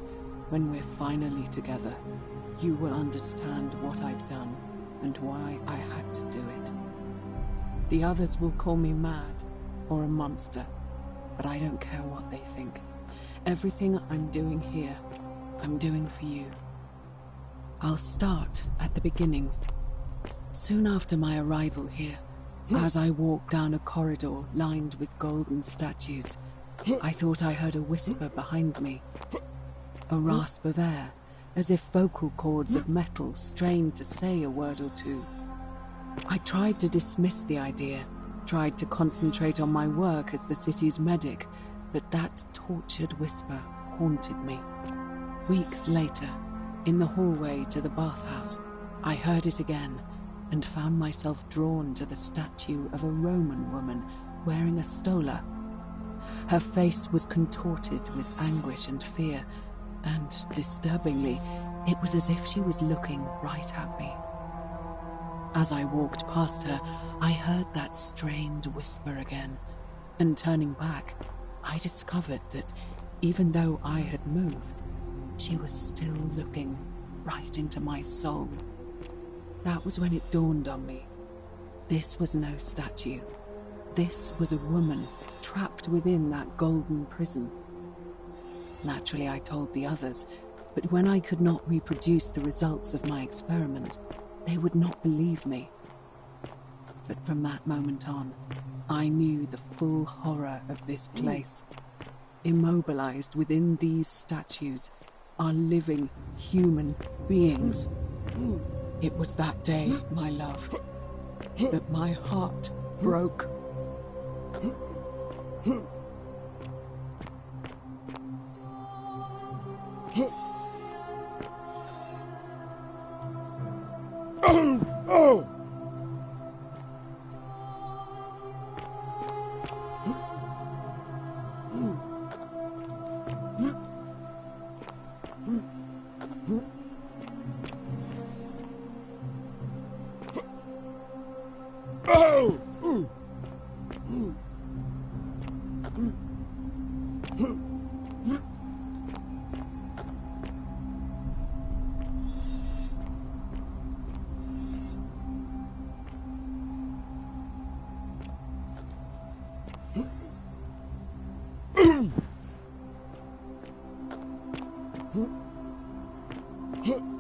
when we're finally together, you will understand what I've done and why I had to do it. The others will call me mad or a monster, but I don't care what they think. Everything I'm doing here, I'm doing for you. I'll start at the beginning. Soon after my arrival here, as I walked down a corridor lined with golden statues, I thought I heard a whisper behind me, a rasp of air, as if vocal cords of metal strained to say a word or two. I tried to dismiss the idea, tried to concentrate on my work as the city's medic, but that tortured whisper haunted me. Weeks later, in the hallway to the bathhouse, I heard it again and found myself drawn to the statue of a Roman woman wearing a stola. Her face was contorted with anguish and fear, and, disturbingly, it was as if she was looking right at me. As I walked past her, I heard that strained whisper again, and turning back, I discovered that even though I had moved, she was still looking right into my soul. That was when it dawned on me. This was no statue. This was a woman trapped within that golden prison. Naturally, I told the others, but when I could not reproduce the results of my experiment, they would not believe me. But from that moment on, I knew the full horror of this place. Immobilized within these statues are living human beings. It was that day, my love, that my heart broke. Huh?